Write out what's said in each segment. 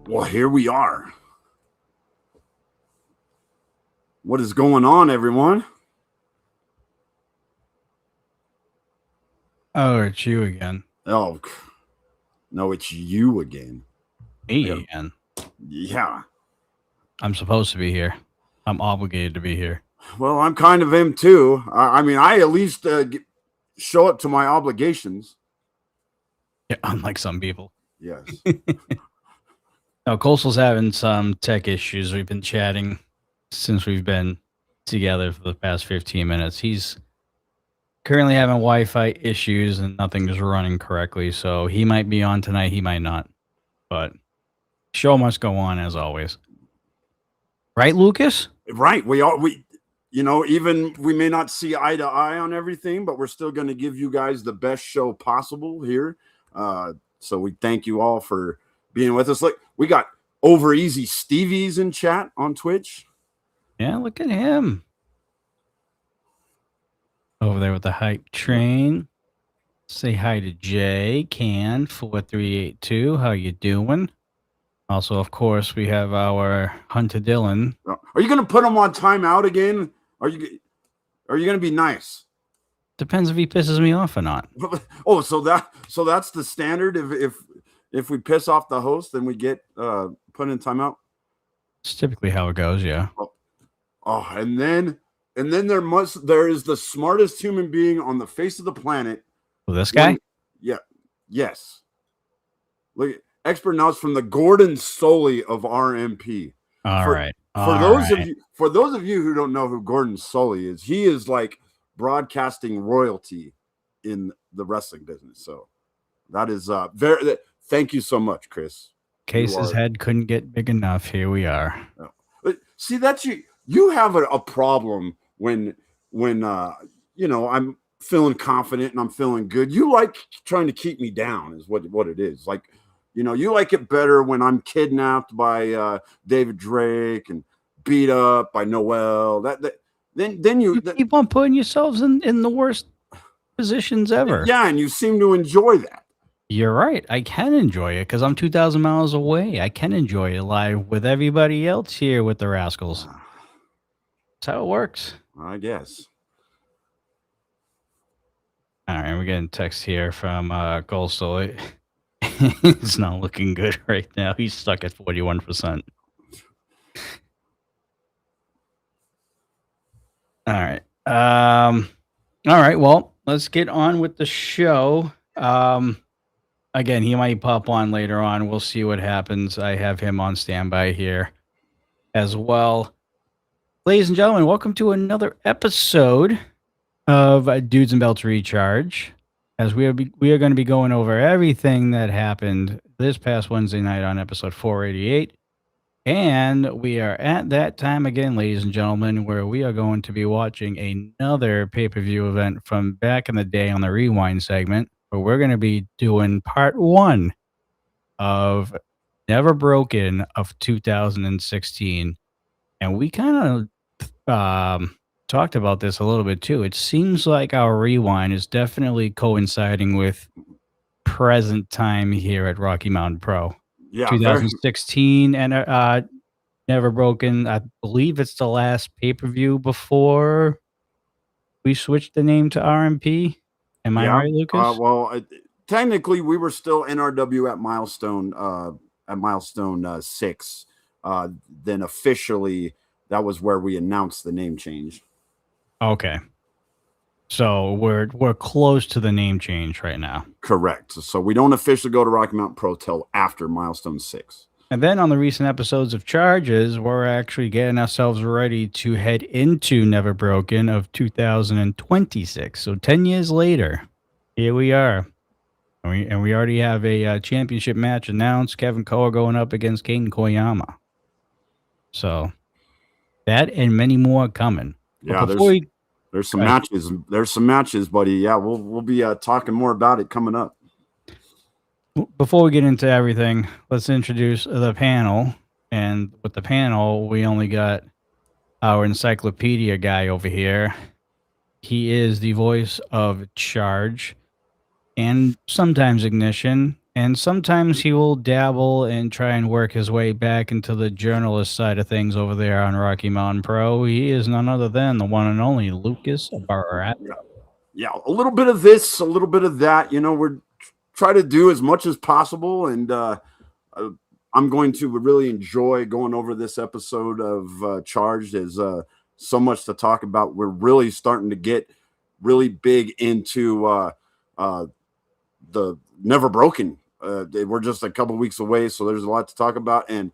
Well, here we are. What is going on, everyone? Oh, it's you again. Oh, no, it's you again. Me again. Yeah. I'm supposed to be here. I'm obligated to be here. Well, I'm kind of him too. I mean, I at least show up to my obligations. Yeah, unlike some people. Yes. Now, Coastal's having some tech issues. We've been chatting since we've been together for the past 15 minutes. He's currently having Wi-Fi issues and nothing's running correctly. So he might be on tonight. He might not. But show must go on as always. Right, Lucas? Right. Even we may not see eye to eye on everything, but we're still going to give you guys the best show possible here. So we thank you all for being with us. Look, we got Over Easy Stevie's in chat on Twitch. Yeah, look at him. Over there with the hype train. Say hi to Jay Can 4382. How you doing? Also, of course, we have our Hunter Dillon. Are you going to put him on timeout again? Are you going to be nice? Depends if he pisses me off or not. Oh, so that's the standard. If we piss off the host, then we get put in timeout. It's typically how it goes. Yeah. Oh, and then there is the smartest human being on the face of the planet. Well, this guy? Yes. Look, expert knowledge from the Gordon Soley of RMP. For those of you who don't know who Gordon Soley is, he is like broadcasting royalty in the wrestling business. So that is very. Thank you so much, Chris. Case's head couldn't get big enough. Here we are. See, that's you. You have a problem when I'm feeling confident and I'm feeling good. You like trying to keep me down, is what it is. Like, you like it better when I'm kidnapped by David Drake and beat up by Noel. Then you keep on putting yourselves in the worst positions ever. Yeah, and you seem to enjoy that. You're right. I can enjoy it because I'm 2,000 miles away. I can enjoy it live with everybody else here with the Rascals. That's how it works. I guess. All right, we're getting text here from Coastal. It's not looking good right now. He's stuck at 41%. All right. All right. Well, let's get on with the show. Again, he might pop on later on. We'll see what happens. I have him on standby here as well. Ladies and gentlemen, welcome to another episode of Dudes and Belts Recharge. As we are going to be going over everything that happened this past Wednesday night on episode 488. And we are at that time again, ladies and gentlemen, where we are going to be watching another pay-per-view event from back in the day on the Rewind segment, where we're going to be doing part 1 of Never Broken of 2016. And we kind of talked about this a little bit too. It seems like our Rewind is definitely coinciding with present time here at Rocky Mountain Pro. Yeah, 2016 and Never Broken. I believe it's the last pay-per-view before we switched the name to RMP. Am I right, Lucas? Technically, we were still NRW at milestone 6. Then officially, that was where we announced the name change. Okay. So we're close to the name change right now. Correct. So we don't officially go to Rocky Mountain Pro till after milestone 6. And then on the recent episodes of Charges, we're actually getting ourselves ready to head into Never Broken of 2026. So 10 years later, here we are. And we already have a championship match announced. Kevin Koa going up against Kaden Koyama. So that and many more coming. Yeah, there's some matches. There's some matches, buddy. Yeah, we'll be talking more about it coming up. Before we get into everything, let's introduce the panel. And with the panel, we only got our encyclopedia guy over here. He is the voice of Charge and sometimes Ignition. And sometimes he will dabble and try and work his way back into the journalist side of things over there on Rocky Mountain Pro. He is none other than the one and only Lucas Barrett. Yeah, yeah, a little bit of this, a little bit of that. We're try to do as much as possible, and uh, I'm going to really enjoy going over this episode of Charged. Is so much to talk about. We're really starting to get really big into uh, the Never Broken. We're just a couple weeks away, so there's a lot to talk about, and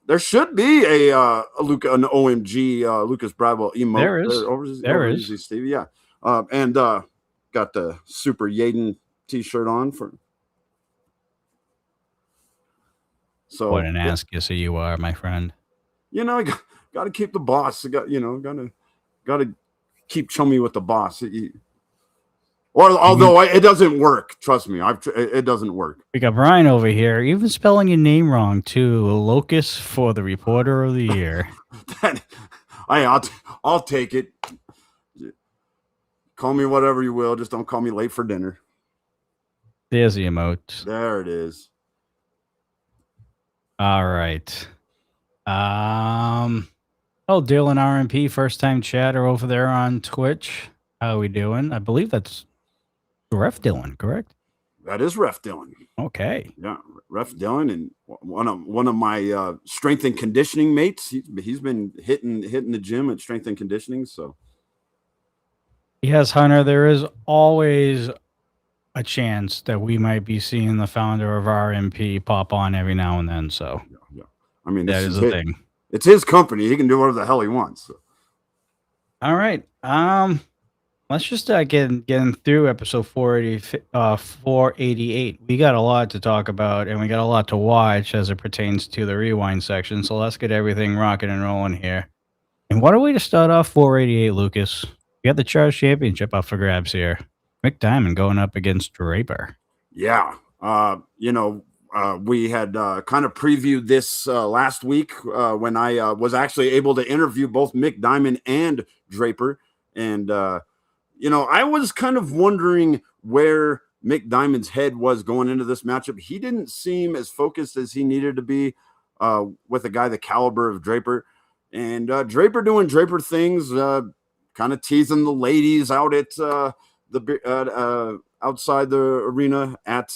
there should be an OMG Lucas Bradwell emote There is. There over is. Easy Stevie, yeah, and got the Super Yaden T-shirt on for. What So an ass kisser you are, my friend. I got to keep the boss. I got to keep chummy with the boss. Although it doesn't work, trust me, it doesn't work. We got Brian over here, even spelling your name wrong too. Locus for the Reporter of the Year. I'll take it. Call me whatever you will, just don't call me late for dinner. There's the emote. There it is. All right. Oh, Dylan RMP, first time chatter over there on Twitch. How are we doing? I believe that's Ref Dylan, correct? That is Ref Dylan. Okay. Yeah, Ref Dylan, and one of my strength and conditioning mates. He's been hitting the gym at strength and conditioning. So yes, Hunter, there is always a chance that we might be seeing the founder of RMP pop on every now and then. So yeah. I mean, that is a thing. It's his company. He can do whatever the hell he wants. So. All right. Let's just getting through episode 488. We got a lot to talk about, and we got a lot to watch as it pertains to the rewind section. So let's get everything rocking and rolling here. And what a way to start off 488, Lucas. We got the Charge Championship up for grabs here. Mick Diamond going up against Draper. Yeah. We had kind of previewed this last week when I was actually able to interview both Mick Diamond and Draper. And, I was kind of wondering where Mick Diamond's head was going into this matchup. He didn't seem as focused as he needed to be with a guy the caliber of Draper. And Draper doing Draper things, kind of teasing the ladies out at outside the arena at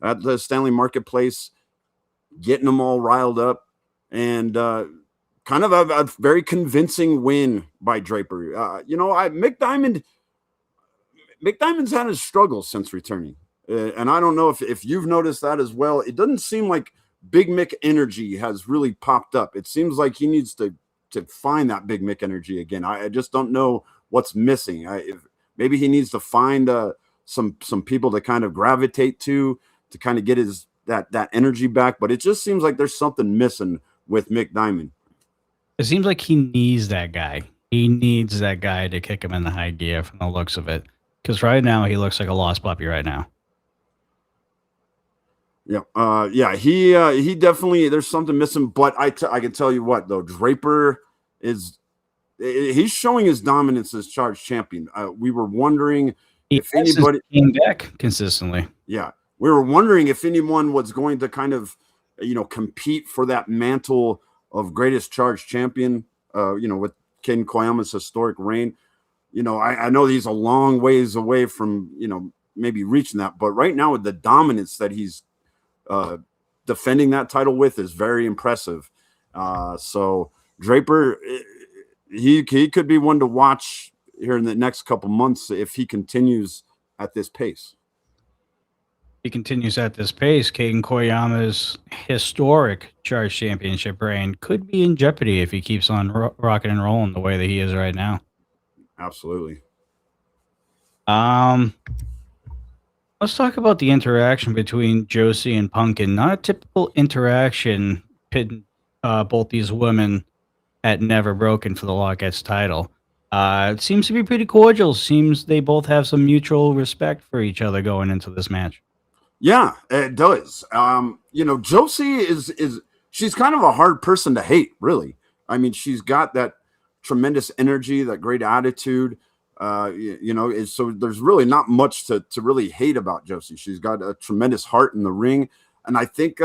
the Stanley Marketplace, getting them all riled up, and kind of a very convincing win by Draper. Mick Diamond's had his struggles since returning, and I don't know if you've noticed that as well. It doesn't seem like Big Mick energy has really popped up. It seems like he needs to find that Big Mick energy again. I just don't know what's missing. Maybe he needs to find some people to kind of gravitate to kind of get that energy back. But it just seems like there's something missing with Mick Diamond. It seems like he needs that guy. He needs that guy to kick him in the high gear from the looks of it. Because right now he looks like a lost puppy right now. Yeah. He definitely, there's something missing. But I can tell you what though, Draper he's showing his dominance as Charge champion. We were wondering if anybody came back consistently. Yeah, we were wondering if anyone was going to kind of, compete for that mantle of greatest Charge champion. With Ken Koyama's historic reign. I know he's a long ways away from maybe reaching that, but right now with the dominance that he's defending that title with is very impressive. So Draper, he could be one to watch here in the next couple months if he continues at this pace. He continues at this pace. Ken Koyama's historic Charge Championship reign could be in jeopardy if he keeps on rocking and rolling the way that he is right now. Absolutely. Let's talk about the interaction between Josie and Pumpkin. Not a typical interaction pitting both these women at Never Broken for the Lockettes title. It seems to be pretty cordial. Seems they both have some mutual respect for each other going into this match. Yeah, it does. Josie is she's kind of a hard person to hate, really. I mean, she's got that tremendous energy, that great attitude. So there's really not much to really hate about Josie. She's got a tremendous heart in the ring, and I think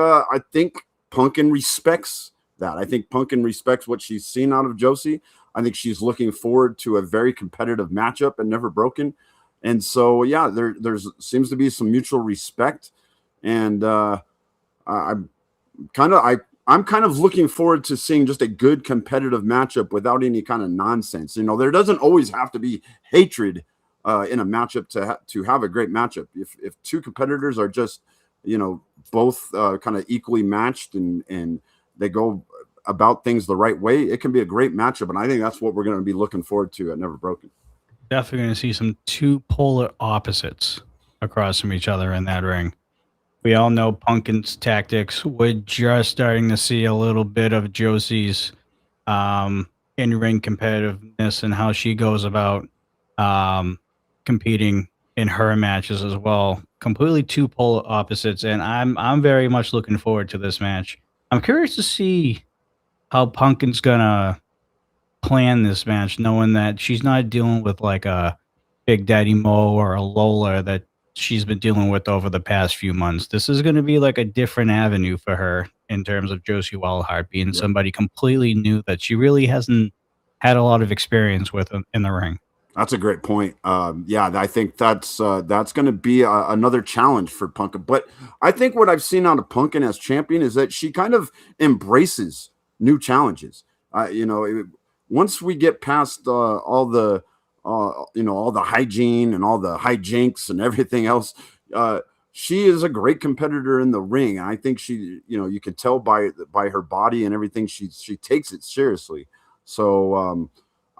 Punkin respects that. I think Punkin respects what she's seen out of Josie. I think she's looking forward to a very competitive matchup and Never Broken, and so yeah, there's seems to be some mutual respect, and I'm kind of I. I'm kind of looking forward to seeing just a good competitive matchup without any kind of nonsense. There doesn't always have to be hatred in a matchup to have a great matchup. If two competitors are just both kind of equally matched and they go about things the right way, it can be a great matchup. And I think that's what we're going to be looking forward to at Never Broken. Definitely going to see some two polar opposites across from each other in that ring. We all know Pumpkin's tactics. We're just starting to see a little bit of Josie's in-ring competitiveness and how she goes about um, competing in her matches as well. Completely two polar opposites, and I'm very much looking forward to this match. I'm curious to see how Pumpkin's gonna plan this match, knowing that she's not dealing with like a Big Daddy Mo or a Lola that she's been dealing with over the past few months. This is going to be like a different avenue for her in terms of Josie Wildheart being Yeah. somebody completely new that she really hasn't had a lot of experience with in the ring. That's a great point. Yeah, I think that's going to be another challenge for Punkin. But I think what I've seen out of Punkin as champion is that she kind of embraces new challenges. Once we get past all the hygiene and all the hijinks and everything else, she is a great competitor in the ring. And I think you can tell by her body and everything, she takes it seriously. So.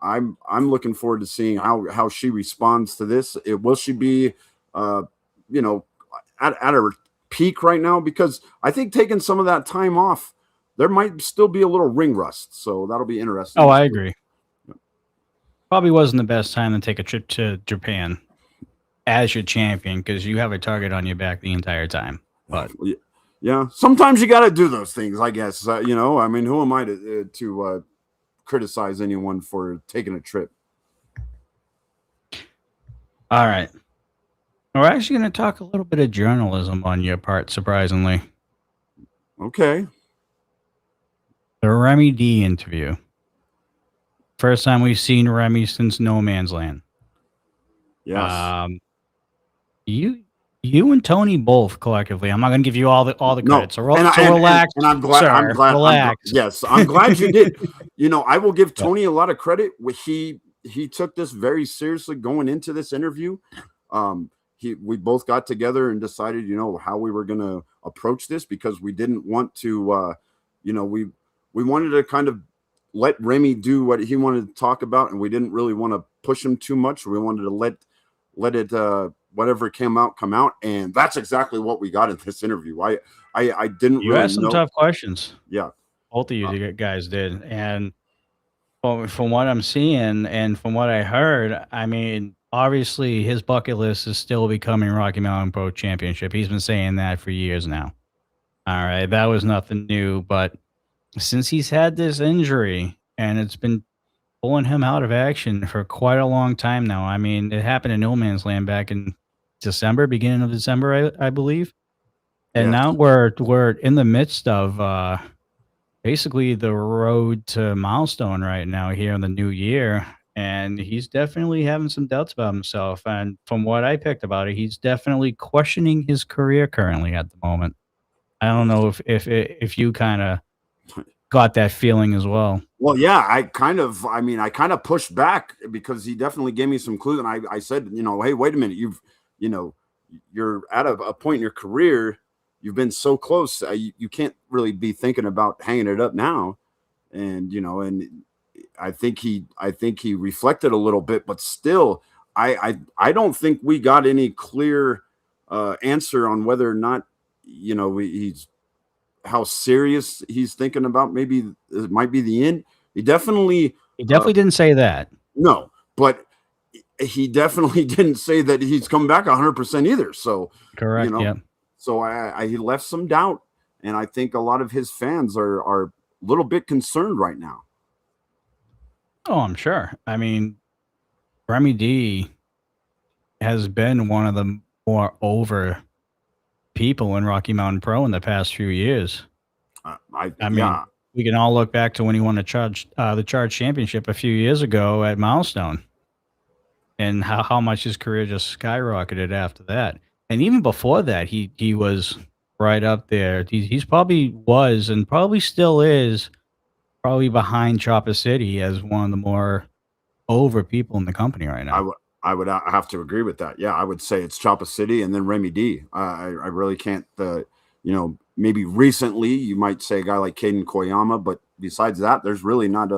I'm looking forward to seeing how she responds to this. Will she be, you know, at her peak right now? Because I think taking some of that time off, there might still be a little ring rust. So that'll be interesting. Oh, I agree. Probably wasn't the best time to take a trip to Japan as your champion because you have a target on your back the entire time. But yeah, sometimes you got to do those things, I guess. I mean, who am I to criticize anyone for taking a trip? all right. We're actually going to talk a little bit of journalism on your part, surprisingly. Okay. The Remy D interview. First time we've seen Remy since No Man's Land. Yes. You and Tony both collectively. I'm not going to give you all the credit. So relax. And I'm glad. Sir, I'm glad. relax. Yes, I'm glad you did. I will give Tony a lot of credit. He took this very seriously going into this interview. We both got together and decided, how we were going to approach this because we didn't want to, we wanted to kind of let Remy do what he wanted to talk about, and we didn't really want to push him too much. We wanted to let it whatever came out come out, and that's exactly what we got in this interview. I didn't. You really asked some tough questions. Yeah, both of you guys did, and from what I'm seeing and from what I heard, I mean, obviously his bucket list is still becoming Rocky Mountain Pro Championship. He's been saying that for years now. All right, that was nothing new, but since he's had this injury and it's been pulling him out of action for quite a long time now. I mean, it happened in No Man's Land back in December, beginning of December, I believe. And now we're in the midst of basically the road to milestone right now here in the new year. And he's definitely having some doubts about himself. And from what I picked about it, he's definitely questioning his career currently at the moment. I don't know if you kind of got that feeling as well. Well, yeah, I kind of pushed back because he definitely gave me some clues, and I said, hey, wait a minute, you're at a point in your career, you've been so close, you can't really be thinking about hanging it up now, and and I think he reflected a little bit, but still, I don't think we got any clear answer on whether or not he's how serious he's thinking about maybe it might be the end. He definitely didn't say that. No, but he definitely didn't say that he's come back 100% either. So correct. Yeah. So he left some doubt, and I think a lot of his fans are a little bit concerned right now. Oh, I'm sure. I mean, Remy D has been one of the more over people in Rocky Mountain Pro in the past few years. I mean, Yeah, we can all look back to when he won the Charge Championship a few years ago at Milestone, and how much his career just skyrocketed after that. And even before that, he was right up there. He's probably was and probably still is probably behind Chopper City as one of the more over people in the company right I now. would have to agree with that. Yeah, I would say it's Choppa City and then Remy D. I really can't. Maybe recently you might say a guy like Caden Koyama, but besides that, there's really not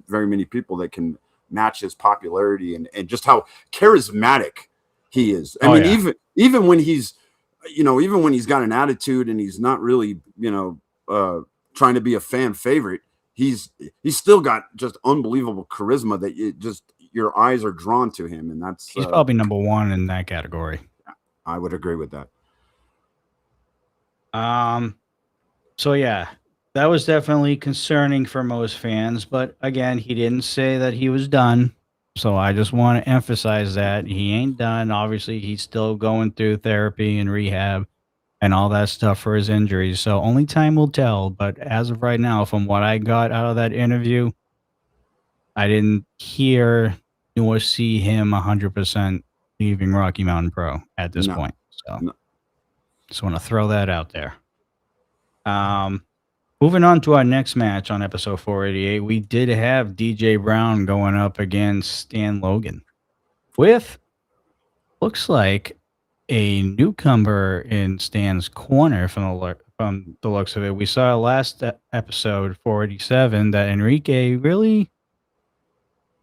very many people that can match his popularity and just how charismatic he is. I Oh mean, yeah, even when he's even when he's got an attitude and he's not really trying to be a fan favorite, he's still got just unbelievable charisma that it just your eyes are drawn to him, and that's he's probably number one in that category. I would agree with that. Um, so yeah, that was definitely concerning for most fans. But again, he didn't say that he was done. So I just want to emphasize that he ain't done. Obviously, he's still going through therapy and rehab and all that stuff for his injuries. So only time will tell. But as of right now, from what I got out of that interview, I didn't hear nor see him 100% leaving Rocky Mountain Pro at this No, point. So no. just want to throw that out there. Um, Moving on to our next match on episode 488, we did have DJ Brown going up against Stan Logan with looks like a newcomer in Stan's corner from the looks of it. We saw last episode 487 that Enrique really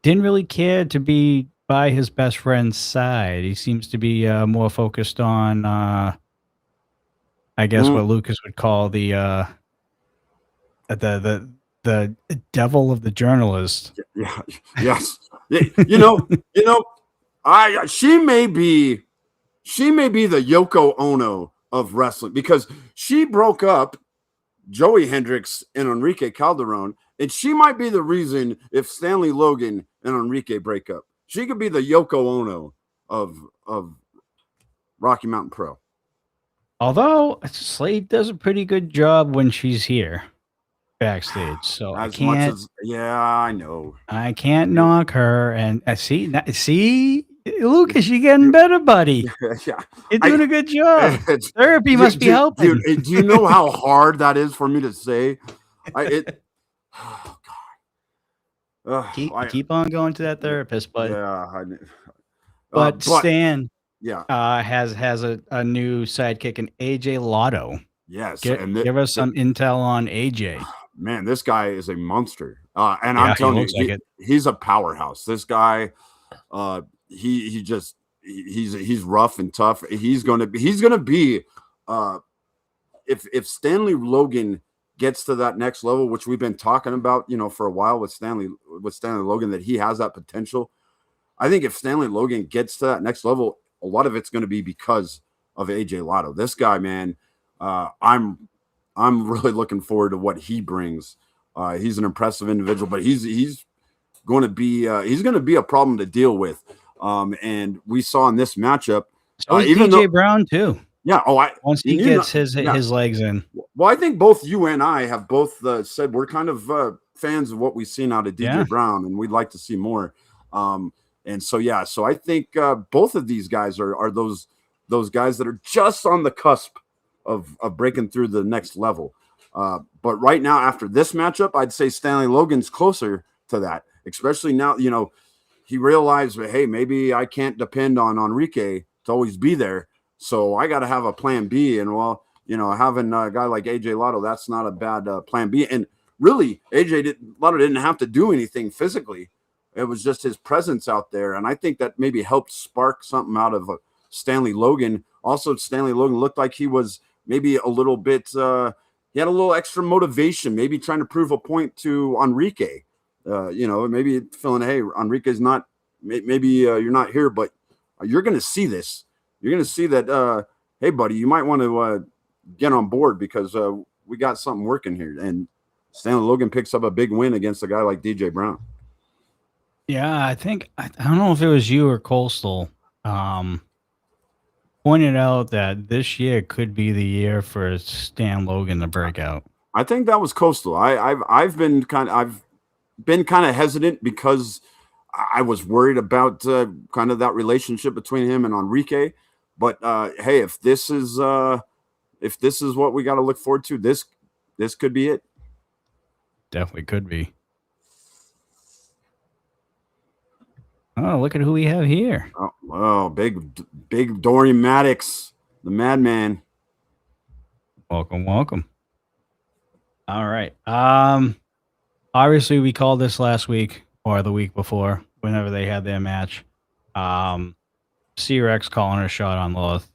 didn't really care to be by his best friend's side. He seems to be more focused on, I guess, Mm, what Lucas would call the the devil of the journalist. yeah, yes. You know, you know, I she may be the Yoko Ono of wrestling because she broke up Joey Hendricks and Enrique Calderon, and she might be the reason if Stanley Logan and Enrique break up. She could be the Yoko Ono of Rocky Mountain Pro. Although Slade does a pretty good job when she's here backstage, so As much as I know. I can't You, knock her. And see, Lucas, you're getting better, buddy. yeah, You're doing I. a good job. Therapy must be helping. Do you know how hard that is for me to say? Oh God. Keep on going to that therapist, bud. Yeah, But but Stan yeah, has a new sidekick in AJ Lotto. yes, Give us some intel on AJ. man, this guy is a monster. And I'm Yeah, he telling you, looks like it. he's a powerhouse. This guy, he's rough and tough. He's gonna be if Stanley Logan gets to that next level, which we've been talking about, for a while with Stanley Logan, that he has that potential. I think if Stanley Logan gets to that next level, a lot of it's going to be because of AJ Lotto. This guy, man, I'm really looking forward to what he brings. He's an impressive individual, but he's going to be a problem to deal with. And we saw in this matchup, So is even DJ though, Brown too. yeah, Once he gets his legs in. Well, I think both you and I have both said we're kind of fans of what we've seen out of DJ Brown, and we'd like to see more. And so I think both of these guys are those guys that are just on the cusp of breaking through the next level. But right now, after this matchup, I'd say Stanley Logan's closer to that, especially now. He realized, hey, maybe I can't depend on Enrique to always be there, so I got to have a plan B. And having a guy like AJ Lotto, that's not a bad plan B. And really, Lotto didn't have to do anything physically. It was just his presence out there. And I think that maybe helped spark something out of Stanley Logan. Also, Stanley Logan looked like he was maybe a little bit, he had a little extra motivation, maybe trying to prove a point to Enrique. Maybe feeling, hey, Enrique's not, maybe you're not here, but you're going to see this. You're going to see that, hey, buddy, you might want to get on board because we got something working here. And Stanley Logan picks up a big win against a guy like DJ Brown. Yeah, I don't know if it was you or Coastal um, pointed out that this year could be the year for Stan Logan to break out. I think that was Coastal. I've been kind of hesitant because I was worried about kind of that relationship between him and Enrique. But hey, if this is what we got to look forward to, this could be it. Definitely could be. Oh, look at who we have here. Oh, big Dorian Maddox, the madman. Welcome, welcome. All right. Obviously we called this last week or the week before, whenever they had their match. C-Rex calling a shot on Lilith,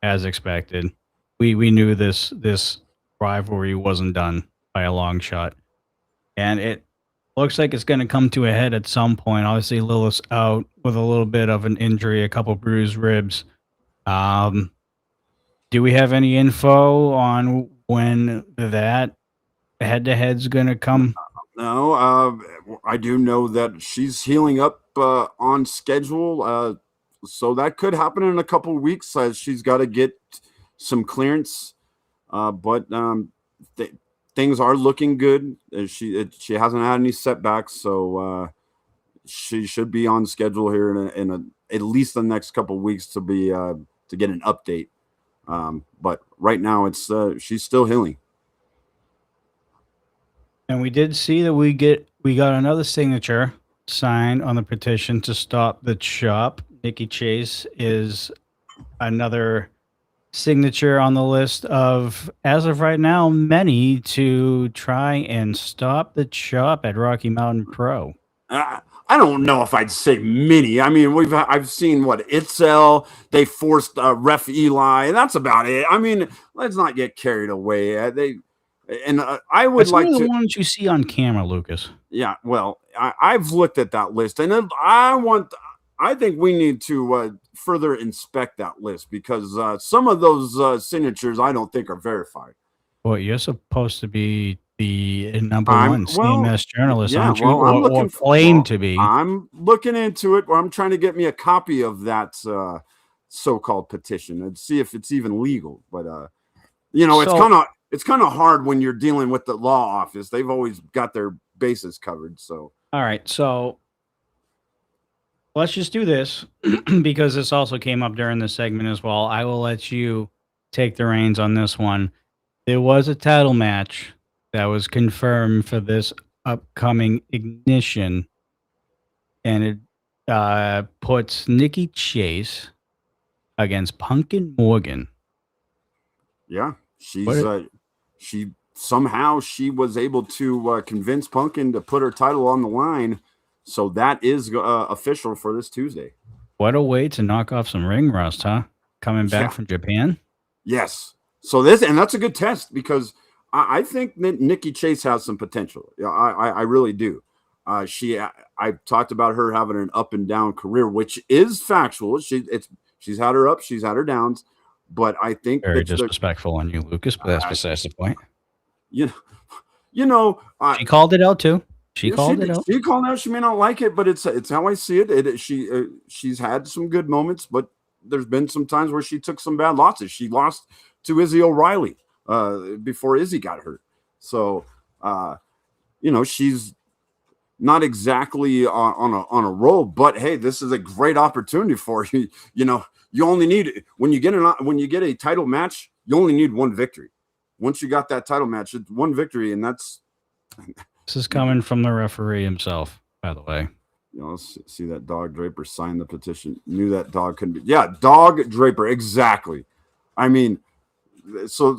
as expected. We knew this rivalry wasn't done by a long shot. And it looks like it's going to come to a head at some point. Obviously, Lilith's out with a little bit of an injury, a couple bruised ribs. Um, do we have any info on when that head-to-head's going to come? No, I do know that she's healing up on schedule, so that could happen in a couple weeks. She's got to get some clearance, but things are looking good. She hasn't had any setbacks, so she should be on schedule here at least the next couple weeks to be to get an update. But right now, it's she's still healing. And we did see that we got another signature signed on the petition to stop the chop. Nikki Chase is another signature on the list of, as of right now, many to try and stop the chop at Rocky Mountain Pro. I don't know if I'd say many. I mean, I've seen what Itzel. They forced Ref Eli, and that's about it. I mean, let's not get carried away. I would But some like of the to. ones you see on camera, Lucas. Yeah, well, I've looked at that list, and I think we need to further inspect that list because some of those signatures I don't think are verified. Well, you're supposed to be the number I'm one well, CMS journalist, yeah. aren't you? Well, I'm Or looking for. claim Well, to be. I'm looking into it. Or I'm trying to get me a copy of that so-called petition and see if it's even legal. But So, it's kind of hard when you're dealing with the law office. They've always got their bases covered. So all right. So let's just do this because this also came up during this segment as well. I will let you take the reins on this one. There was a title match that was confirmed for this upcoming Ignition, and it puts Nikki Chase against Pumpkin Morgan. yeah, What? she was able to convince Punkin to put her title on the line. So that is official for this Tuesday. What a way to knock off some ring rust, huh? Coming back Yeah. from Japan. Yes. So that's a good test because I think that Nikki Chase has some potential. Yeah, I really do. I talked about her having an up and down career, which is factual. She's had her ups, she's had her downs, but I think Very disrespectful on you, Lucas, but that's besides the point. you know, She called it out too. She yeah, called it out. She called out. She may not like it, but it's how I see it. She's had some good moments, but there's been some times where she took some bad losses. She lost to Izzy O'Reilly before Izzy got hurt. So she's not exactly on a roll. But hey, this is a great opportunity for you. You only need when you get a title match, you only need one victory. Once you got that title match, it's one victory, and that's. This is coming from the referee himself, by the way. Let's see that Dog Draper signed the petition. Knew that dog couldn't be. Yeah, Dog Draper, exactly. I mean, so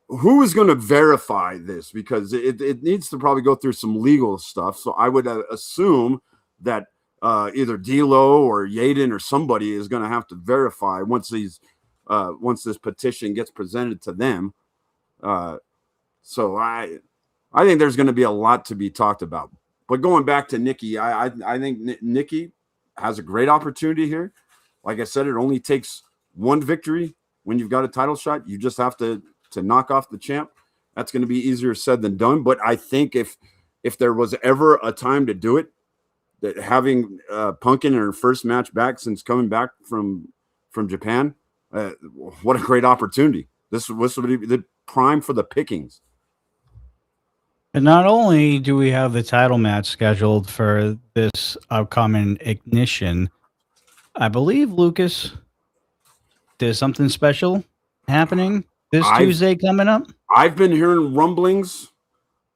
who is going to verify this? Because it needs to probably go through some legal stuff. So I would assume that either D'Lo or Yaden or somebody is going to have to verify once this petition gets presented to them. So I think there's going to be a lot to be talked about. But going back to Nikki, I think Nikki has a great opportunity here. Like I said, it only takes one victory when you've got a title shot. You just have to knock off the champ. That's going to be easier said than done. But I think if there was ever a time to do it, that having Punkin in her first match back since coming back from Japan, what a great opportunity. This would be the prime for the pickings. And not only do we have the title match scheduled for this upcoming Ignition, I believe Lucas, there's something special happening this I've Tuesday coming up. I've been hearing rumblings,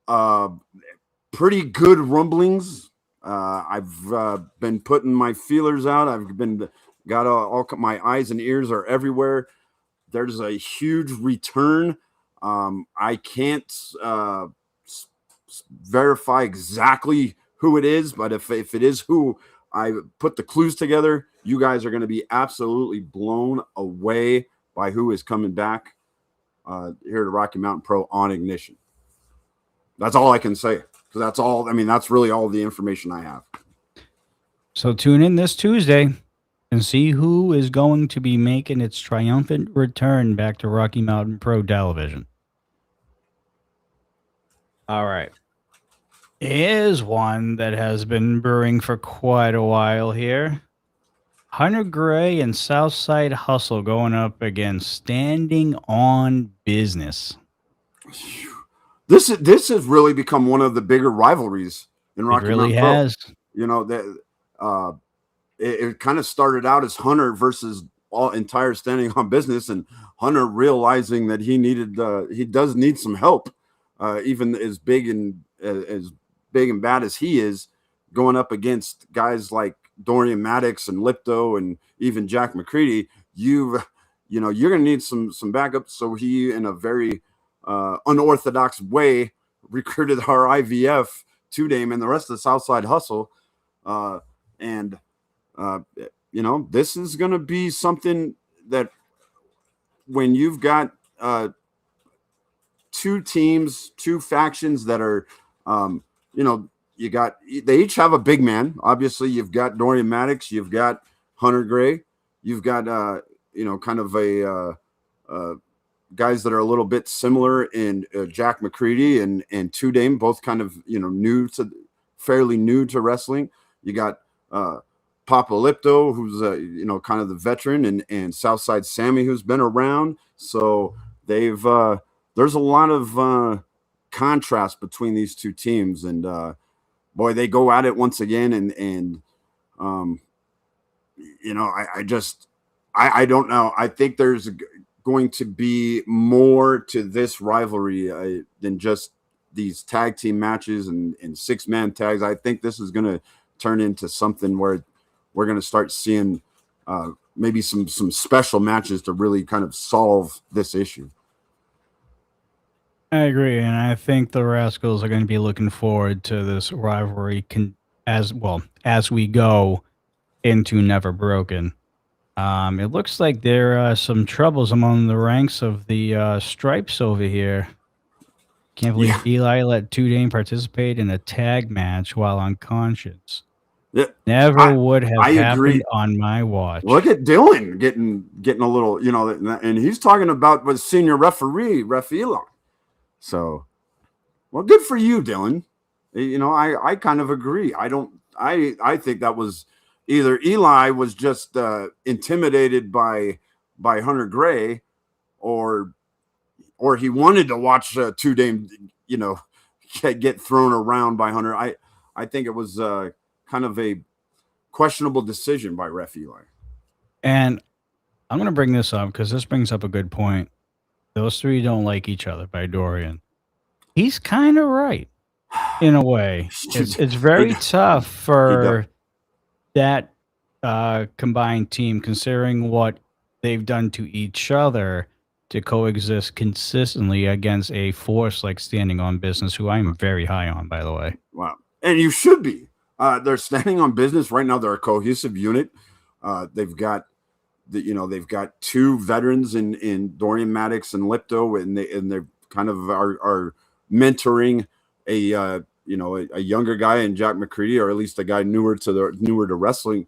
uh, pretty good rumblings. I've been putting my feelers out. I've been got all my eyes and ears are everywhere. There's a huge return. I can't verify exactly who it is, but if it is who I put the clues together, you guys are going to be absolutely blown away by who is coming back here to Rocky Mountain Pro on Ignition. That's all I can say. So that's all. I mean, that's really all the information I have. So tune in this Tuesday and see who is going to be making its triumphant return back to Rocky Mountain Pro television. All right. Here's one that has been brewing for quite a while here. Hunter Gray and Southside Hustle going up against Standing on Business. This has really become one of the bigger rivalries in Rocky Mountain Pro. Has. You know that it kind of started out as Hunter versus all entire Standing on Business, and Hunter realizing that he does need some help, even as big and bad as he is, going up against guys like Dorian Maddox and Lipto and even Jack McCready. You're going to need some backup. So he, in a very unorthodox way, recruited our IVF Two Dame and the rest of the Southside Hustle. This is going to be something that when you've got two teams, two factions that are, they each have a big man. Obviously, you've got Dorian Maddox, you've got Hunter Gray, you've got, kind of a guys that are a little bit similar in Jack McCready and Two Dame, both kind of, fairly new to wrestling. You got Papa Lipto, who's kind of the veteran, and Southside Sammy, who's been around. So they've there's a lot of contrast between these two teams, and boy, they go at it once again. I don't know. I think there's going to be more to this rivalry than just these tag team matches and 6-man tags. I think this is going to turn into something where we're going to start seeing maybe some special matches to really kind of solve this issue. I agree, and I think the Rascals are going to be looking forward to this rivalry as we go into Never Broken. It looks like there are some troubles among the ranks of the Stripes over here. Can't believe Eli let Two Dame participate in a tag match while unconscious. Yeah, Never would have happened agree. On my watch. Look at Dylan getting a little, and he's talking about with senior referee, Ref Eli. So, well, good for you, Dylan. I kind of agree. I think that was either Eli was just intimidated by Hunter Gray, or he wanted to watch Two Dame, get thrown around by Hunter. I think it was kind of a questionable decision by Ref Eli. And I'm going to bring this up because this brings up a good point. Those three don't like each other by Dorian. He's kind of right in a way. It's very tough for that combined team, considering what they've done to each other, to coexist consistently against a force like Standing on Business, who I'm very high on, by the way. Wow. And you should be. They're Standing on Business right now. They're a cohesive unit. They've got they've got two veterans in Dorian Maddox and Lipto, and they kind of are mentoring a younger guy in Jack McCready, or at least a guy newer to wrestling,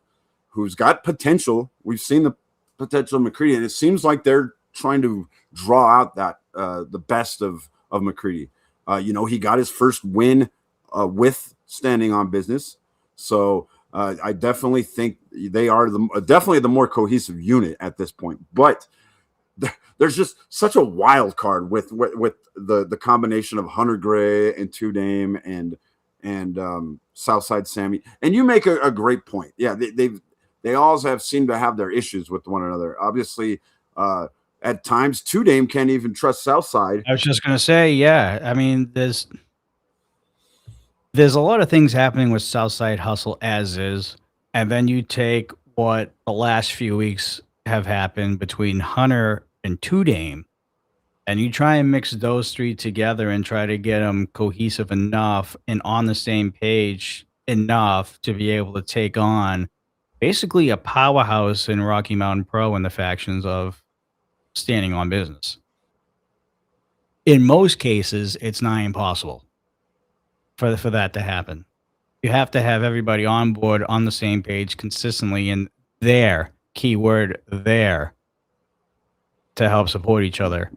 who's got potential. We've seen the potential of McCready, and it seems like they're trying to draw out that the best of McCready. He got his first win with Standing on Business, so I definitely think they are definitely the more cohesive unit at this point. But there's just such a wild card with the combination of Hunter Gray and Two Dame and Southside Sammy. And you make a great point. Yeah, they all have seemed to have their issues with one another. Obviously, at times Two Dame can't even trust Southside. I was just gonna say, yeah. I mean, there's a lot of things happening with Southside Hustle as is, and then you take what the last few weeks have happened between Hunter and Two Dame, and you try and mix those three together and try to get them cohesive enough and on the same page enough to be able to take on basically a powerhouse in Rocky Mountain Pro and the factions of standing on business. In most cases, it's nigh impossible for that to happen. You have to have everybody on board on the same page consistently and there, keyword there, to help support each other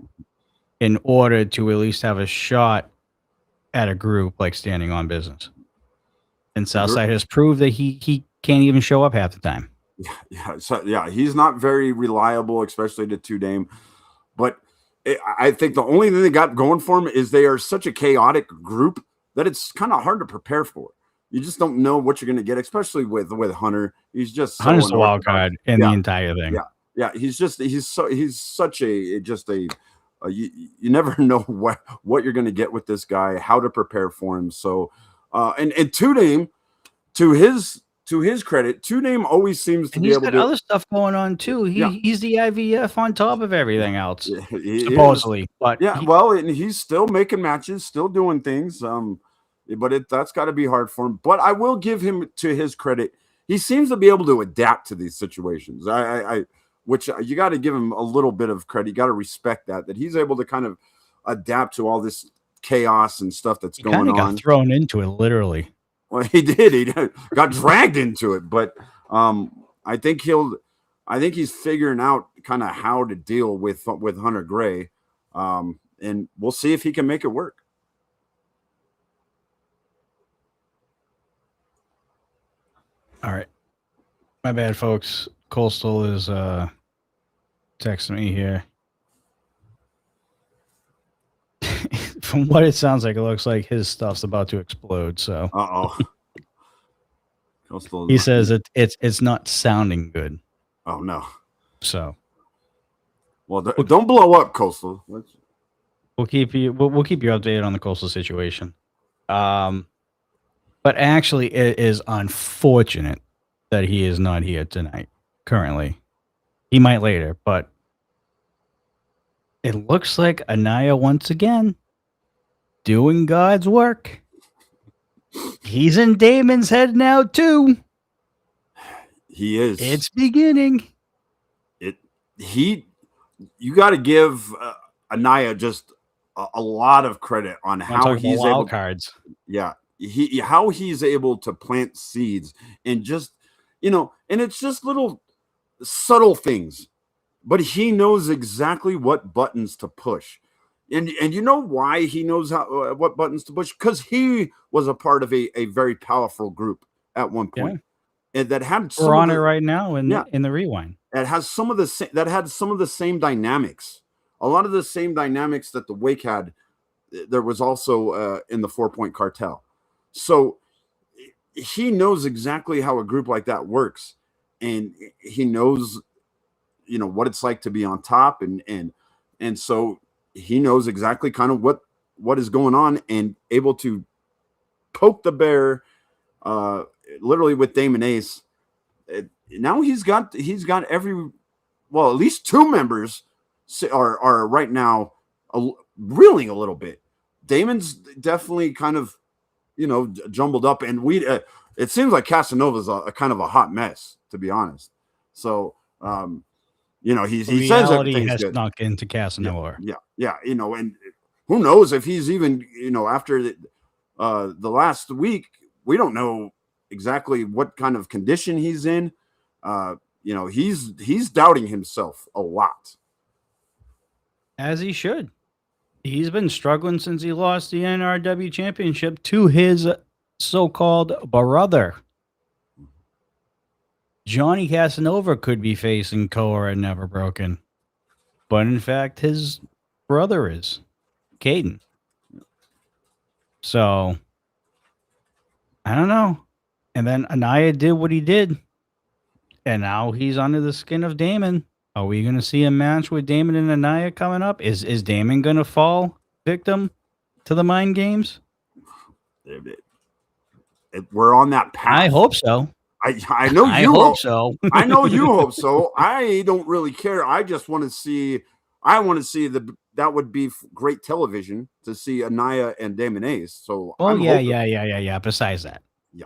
in order to at least have a shot at a group like standing on business. And Southside has proved that he can't even show up half the time. Yeah, he's not very reliable, especially to Two Dame. But I think the only thing they got going for him is they are such a chaotic group that it's kind of hard to prepare for. You just don't know what you're going to get, especially with Hunter. He's just Hunter's the wild card in the entire thing. Yeah. He's such a you never know what you're going to get with this guy, how to prepare for him. So, and Two Dame, to his credit, Two Dame always seems to be able to do other stuff going on too. He's the IVF on top of everything else, supposedly. But and he's still making matches, still doing things. But that's got to be hard for him. But I will give him, to his credit, he seems to be able to adapt to these situations. Which you got to give him a little bit of credit. You got to respect that he's able to kind of adapt to all this chaos and stuff that's going on. Got thrown into it, literally. Well, he did. He got dragged into it. But I think he's figuring out kind of how to deal with Hunter Gray, and we'll see if he can make it work. All right. My bad, folks. Coastal is texting me here. From what it sounds like, it looks like his stuff's about to explode. So, he says it's not sounding good. Oh no! So, well, don't blow up, Coastal. We'll keep you updated on the Coastal situation. But actually, it is unfortunate that he is not here tonight. Currently, he might later, but it looks like Anaya once again doing God's work. He's in Damon's head now too. He is. It's beginning. You got to give Anaya just a lot of credit on how he's able. Cards. Yeah, how he's able to plant seeds and just and it's just little subtle things, but he knows exactly what buttons to push. And you know why he knows what buttons to push? Because he was a part of a very powerful group at one point, and that had we're on it right now in the rewind. It has some of the same dynamics, a lot of the same dynamics that the Wake had. There was also in the 4 Point Cartel, so he knows exactly how a group like that works, and he knows what it's like to be on top, and so he knows exactly kind of what is going on and able to poke the bear literally with Damon Ace. Now he's got at least two members are right now reeling a little bit. Damon's definitely kind of jumbled up, and it seems like Casanova's a kind of a hot mess, to be honest. So he says everything's has good. Snuck into Casanova. Yeah, and who knows if he's even after the last week, we don't know exactly what kind of condition he's in. He's doubting himself a lot, as he should. He's been struggling since he lost the NRW championship to his so-called brother. Johnny Casanova could be facing Koa at Never Broken, but in fact, his brother is Caden. So I don't know. And then Anaya did what he did, and now he's under the skin of Damon. Are we going to see a match with Damon and Anaya coming up? Is Damon going to fall victim to the mind games? We're on that path. I hope so. I know I you hope so. I know you hope so. I don't really care. I just want to see. I want to see that would be great television to see Anaya and Damon Ace. So Oh yeah. Besides that, yeah,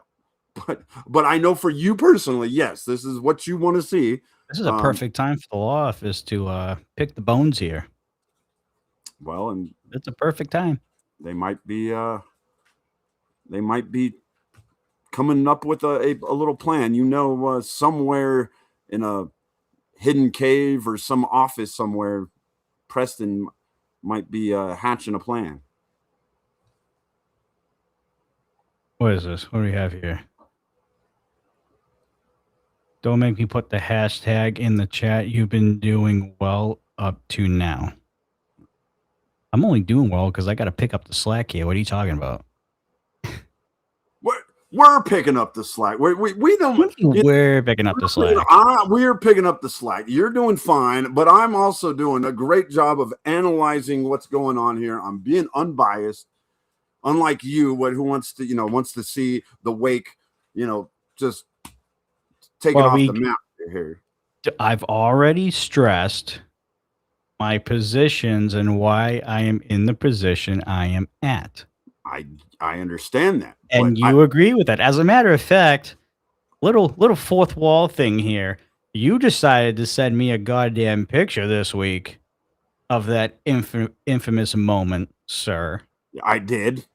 but I know for you personally, yes, this is what you want to see. this is a perfect time for the law office to pick the bones here. Well, and it's a perfect time. They might be coming up with a little plan. Somewhere in a hidden cave or some office somewhere, Preston might be hatching a plan. What is this? What do we have here? Don't make me put the hashtag in the chat. You've been doing well up to now. I'm only doing well because I got to pick up the slack here. What are you talking about? We're picking up the slack. We don't. We're picking up the slack. We're picking up the slack. You're doing fine, but I'm also doing a great job of analyzing what's going on here. I'm being unbiased, unlike you, who wants to see the wake, just take it off the map here. I've already stressed my positions and why I am in the position I am at. I understand that. And you agree with that. As a matter of fact, little fourth wall thing here. You decided to send me a goddamn picture this week of that infamous moment, sir. I did.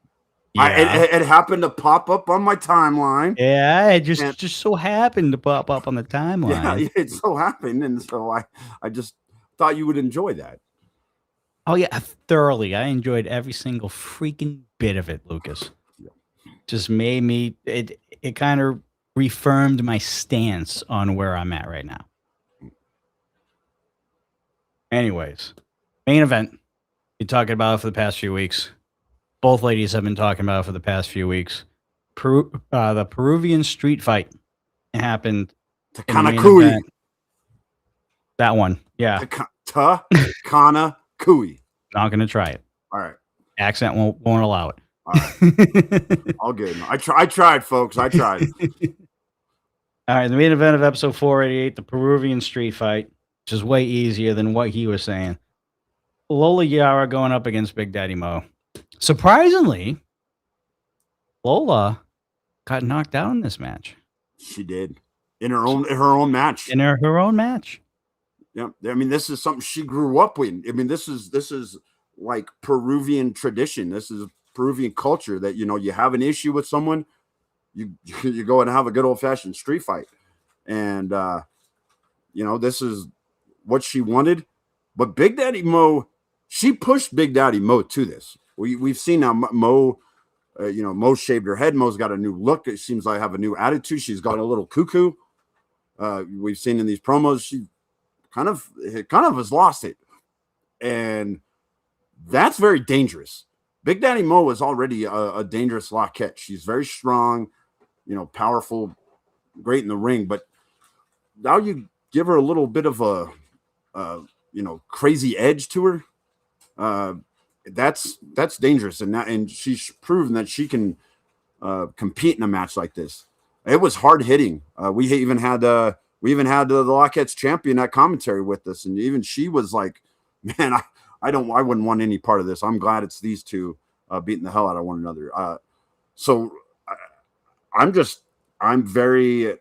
Yeah. It happened to pop up on my timeline. Yeah, it just so happened to pop up on the timeline. Yeah, it so happened, and so I just thought you would enjoy that. Oh yeah, thoroughly. I enjoyed every single freaking bit of it, Lucas. Yeah. Just made me it kind of reaffirmed my stance on where I'm at right now. Anyways, main event. Been talking about it for the past few weeks. Both ladies have been talking about it for the past few weeks. The Peruvian street fight happened. Takana-Kui. That one, yeah. Takana-Kui. Not going to try it. All right. Accent won't allow it. All right. All good. I tried, folks. I tried. All right. The main event of episode 488, the Peruvian street fight, which is way easier than what he was saying. Lola Yara going up against Big Daddy Mo. Surprisingly, Lola got knocked out in this match. She did. In her own match. In her own match. Yeah. I mean, this is something she grew up with. I mean, this is like Peruvian tradition. This is Peruvian culture that, you have an issue with someone, you go and have a good old fashioned street fight. And, this is what she wanted. But Big Daddy Mo, she pushed Big Daddy Mo to this. We've seen now Mo, Mo shaved her head. Mo's got a new look. It seems like have a new attitude. She's got a little cuckoo. We've seen in these promos, she kind of has lost it. And that's very dangerous. Big Daddy Mo is already a dangerous lockette. She's very strong, powerful, great in the ring. But now you give her a little bit of a, crazy edge to her. That's dangerous, and she's proven that she can compete in a match like this. It was hard hitting. We even had the Lockettes champion at commentary with us, and even she was like, "Man, I wouldn't want any part of this. I'm glad it's these two beating the hell out of one another." So I'm very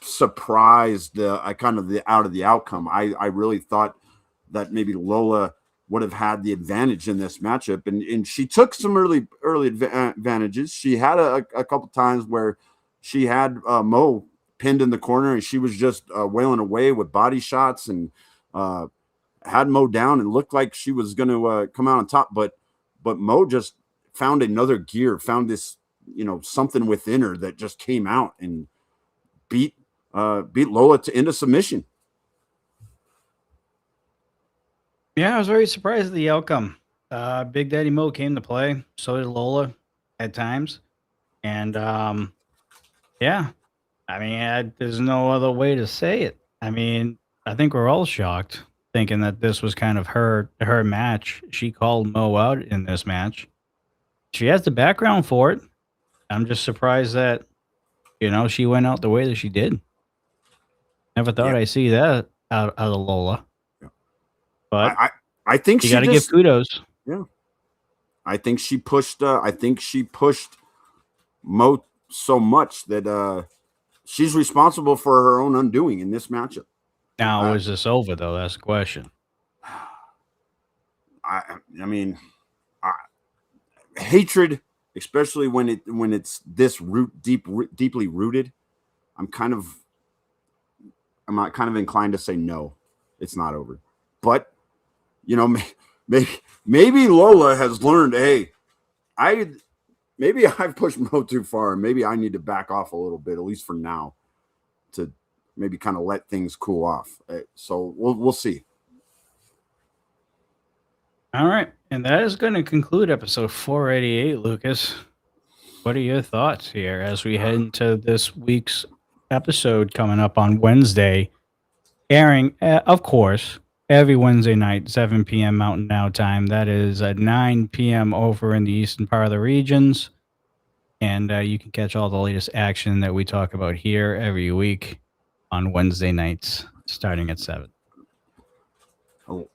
surprised. Out of the outcome. I really thought that maybe Lola would have had the advantage in this matchup, and she took some early advantages. She had a couple times where she had Mo pinned in the corner, and she was just wailing away with body shots and had Mo down and looked like she was going to come out on top. But Mo just found another gear, found this something within her that just came out and beat beat Lola into submission. Yeah, I was very surprised at the outcome. Big Daddy Mo came to play. So did Lola at times. And yeah, I mean, there's no other way to say it. I mean, I think we're all shocked thinking that this was kind of her match. She called Mo out in this match. She has the background for it. I'm just surprised that, she went out the way that she did. Never thought Yeah, I'd see that out of Lola. But I think you she got to give just kudos. yeah. I think she pushed. Mo so much that she's responsible for her own undoing in this matchup. Now, is this over though? That's the question. I mean, hatred, especially when it's this deeply rooted. I'm kind of inclined to say no, it's not over. But maybe Lola has learned. Hey, maybe I've pushed Mo too far, and maybe I need to back off a little bit, at least for now, to maybe kind of let things cool off. So we'll see. All right. And that is going to conclude episode 488, Lucas. What are your thoughts here as we head into this week's episode coming up on Wednesday, airing, of course, every Wednesday night, 7 p.m. Mountain Now time. That is at 9 p.m. over in the eastern part of the regions. And you can catch all the latest action that we talk about here every week on Wednesday nights, starting at 7.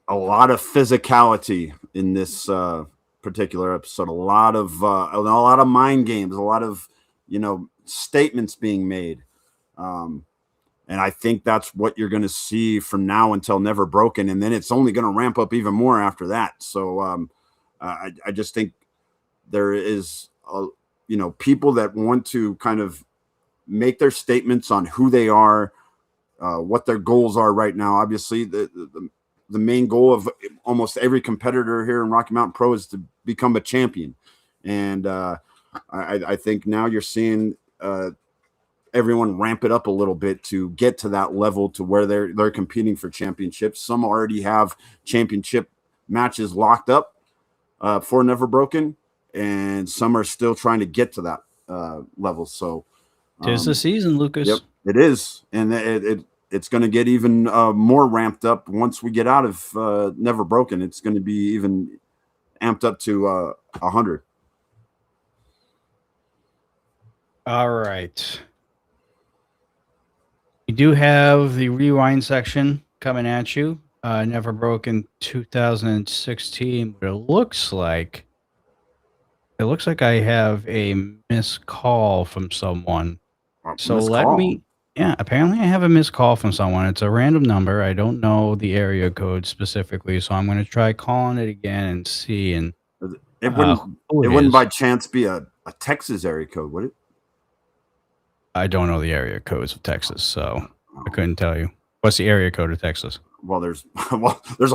A lot of physicality in this particular episode. A lot of mind games. A lot of statements being made. And I think that's what you're going to see from now until Never Broken, and then it's only going to ramp up even more after that. So I just think there is people that want to kind of make their statements on who they are, what their goals are right now. Obviously, the main goal of almost every competitor here in Rocky Mountain Pro is to become a champion. And I think now you're seeing everyone ramp it up a little bit to get to that level to where they're competing for championships. Some already have championship matches locked up for Never Broken, and some are still trying to get to that level. So Tis the season, Lucas. Yep, it is. And it's going to get even more ramped up once we get out of Never Broken. It's going to be even amped up to 100. All right. We do have the rewind section coming at you. Never Broken 2016, but it looks like I have a missed call from someone. So apparently I have a missed call from someone. It's a random number. I don't know the area code specifically, so I'm going to try calling it again and see. And it wouldn't by chance be a Texas area code, would it? I don't know the area codes of Texas, so I couldn't tell you. What's the area code of Texas? Well, there's a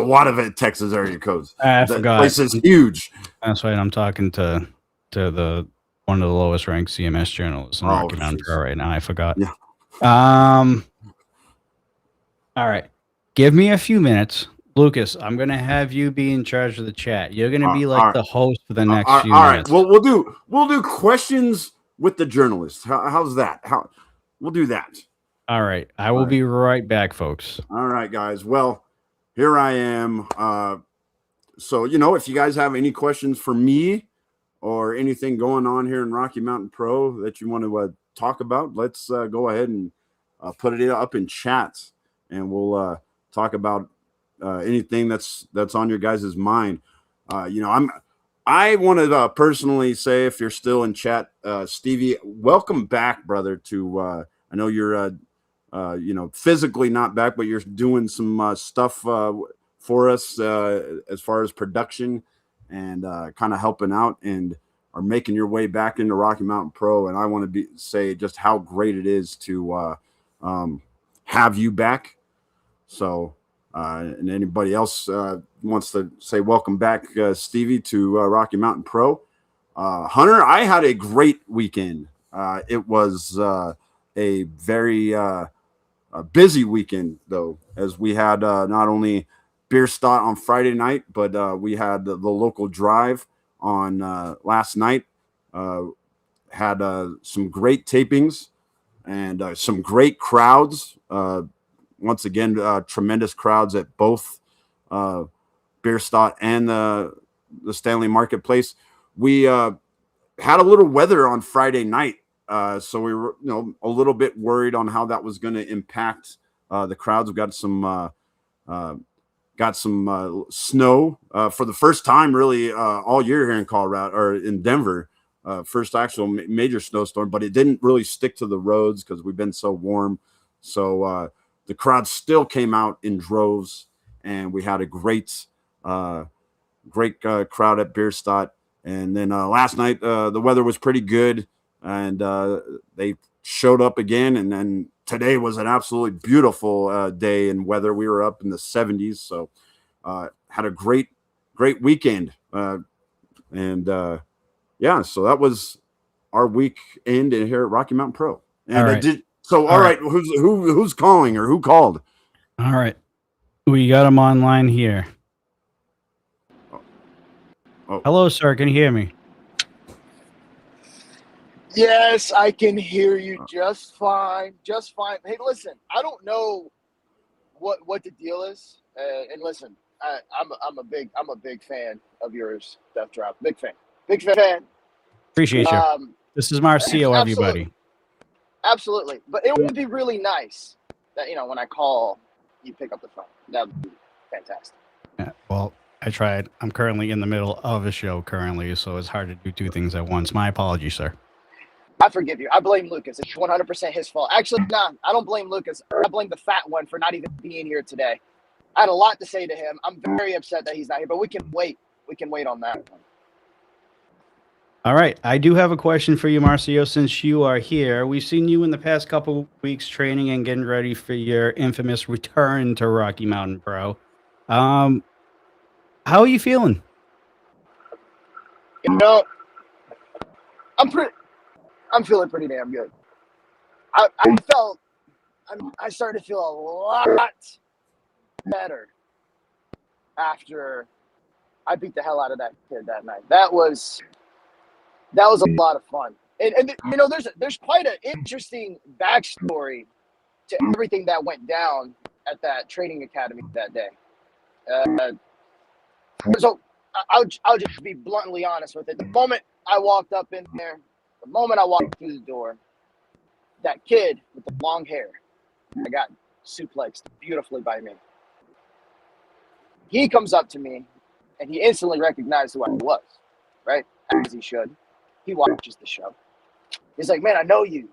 lot of Texas area codes. I forgot. Place is huge. That's right. I'm talking to the one of the lowest ranked CMS journalists in Rocky Mountain Pro right now. I forgot. Yeah. All right. Give me a few minutes. Lucas, I'm going to have you be in charge of the chat. You're going to be like the host for the next few minutes. All right. Well, we'll do questions with the journalists. How's that? We'll do that. All right. I will be right back, folks. All right, guys. Well, here I am. So, if you guys have any questions for me or anything going on here in Rocky Mountain Pro that you want to talk about, let's go ahead and put it up in chats, and we'll talk about anything that's on your guys' mind. I want to personally say, if you're still in chat, Stevie, welcome back, brother. I know you're physically not back, but you're doing some stuff for us as far as production and kind of helping out, and are making your way back into Rocky Mountain Pro. And I want to say just how great it is to have you back. So, and anybody else wants to say welcome back, Stevie, to Rocky Mountain Pro. Hunter, I had a great weekend. It was a very busy weekend though, as we had not only beer stot on Friday night, but we had the local drive on last night. Uh, had some great tapings and some great crowds. Once again, tremendous crowds at both uh, Bierstadt and the Stanley Marketplace. We had a little weather on Friday night, so we were a little bit worried on how that was going to impact the crowds. We uh, got some snow for the first time really all year here in Colorado or in Denver. First actual major snowstorm, but it didn't really stick to the roads because we've been so warm. So the crowd still came out in droves, and we had a great crowd at Bierstadt. And then last night the weather was pretty good, and they showed up again. And then today was an absolutely beautiful day in weather. We were up in the 70s, so had a great weekend. Yeah, so that was our weekend here at Rocky Mountain Pro. And All I right. did so. All right, who's calling or who called? All right. We got him online here. Oh. Hello, sir. Can you hear me? Yes, I can hear you just fine. Just fine. Hey, listen, I don't know what the deal is. And listen, I'm a big fan of yours, Death Drop. Big fan. Appreciate you. This is Marcio, everybody. Absolutely. But it would be really nice that when I call, you pick up the phone. That would be fantastic. Yeah, well, I tried. I'm currently in the middle of a show currently, so it's hard to do two things at once. My apologies, sir. I forgive you. I blame Lucas. It's 100% his fault. Actually, nah, I don't blame Lucas. I blame the fat one for not even being here today. I had a lot to say to him. I'm very upset that he's not here, but we can wait. We can wait on that one. All right. I do have a question for you, Marcio, since you are here. We've seen you in the past couple weeks training and getting ready for your infamous return to Rocky Mountain Pro. How are you feeling? I'm feeling pretty damn good. I started to feel a lot better after I beat the hell out of that kid that night. That was a lot of fun. And there's quite an interesting backstory to everything that went down at that training academy that day. So I'll just be bluntly honest with it. The moment I walked up in there, the moment I walked through the door, that kid with the long hair, I got suplexed beautifully by me. He comes up to me, and he instantly recognized who I was, right? As he should. He watches the show. He's like, "Man, I know you.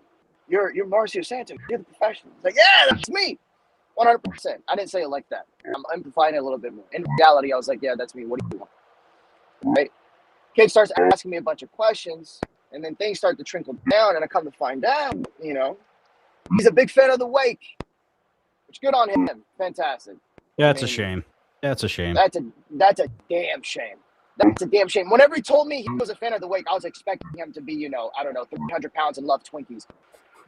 You're Marcio Santos. You're the professional." He's like, "Yeah, that's me, 100%." I didn't say it like that. I'm amplifying it a little bit more. In reality, I was like, "Yeah, that's me. What do you want?" Right? Kid starts asking me a bunch of questions, and then things start to trickle down, and I come to find out, he's a big fan of the Wake, which good on him. Fantastic. That's a shame. That's a shame. That's a damn shame. That's a damn shame. Whenever he told me he was a fan of the Wake, I was expecting him to be, 300 pounds and love Twinkies,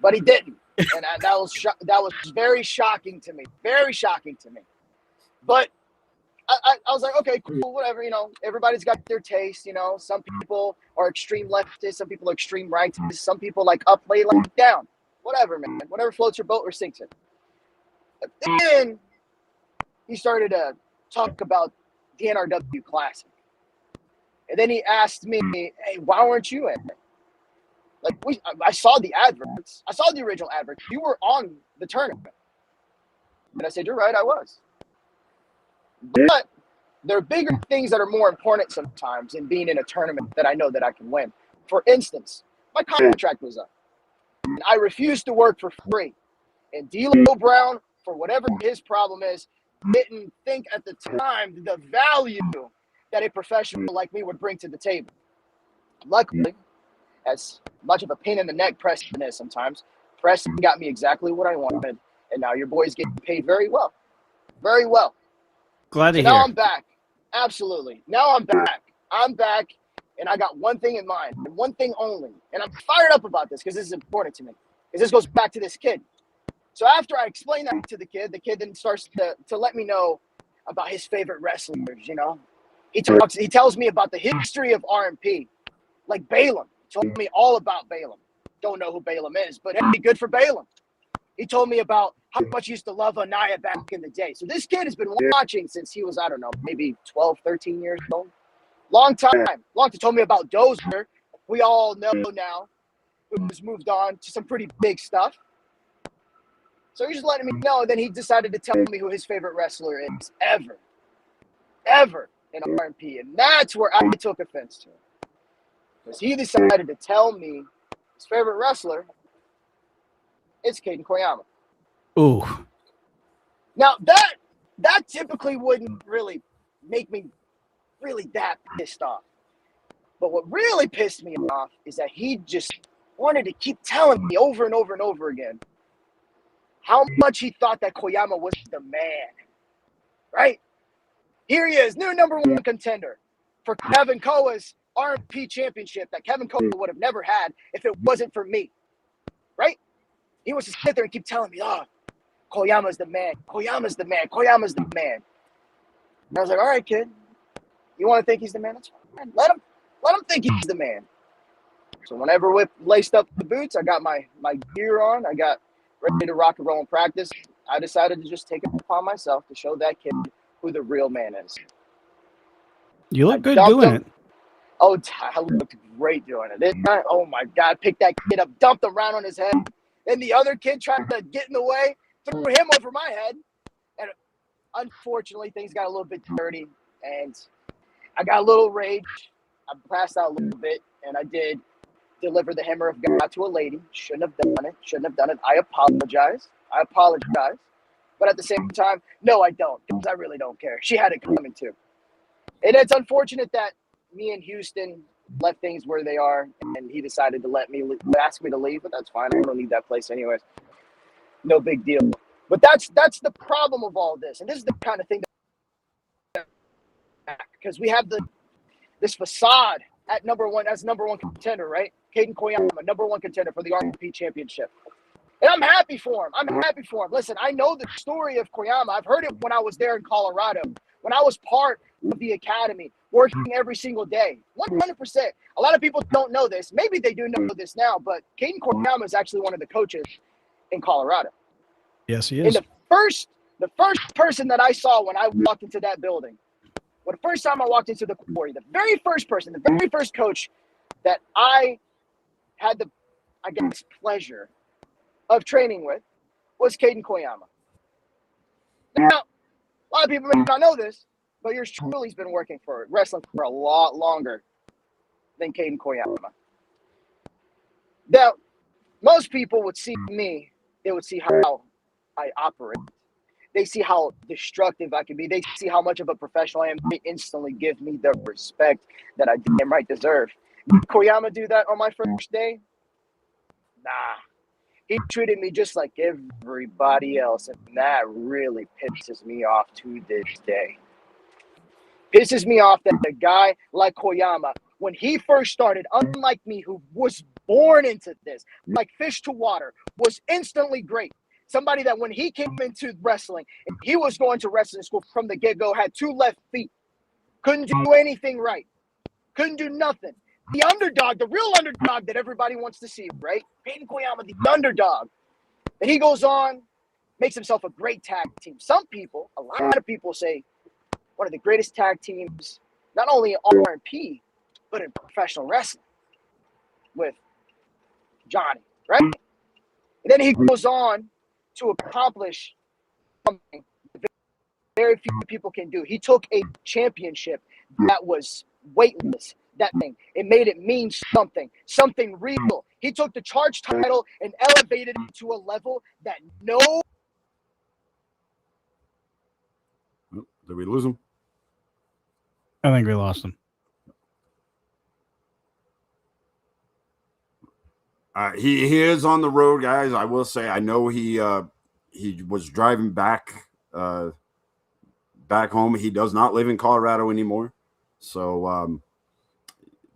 but he didn't, and that was very shocking to me. Very shocking to me. But I was like, okay, cool, whatever. Everybody's got their taste. Some people are extreme leftists, some people are extreme rightists, some people like up, lay, like down. Whatever, man. Whatever floats your boat or sinks it. But then he started to talk about the NRW Classic. And then he asked me, "Hey, why weren't you in it?" Like, I saw the adverts. I saw the original adverts. You were on the tournament. And I said, "You're right, I was." But there are bigger things that are more important sometimes in being in a tournament that I know that I can win. For instance, my contract was up. And I refused to work for free. And D'Lo Brown, for whatever his problem is, didn't think at the time the value that a professional like me would bring to the table. Luckily, as much of a pain in the neck Preston is sometimes, Preston got me exactly what I wanted, and now your boy's getting paid very well. Very well. Glad to hear. Now I'm back. Absolutely. Now I'm back. I'm back, and I got one thing in mind, and one thing only. And I'm fired up about this because this is important to me. Because this goes back to this kid. So after I explain that to the kid then starts to let me know about his favorite wrestlers, you know. He tells me about the history of RMP, like Balaam. He told me all about Balaam. Don't know who Balaam is, but hey, good for Balaam. He told me about how much he used to love Anaya back in the day. So this kid has been watching since he was, I don't know, maybe 12, 13 years old. Long time. He told me about Dozer. We all know now, who has moved on to some pretty big stuff. So he's just letting me know. And then he decided to tell me who his favorite wrestler is ever in RMP. And that's where I took offense to him. Because he decided to tell me his favorite wrestler is Caden Koyama. Ooh. Now, that typically wouldn't really make me really that pissed off. But what really pissed me off is that he just wanted to keep telling me over and over and over again how much he thought that Koyama was the man, right? Here he is, new number one contender for Kevin Koa's RMP championship that Kevin Koa would have never had if it wasn't for me, right? He wants to sit there and keep telling me, oh, Koyama's the man, Koyama's the man, Koyama's the man. And I was like, all right, kid, you want to think he's the man? That's fine. Let him think he's the man. So whenever we laced up the boots, I got my gear on, I got ready to rock and roll in practice. I decided to just take it upon myself to show that kid who the real man is. You look good doing it. Oh, I looked great doing it. Oh my God, picked that kid up, dumped him around on his head. Then the other kid tried to get in the way, threw him over my head. And unfortunately, things got a little bit dirty. And I got a little rage. I passed out a little bit. And I did deliver the hammer of God to a lady. Shouldn't have done it. I apologize. But at the same time, no, I don't. Because I really don't care. She had it coming too. And it's unfortunate that me and Houston left things where they are, and he decided to ask me to leave, but that's fine. I don't need that place anyways. No big deal. But that's the problem of all this, and this is the kind of thing that, because we have this facade at number one contender, right? Caden Koyama, number one contender for the RMP championship. And I'm happy for him. Listen, I know the story of Koyama. I've heard it when I was there in Colorado, when I was part of the academy, working every single day. 100%. A lot of people don't know this. Maybe they do know this now, but Caden Koyama is actually one of the coaches in Colorado. Yes, he is. And the first person that I saw when I walked into that building, the first time I walked into the quarry, the very first coach that I had the, I guess, pleasure of training with was Caden Koyama. Now, a lot of people may not know this, but yours truly's been wrestling for a lot longer than Caden Koyama. Now, most people would see me, they would see how I operate. They see how destructive I can be. They see how much of a professional I am. They instantly give me the respect that I damn right deserve. Did Koyama do that on my first day? Nah. He treated me just like everybody else, and that really pisses me off to this day. Pisses me off that a guy like Koyama, when he first started, unlike me, who was born into this, like fish to water, was instantly great. Somebody that when he came into wrestling, and he was going to wrestling school from the get-go, had 2 left feet, couldn't do anything right, couldn't do nothing. The underdog, the real underdog that everybody wants to see, right? Caden Koyama, the underdog. And he goes on, makes himself a great tag team. Some people, a lot of people say, one of the greatest tag teams, not only in RMP, but in professional wrestling with Johnny, right? And then he goes on to accomplish something very few people can do. He took a championship that was weightless. That thing, it made it mean something real. He took the charge title and elevated it to a level that no. Did we lose him? I think we lost him. He is on the road, guys. I will say, I know he was driving back home. He does not live in Colorado anymore, so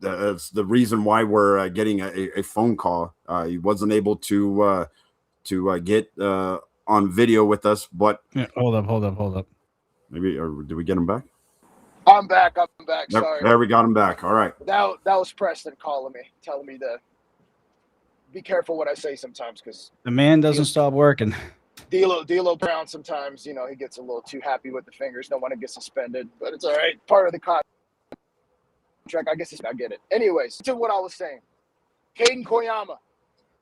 that's the reason why we're getting a phone call. He wasn't able to get on video with us, but Yeah, hold up. maybe, or did we get him back? I'm back. Sorry. There we got him back. All right. That was Preston calling me, telling me to be careful what I say sometimes, because The man doesn't stop working. D'Lo Brown sometimes, he gets a little too happy with the fingers. Don't want to get suspended, but it's all right. Part of the contract. I guess I get it. Anyways, to what I was saying. Caden Koyama,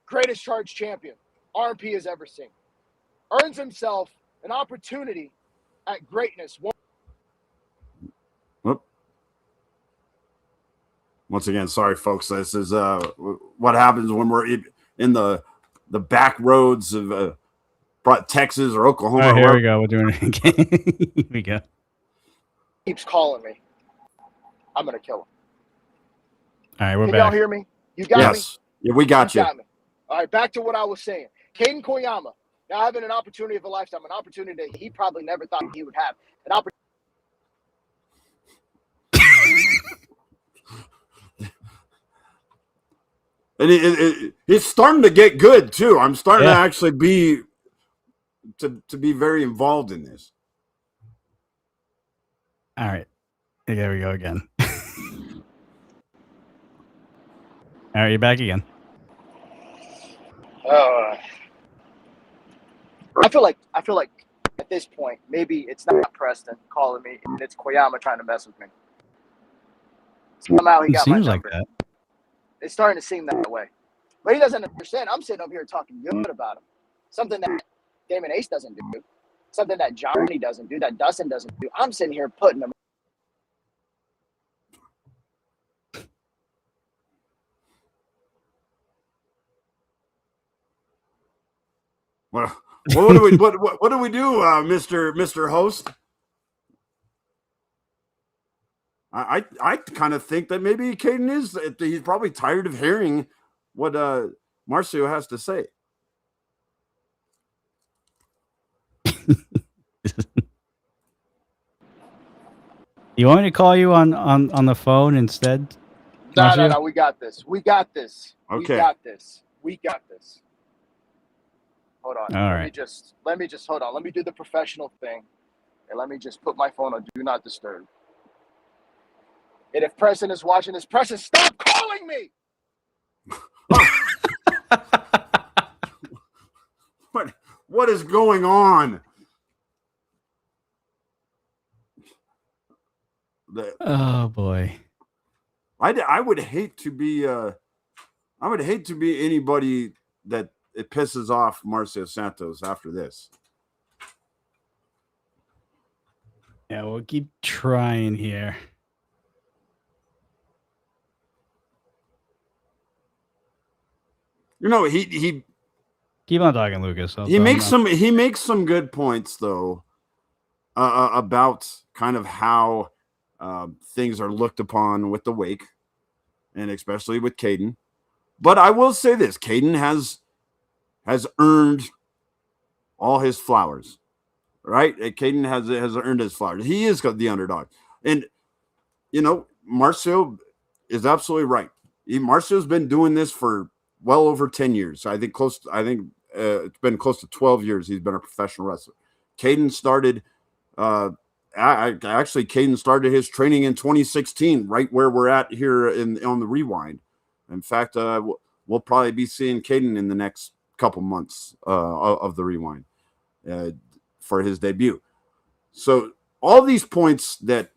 greatest charge champion RMP has ever seen. Earns himself an opportunity at greatness. Once again, sorry, folks. This is what happens when we're in the back roads of Texas or Oklahoma. All right, here we go. We're doing it again. Here we go. Keeps calling me. I'm going to kill him. All right, we're Can back. y'all hear me? You got me? Yeah, we got you. Got me. All right, back to what I was saying. Caden Koyama, now having an opportunity of a lifetime, an opportunity that he probably never thought he would have. An opportunity. And it's starting to get good too. I'm starting to actually be very involved in this. All right, there we go again. All right, you're back again. I feel like at this point, maybe it's not Preston calling me, and it's Koyama trying to mess with me. Somehow he got my number. Seems like that. It's starting to seem that way. But he doesn't understand. I'm sitting up here talking good about him. Something that Damon Ace doesn't do. Something that Johnny doesn't do, that Dustin doesn't do. I'm sitting here putting him. Well, what do we what do we do, Mr. Host? I kind of think that maybe Caden he's probably tired of hearing what Marcio has to say. You want me to call you on the phone instead? No. We got this. Okay. We got this. Hold on. All let right. me just hold on. Let me do the professional thing, and let me just put my phone on do not disturb. And if Preston is watching this, Preston, stop calling me. What is going on? Oh boy. I would hate to be anybody that it pisses off Marcio Santos after this. Yeah, we'll keep trying here. He keep on talking, Lucas. He makes some good points though about kind of how things are looked upon with the wake, and especially with Caden. But I will say this: Caden has earned all his flowers, right? Caden has earned his flowers. He is the underdog, and Marcio is absolutely right. Marcio's been doing this for well over 10 years. I think it's been close to 12 years he's been a professional wrestler. Caden started Caden started his training in 2016, right where we're at here on the Rewind. In fact, we'll probably be seeing Caden in the next couple months of the Rewind for his debut. So all these points that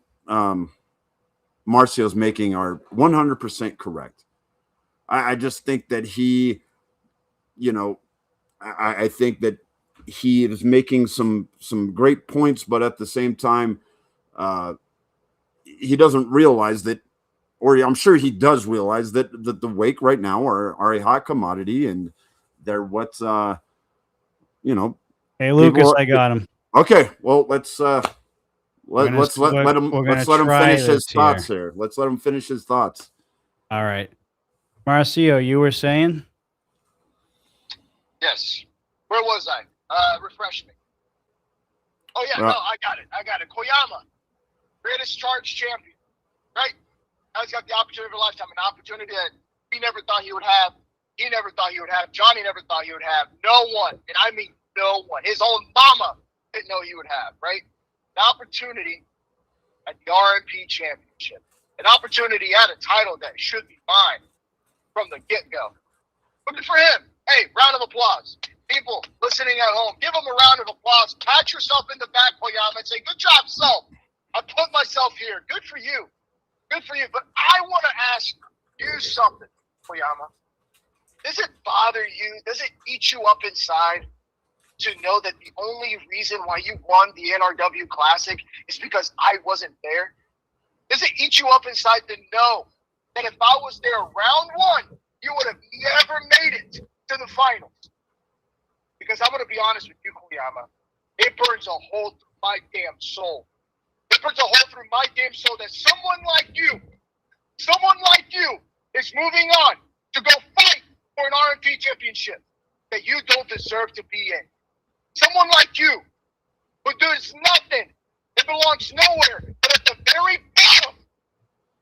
Marcio's making are 100% correct. I just think that he, I think that he is making some great points, but at the same time, he doesn't realize that, or I'm sure he does realize that the wake right now are a hot commodity, and they're what's Hey Lucas, I got him. Okay, well let's let him finish his thoughts here. Let's let him finish his thoughts. All right. Marcio, you were saying? Yes. Where was I? Refresh me. Oh, yeah. No, I got it. Koyama, greatest charge champion, right? Now he's got the opportunity of a lifetime, an opportunity that he never thought he would have. He never thought he would have. Johnny never thought he would have. No one, and I mean no one, his own mama, didn't know he would have, right? An opportunity at the RMP Championship. An opportunity at a title that should be mine from the get-go. Good for him. Hey, round of applause. People listening at home, give him a round of applause. Pat yourself in the back, Koyama, and say, good job, self. I put myself here. Good for you. Good for you. But I want to ask you something, Koyama. Does it bother you? Does it eat you up inside to know that the only reason why you won the NRW Classic is because I wasn't there? Does it eat you up inside to know that if I was there round one, you would have never made it to the finals? Because I'm going to be honest with you, Koyama. It burns a hole through my damn soul. It burns a hole through my damn soul that someone like you is moving on to go fight for an RMP championship that you don't deserve to be in. Someone like you who does nothing, it belongs nowhere but at the very bottom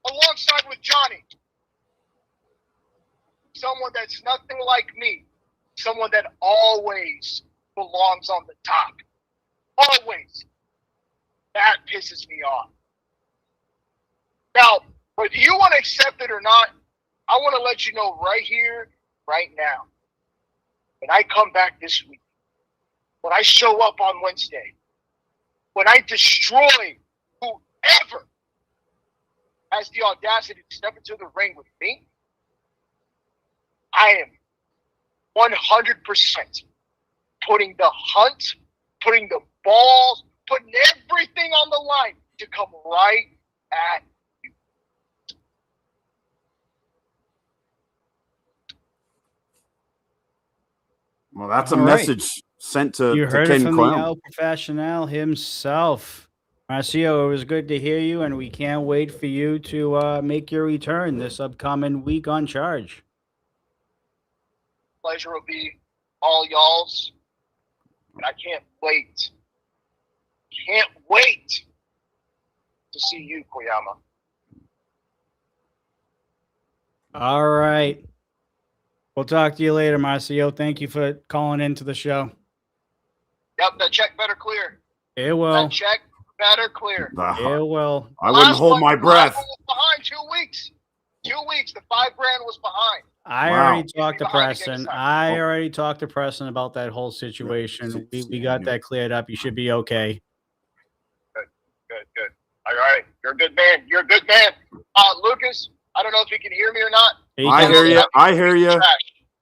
alongside with Johnny. Someone that's nothing like me. Someone that always belongs on the top. Always. That pisses me off. Now, whether you want to accept it or not, I want to let you know right here, right now. When I come back this week, when I show up on Wednesday, when I destroy whoever has the audacity to step into the ring with me, I am 100% putting the hunt, putting the balls, putting everything on the line to come right at you. Well, that's a All right. message sent to You heard it Ken from the Clown. El Professional himself. Marcio, it was good to hear you, and we can't wait for you to make your return this upcoming week on Charge. Pleasure will be all y'all's. And I can't wait. Can't wait to see you, Koyama. All right. We'll talk to you later, Marcio. Thank you for calling into the show. Yep, that check better clear. It will. That check better clear. It will. I wouldn't hold my breath. The last one was behind 2 weeks. 2 weeks. The $5,000 was behind. I Wow. already talked to Behind again Preston. this time. I already talked to Preston about that whole situation. We got that cleared up. You should be okay. Good. All right. You're a good man. You're a good man. Lucas, I don't know if you can hear me or not. I hear you. I hear you.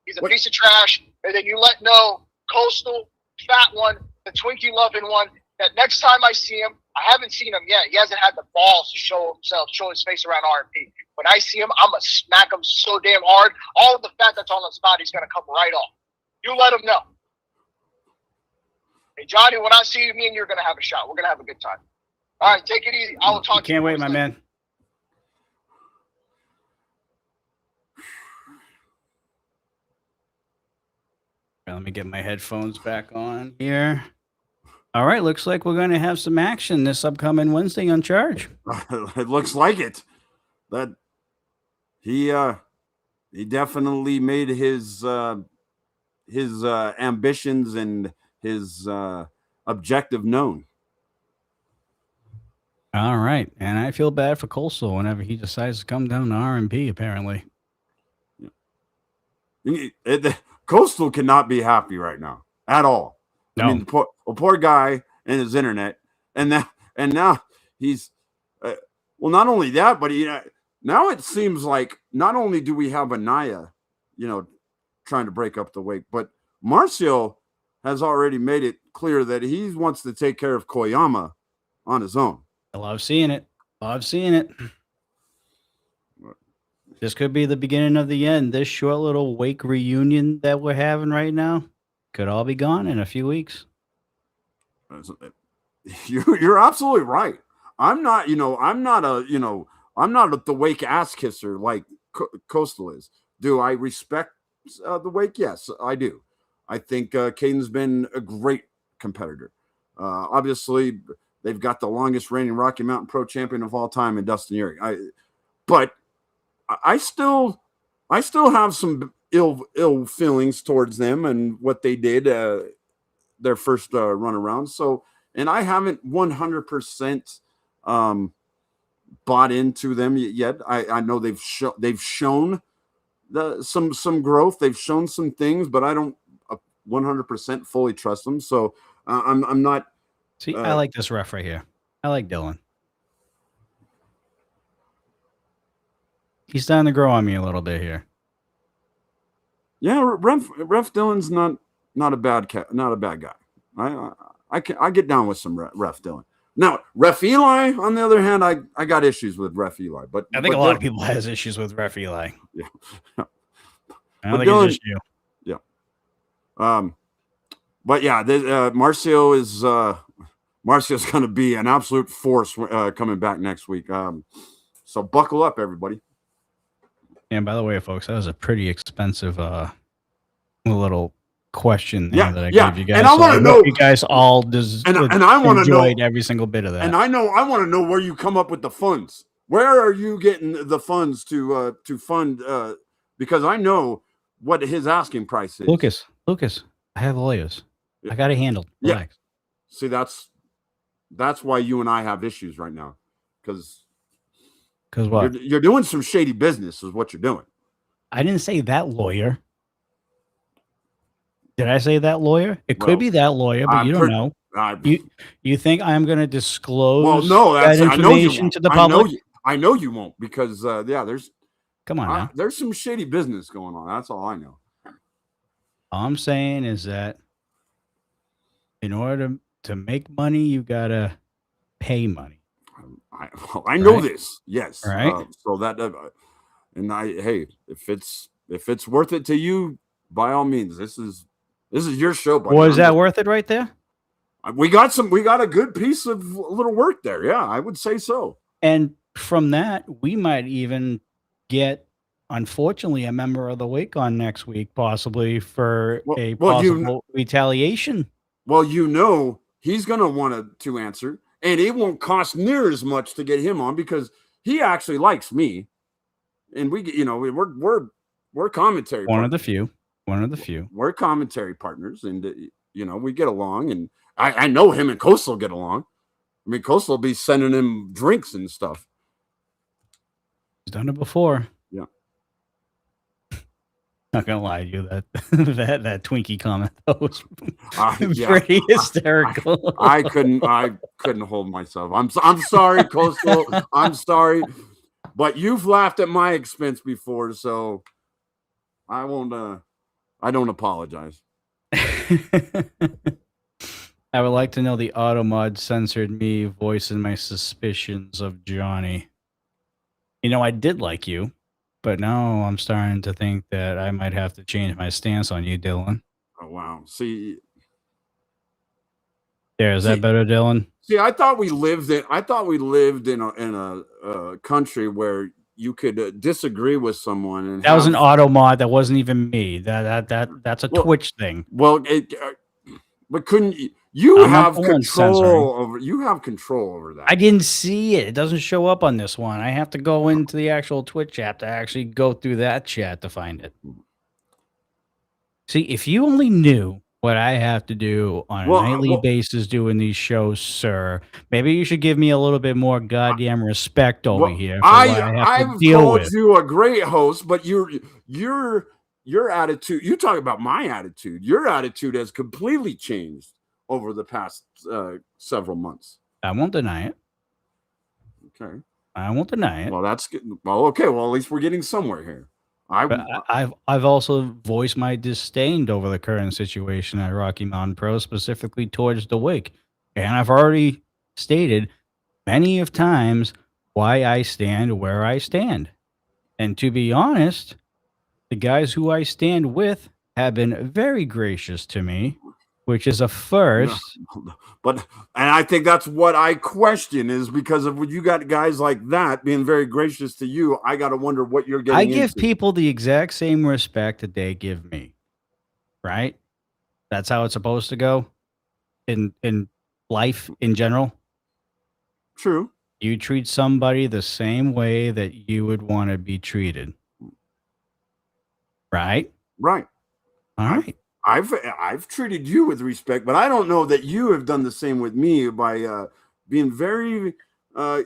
He's a piece of trash. And then you let know Coastal, Fat One, the Twinkie loving one, that next time I see him, I haven't seen him yet. He hasn't had the balls to show himself, show his face around RMP. When I see him, I'm going to smack him so damn hard. All of the fat that's on his body is going to come right off. You let him know. Hey, Johnny, when I see you, me and you're going to have a shot. We're going to have a good time. All right, take it easy. I will talk to you. Can't wait, my man. Let me get my headphones back on here. All right, looks like we're going to have some action this upcoming Wednesday on Charge. It looks like it. That he definitely made his ambitions and his objective known. All right, and I feel bad for Coastal whenever he decides to come down to R&B, apparently. Coastal cannot be happy right now at all. No. I mean, poor guy and his internet, and now he's well. Not only that, but now it seems like not only do we have Anaya, trying to break up the wake, but Marcio has already made it clear that he wants to take care of Koyama on his own. I love seeing it. This could be the beginning of the end. This short little wake reunion that we're having right now could all be gone in a few weeks. You're absolutely right. I'm not the wake ass kisser like Coastal is. Do I respect the wake? Yes, I do. I think Caden's been a great competitor. Obviously, they've got the longest reigning Rocky Mountain Pro champion of all time in Dustin Erie. But I still have some ill feelings towards them and what they did run around. So, and I haven't 100% bought into them yet. I know they've shown some growth. They've shown some things, but I don't 100% fully trust them. So I'm not. See, I like this ref right here. I like Dylan. He's starting to grow on me a little bit here. Yeah, ref Dylan's not a bad guy. I get down with some ref Dylan. Now, Ref Eli, on the other hand, I got issues with Ref Eli, but I think a lot of people has issues with Ref Eli. Yeah, I don't think Dylan, it's just you. Yeah. But yeah, Marcio's going to be an absolute force coming back next week. So buckle up, everybody. And by the way, folks, that was a pretty expensive little question there that I gave you guys. And I want to know you guys all and I want to know every single bit of that. And I want to know where you come up with the funds. Where are you getting the funds to fund? Because I know what his asking price is. Lucas, I have lawyers. Yeah. I got it handled. Relax. Yeah. See, that's why you and I have issues right now. Because what? You're doing some shady business is what you're doing. I didn't say that lawyer. Did I say that lawyer? It could be that lawyer, but you don't know. You think I'm going to disclose that information to the public? I know you won't because there's come on now. There's some shady business going on. That's all I know. All I'm saying is that in order to make money, you gotta pay money. I know this. Yes. Right. So that hey, if it's worth it to you, by all means, this is your show, buddy. Was that worth it right there? We got a good piece of little work there. Yeah, I would say so. And from that, we might even get, unfortunately, a member of the week on next week, possibly for a possible retaliation. Well, he's going to want to answer, and it won't cost near as much to get him on because he actually likes me, and we're commentary. One of the few. We're commentary partners, and we get along, and I know him and Coastal get along. I mean, Coastal will be sending him drinks and stuff. He's done it before. Yeah. Not gonna lie to you, that Twinkie comment was pretty hysterical. I couldn't hold myself. I'm sorry, Coastal. I'm sorry, but you've laughed at my expense before, so I won't. I don't apologize. I would like to know the Automod censored me voicing my suspicions of Johnny. I did like you, but now I'm starting to think that I might have to change my stance on you, Dylan. Oh, wow. See. Is that better, Dylan? See, I thought we lived in a country where you could disagree with someone. And that was an Automod. That wasn't even me. That's a Twitch thing. Well, but couldn't you have control over? You have control over that. I didn't see it. It doesn't show up on this one. I have to go into the actual Twitch app to actually go through that chat to find it. See, if you only knew what I have to do on a nightly basis doing these shows, sir, maybe you should give me a little bit more goddamn respect over here. I've called you a great host, but your attitude, you talk about my attitude. Your attitude has completely changed over the past several months. I won't deny it. Okay. I won't deny it. Well, that's good. Well, okay. Well, at least we're getting somewhere here. I've also voiced my disdain over the current situation at Rocky Mountain Pro, specifically towards the wig. And I've already stated many of times why I stand where I stand. And to be honest, the guys who I stand with have been very gracious to me, which is a first. And I think that's what I question is because of when you got guys like that being very gracious to you, I got to wonder what you're getting into. I give people the exact same respect that they give me, right? That's how it's supposed to go in life in general. True. You treat somebody the same way that you would want to be treated. Right? Right. All right. I've treated you with respect, but I don't know that you have done the same with me by being very. I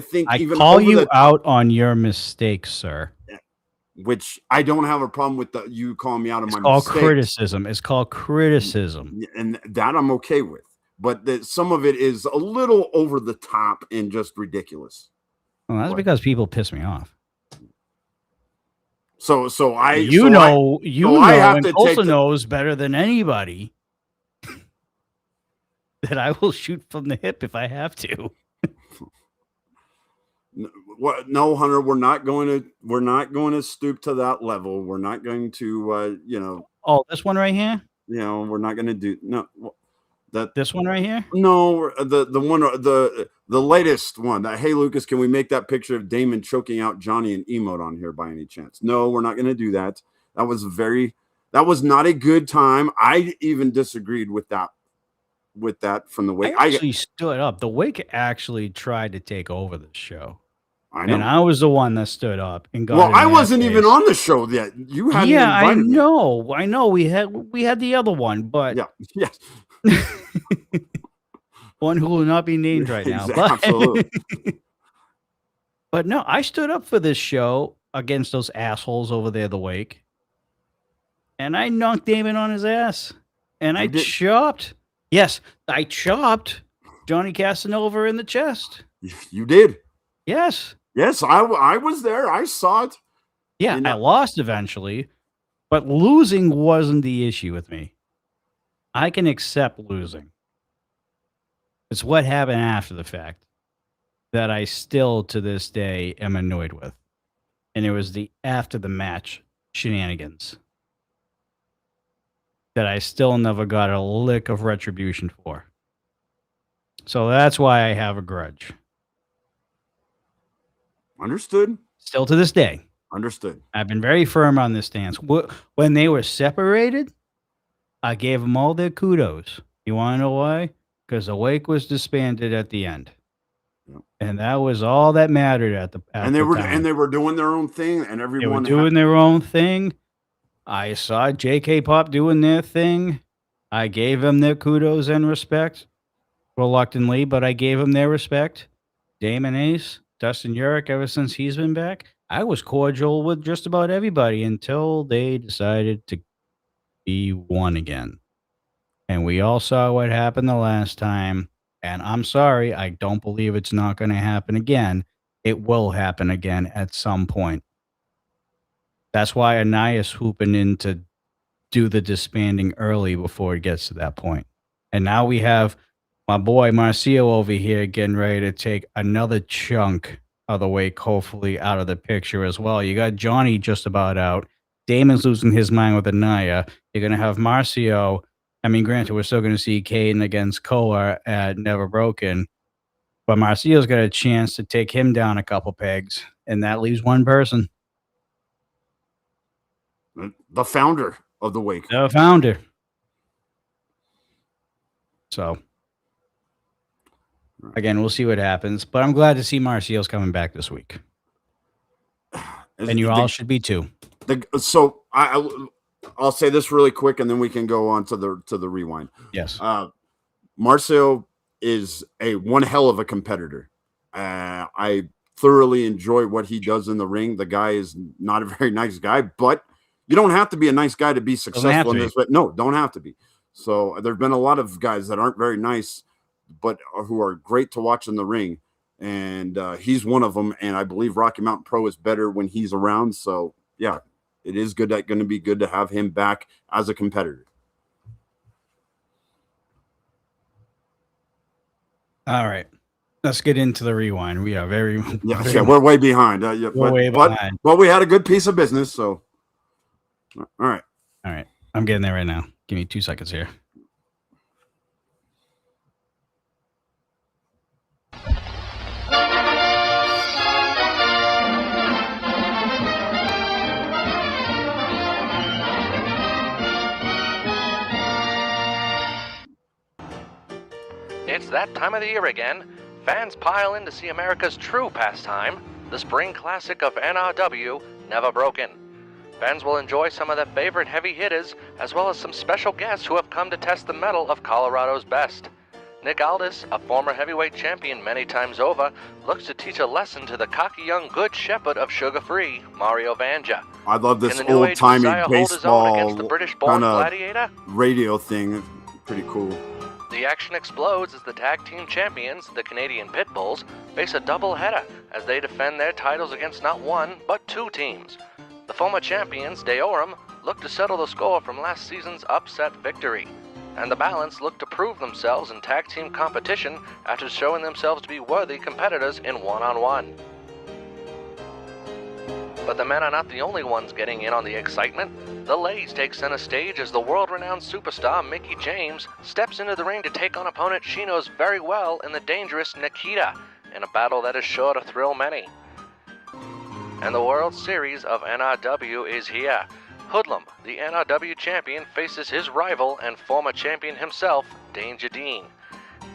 think I even call over you the top, out on your mistakes, sir. which I don't have a problem with you calling me out on It's my called mistakes, criticism. It's called criticism. and that I'm okay with. But some of it is a little over the top and just ridiculous. Well, that's But because people piss me off. so I You know, have and to Tulsa take knows better than anybody that I will shoot from the hip if I have to. no, Hunter, we're not going to stoop to that level. We're not going to Oh, this one right here? we're not going to do that. This one right here? No, the one the latest one. That, hey Lucas, can we make that picture of Damon choking out Johnny and emote on here by any chance? No, we're not going to do that. That was not a good time. I even disagreed with that from the way I actually stood up. The Wake actually tried to take over the show. I know. And I was the one that stood up and got. Well, I wasn't even on the show yet. You hadn't invited me. I know. We had the other one, but yeah, yes, one who will not be named right now. But, absolutely. But no, I stood up for this show against those assholes over there, the Wake, and I knocked Damon on his ass, and I chopped. Yes, I chopped Johnny Casanova in the chest. You did. Yes. Yes, I was there. I saw it. Yeah, I lost eventually, but losing wasn't the issue with me. I can accept losing. It's what happened after the fact that I still, to this day, am annoyed with. And it was the after the match shenanigans that I still never got a lick of retribution for. So that's why I have a grudge. Understood. Still to this day. Understood. I've been very firm on this stance. When they were separated, I gave them all their kudos. You want to know why? Because the Wake was disbanded at the end. Yep. And that was all that mattered at the time. And they were doing their own thing, and everyone they were doing their own thing. I saw JK Pop doing their thing. I gave them their kudos and respect. Reluctantly, but I gave them their respect. Damon Ace, Dustin Urich, ever since he's been back, I was cordial with just about everybody until they decided to be one again. And we all saw what happened the last time. And I'm sorry, I don't believe it's not going to happen again. It will happen again at some point. That's why Anaya's hooping in to do the disbanding early before it gets to that point. And now we have my boy Marcio over here getting ready to take another chunk of the Wake, hopefully, out of the picture as well. You got Johnny just about out. Damon's losing his mind with Anaya. You're going to have Marcio. I mean, granted, we're still going to see Caden against Koa at Never Broken. But Marcio's got a chance to take him down a couple pegs. And that leaves one person. The founder of the Wake. The founder. So, again, we'll see what happens. But I'm glad to see Marcio's coming back this week. And you all should be too. So I'll say this really quick, and then we can go on to the rewind. Yes. Marcio is one hell of a competitor. I thoroughly enjoy what he does in the ring. The guy is not a very nice guy, but you don't have to be a nice guy to be successful in this. But no, don't have to be. So there've been a lot of guys that aren't very nice, but who are great to watch in the ring. And he's one of them. And I believe Rocky Mountain Pro is better when he's around. So yeah, it is going to be good to have him back as a competitor. All right. Let's get into the rewind. We are very we're way behind. But we had a good piece of business. So all right. I'm getting there right now. Give me 2 seconds here. It's that time of the year again. Fans pile in to see America's true pastime, the spring classic of NRW, Never Broken. Fans will enjoy some of their favorite heavy hitters, as well as some special guests who have come to test the mettle of Colorado's best. Nick Aldis, a former heavyweight champion many times over, looks to teach a lesson to the cocky young good shepherd of sugar-free, Mario Vanja. I love this Can the new age old-timey Messiah hold his own against the baseball British-born kind of gladiator? radio thing. Pretty cool. The action explodes as the tag team champions, the Canadian Pitbulls, face a doubleheader as they defend their titles against not one, but two teams. The former champions, Deorum, look to settle the score from last season's upset victory. And the Balance look to prove themselves in tag team competition after showing themselves to be worthy competitors in one-on-one. But the men are not the only ones getting in on the excitement. The ladies take center stage as the world-renowned superstar Mickie James steps into the ring to take on opponent she knows very well in the dangerous Nikita, in a battle that is sure to thrill many. And the World Series of NRW is here. Hoodlum, the NRW champion, faces his rival and former champion himself, Danger Dean.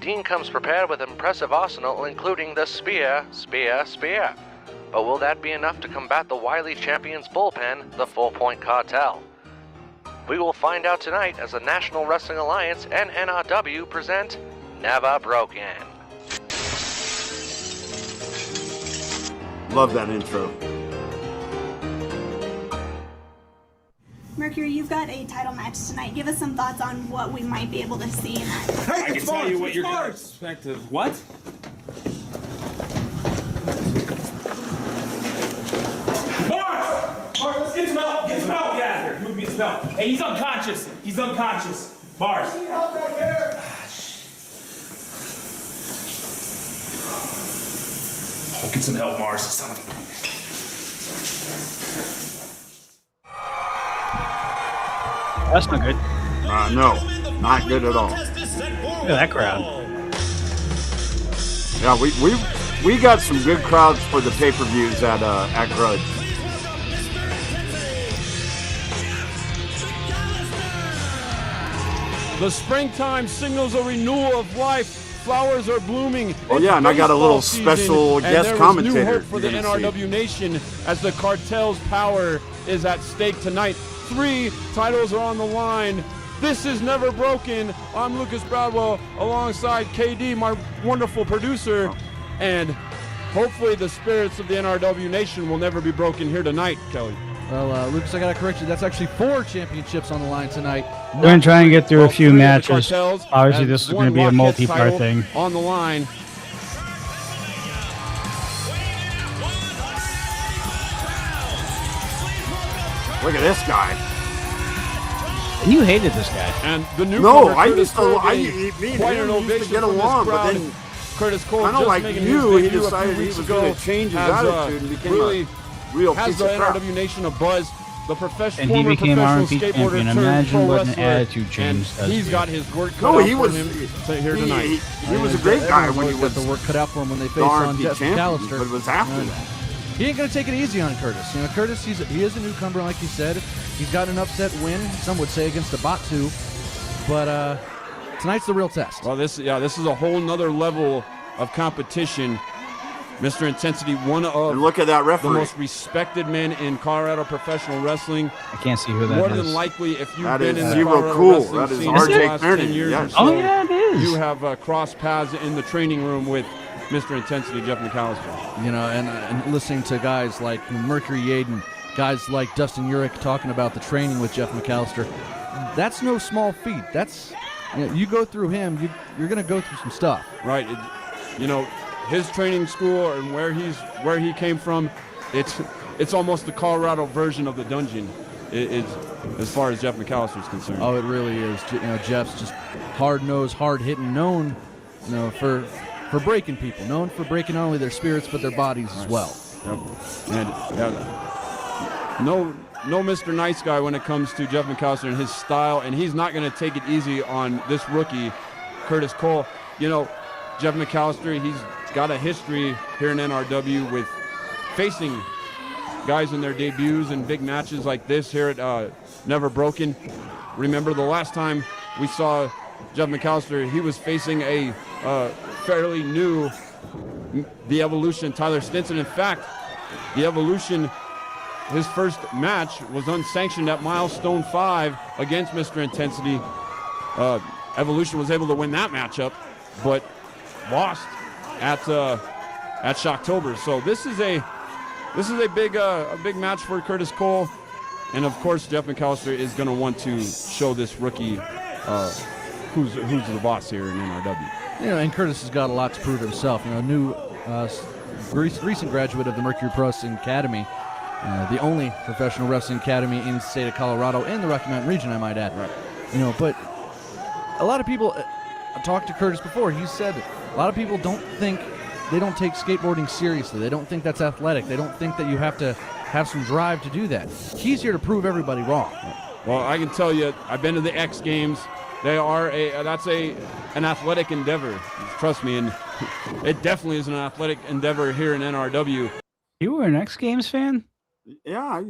Dean comes prepared with an impressive arsenal, including the spear. But will that be enough to combat the wily champion's bullpen, the 4-Point Cartel? We will find out tonight as the National Wrestling Alliance and NRW present Never Broken. Love that intro. Mercury, you've got a title match tonight. Give us some thoughts on what we might be able to see in that. I can tell you what you're going to expect of what? Mars, let's get some help. Get some help. Yeah, here. Move me some help. Hey, he's unconscious. He's unconscious. Mars. Need help right here. Oh, get some help, Mars. Son of a... That's not good. No, not good at all. Look at that crowd. Yeah, we got some good crowds for the pay-per-views at Grudge. The springtime signals a renewal of life. Flowers are blooming. Oh yeah, and I got a little special guest commentator. New hope for the NRW Nation as the cartel's power is at stake tonight. 3 titles are on the line. This is Never Broken. I'm Lucas Bradwell alongside KD, my wonderful producer, and hopefully the spirits of the NRW Nation will never be broken here tonight, Kelly. Well, Lucas, I got to correct you. That's actually 4 championships on the line tonight. We're going to try and get through a few matches. Obviously, this is going to be a multi-part thing. On the line. Look at this guy. And you hated this guy. And the new I used to get along, but then Curtis Cole, kind of like you, he decided he was going to change his attitude and became a real has piece the of crap. NRW Nation a buzz. The And he became R&B champion. Imagine what an attitude and change does. he's got his work cut out for him here tonight. He was a great guy when he was the work cut out for him when they faced the on R&B Jeff champion, McAllister. but it was after that. He ain't going to take it easy on Curtis. You know, Curtis, he is a newcomer, like you said. He's got an upset win, some would say, against the Batu. But tonight's the real test. Well, this is a whole nother level of competition. Mr. Intensity, one of And look at that the referee. most respected men in Colorado professional wrestling. I can't see who that More is. than likely, if you've That been is in the Zero Colorado Cool. wrestling That is scene for the RJ last Kearney, 10 years yes. or so, Oh, yeah, it is. you have crossed paths in the training room with Mr. Intensity, Jeff McAllister. You know, and listening to guys like Mercury Yaden, guys like Dustin Urich talking about the training with Jeff McAllister, that's no small feat. That's, you go through him, you're going to go through some stuff. Right. His training school and where he came from, it's almost the Colorado version of the dungeon. As far as Jeff McAllister is concerned. Oh, it really is. Jeff's just hard-nosed, hard-hitting, known, for breaking people, known for breaking not only their spirits but their bodies as well. Yep. And no Mr. Nice Guy when it comes to Jeff McAllister and his style, and he's not going to take it easy on this rookie, Curtis Cole. Jeff McAllister, he's got a history here in NRW with facing guys in their debuts and big matches like this here at Never Broken. Remember the last time we saw Jeff McAllister, he was facing a fairly new The Evolution, Tyler Stinson. In fact, The Evolution his first match was unsanctioned at Milestone 5 against Mr. Intensity. Evolution was able to win that matchup, but lost at Shocktober. So this is a big match for Curtis Cole, and of course Jeff McAllister is going to want to show this rookie who's the boss here in NRW. And Curtis has got a lot to prove himself. New recent graduate of the Mercury Pro Wrestling Academy, the only professional wrestling academy in the state of Colorado and the Rocky Mountain region, I might add. Right. But a lot of people, I talked to Curtis before, he said a lot of people don't take skateboarding seriously. They don't think that's athletic. They don't think that you have to have some drive to do that. He's here to prove everybody wrong. Well, I can tell you, I've been to the X Games. They are an athletic endeavor. Trust me, and it definitely is an athletic endeavor here in NRW. You were an X Games fan? Yeah,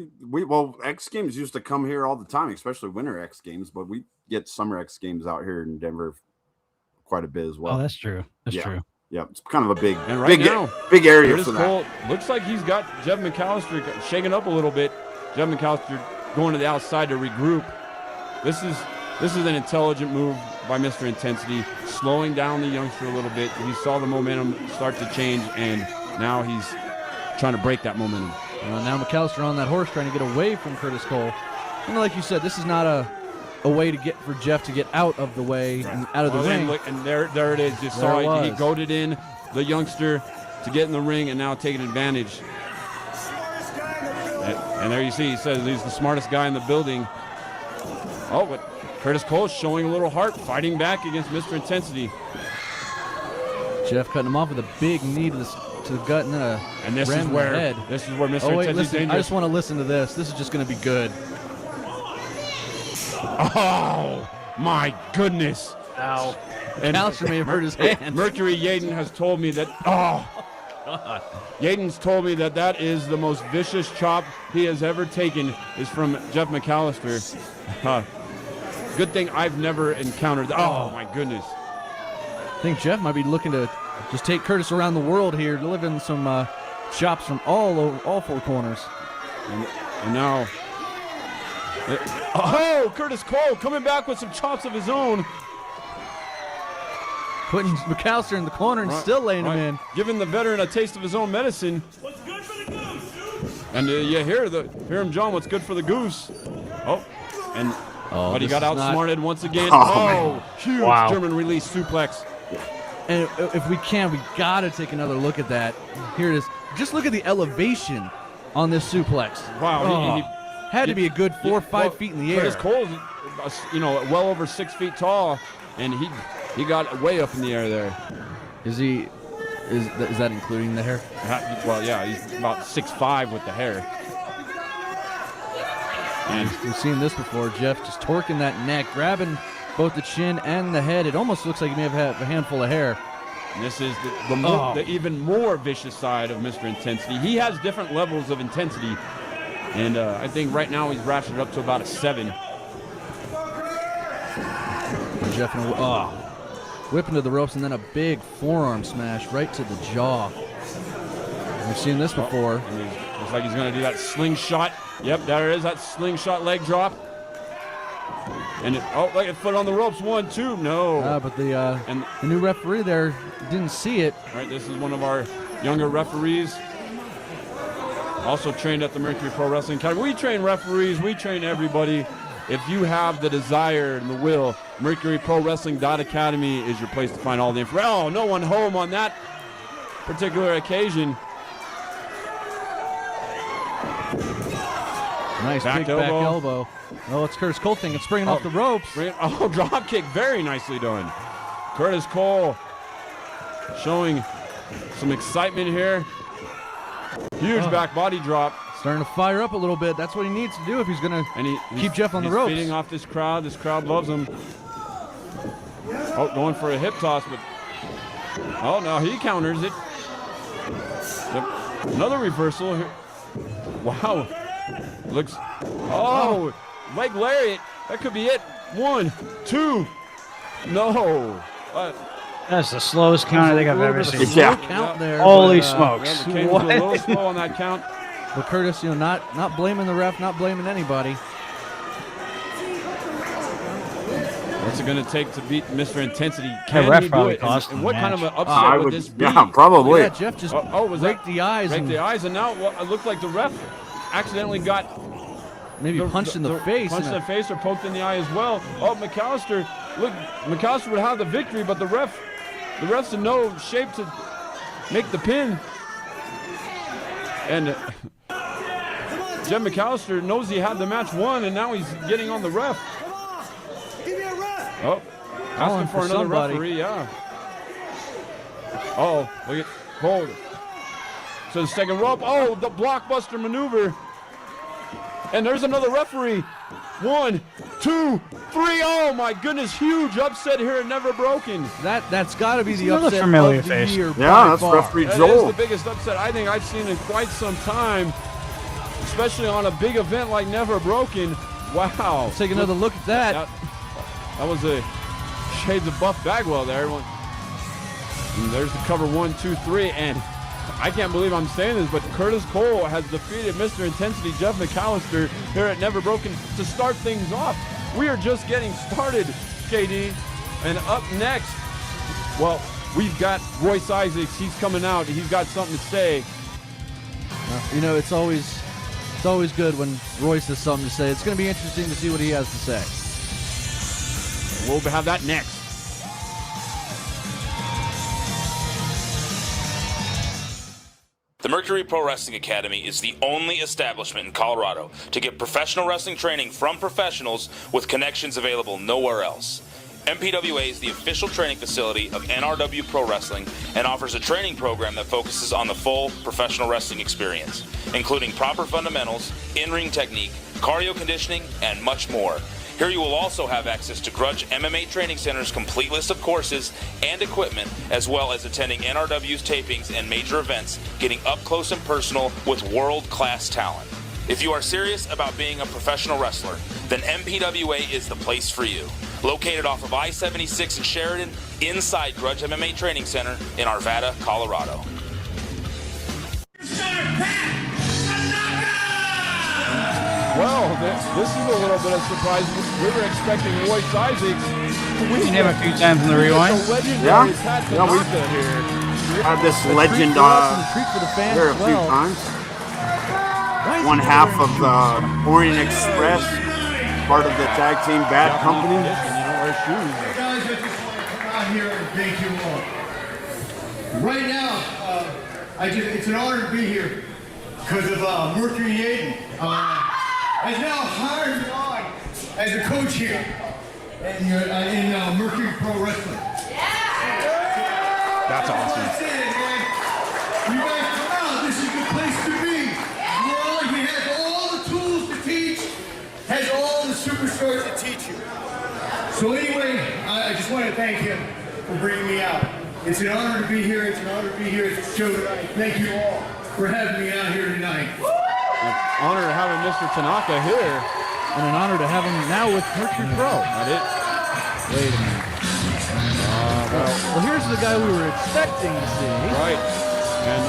X Games used to come here all the time, especially winter X Games, but we get summer X Games out here in Denver quite a bit as well. Oh, that's true. That's true. Yeah, it's kind of a big, and right now, big area Curtis for that. Cole looks like he's got Jeff McAllister shaking up a little bit. Jeff McAllister going to the outside to regroup. This is an intelligent move by Mr. Intensity, slowing down the youngster a little bit. He saw the momentum start to change, and now he's trying to break that momentum. Now McAllister on that horse trying to get away from Curtis Cole. And like you said, this is not a way for Jeff to get out of the way and out of the ring. And there it is. You saw he goaded in the youngster to get in the ring and now taking advantage. And there you see, he says he's the smartest guy in the building. Oh, but Curtis Cole showing a little heart, fighting back against Mr. Intensity. Jeff cutting him off with a big knee to the gut and then a ram to the head. This is where Mr. Intensity's dangerous. I just want to listen to this. This is just going to be good. Oh, my goodness. Ow. And McAllister may have hurt his hand. Mercury Yaden has told me that, Yaden's told me that is the most vicious chop he has ever taken is from Jeff McAllister. Good thing I've never encountered that. Oh, my goodness. I think Jeff might be looking to just take Curtis around the world here, delivering some chops from all four corners. And now... Curtis Cole coming back with some chops of his own. Putting McAllister in the corner and still laying him in. Giving the veteran a taste of his own medicine. What's good for the goose? And you hear him, John, what's good for the goose. But he got outsmarted once again. Huge German release suplex. And if we can, we got to take another look at that. Here it is. Just look at the elevation on this suplex. Wow. He had to be a good 4 or 5 feet in the air. Curtis Cole, well over 6 feet tall, and he got way up in the air there. Is that including the hair? Well, yeah, he's about 6'5" with the hair. And we've seen this before. Jeff just torquing that neck, grabbing both the chin and the head. It almost looks like he may have a handful of hair. And this is the even more vicious side of Mr. Intensity. He has different levels of intensity. And I think right now he's ratcheted up to about a 7. Jeff whipping to the ropes and then a big forearm smash right to the jaw. We've seen this before. Looks like he's going to do that slingshot. Yep, there it is, that slingshot leg drop. And like a foot on the ropes. 1, 2, no. But the new referee there didn't see it. Right, this is one of our younger referees. Also trained at the Mercury Pro Wrestling Academy. We train referees. We train everybody. If you have the desire and the will, Mercury Pro Wrestling Academy is your place to find all the information. Oh, no one home on that particular occasion. Nice back elbow. Oh, it's Curtis Cole thing. It's springing off the ropes. Drop kick. Very nicely done. Curtis Cole showing some excitement here. Huge back body drop. Starting to fire up a little bit. That's what he needs to do if he's going to keep Jeff on the ropes. He's feeding off this crowd. This crowd loves him. Going for a hip toss, but no, he counters it. Another reversal here. Wow. Looks. Leg lariat. That could be it. 1, 2. No. That's the slowest count I think I've ever seen. Count there, Holy smokes. Came a little slow on that count. But Curtis, not blaming the ref, not blaming anybody. What's it going to take to beat Mr. Intensity? Can Can he he do probably it? cost And him what the kind of an match. upset would this be? Yeah, probably. Yeah, Jeff just was raked the eyes. Raked the eyes, and now it looked like the ref accidentally got maybe punched in the face. Punched in the face or poked in the eye as well. Oh, McAllister. Look, McAllister would have the victory, but the ref's in no shape to make the pin. And Jeff McAllister knows he had the match won, and now he's getting on the ref. Give me a ref! Oh, asking for another somebody. referee, yeah. Oh, look at Cole. So the second rope. Oh, the blockbuster maneuver. And there's another referee. 1, 2, 3. Oh my goodness, huge upset here at Never Broken. That's got to be the Another upset familiar of the face. year. Yeah, by that's far. referee That is Joel. the biggest upset I think I've seen in quite some time, especially on a big event like Never Broken. Wow. Let's take another look at that. That was a shades of Buff Bagwell there. And there's the cover 1, 2, 3, and I can't believe I'm saying this, but Curtis Cole has defeated Mr. Intensity Jeff McAllister here at Never Broken to start things off. We are just getting started, KD. And up next, well, we've got Royce Isaacs. He's coming out. He's got something to say. It's always good when Royce has something to say. It's going to be interesting to see what he has to say. We'll have that next. The Mercury Pro Wrestling Academy is the only establishment in Colorado to get professional wrestling training from professionals with connections available nowhere else. MPWA is the official training facility of NRW Pro Wrestling and offers a training program that focuses on the full professional wrestling experience, including proper fundamentals, in-ring technique, cardio conditioning, and much more. Here you will also have access to Grudge MMA Training Center's complete list of courses and equipment, as well as attending NRW's tapings and major events, getting up close and personal with world-class talent. If you are serious about being a professional wrestler, then MPWA is the place for you. Located off of I-76 in Sheridan, inside Grudge MMA Training Center in Arvada, Colorado. Well, this is a little bit of a surprise. We were expecting Royce Isaacs. We've seen him a few times in the rewind. Yeah, we had this legend treat for the fans here a as few well. times. One half of the Orient Express, part of the tag team Bad Company. Hey guys, I just want to come out here and thank you all. Right now, it's an honor to be here because of Mercury Yaden. Has now hired me on as a coach here in Mercury Pro Wrestling. That's awesome. That's it, man. You guys come out. This is the place to be. He has all the tools to teach, has all the superstars to teach you. So anyway, I just want to thank him for bringing me out. It's an honor to be here. It's an honor to be here at the show tonight. Thank you all for having me out here tonight. An honor to having Mr. Tanaka here. And an honor to have him now with Mercury Pro. That it. Wait a minute. Well, here's the guy we were expecting to see. Right. And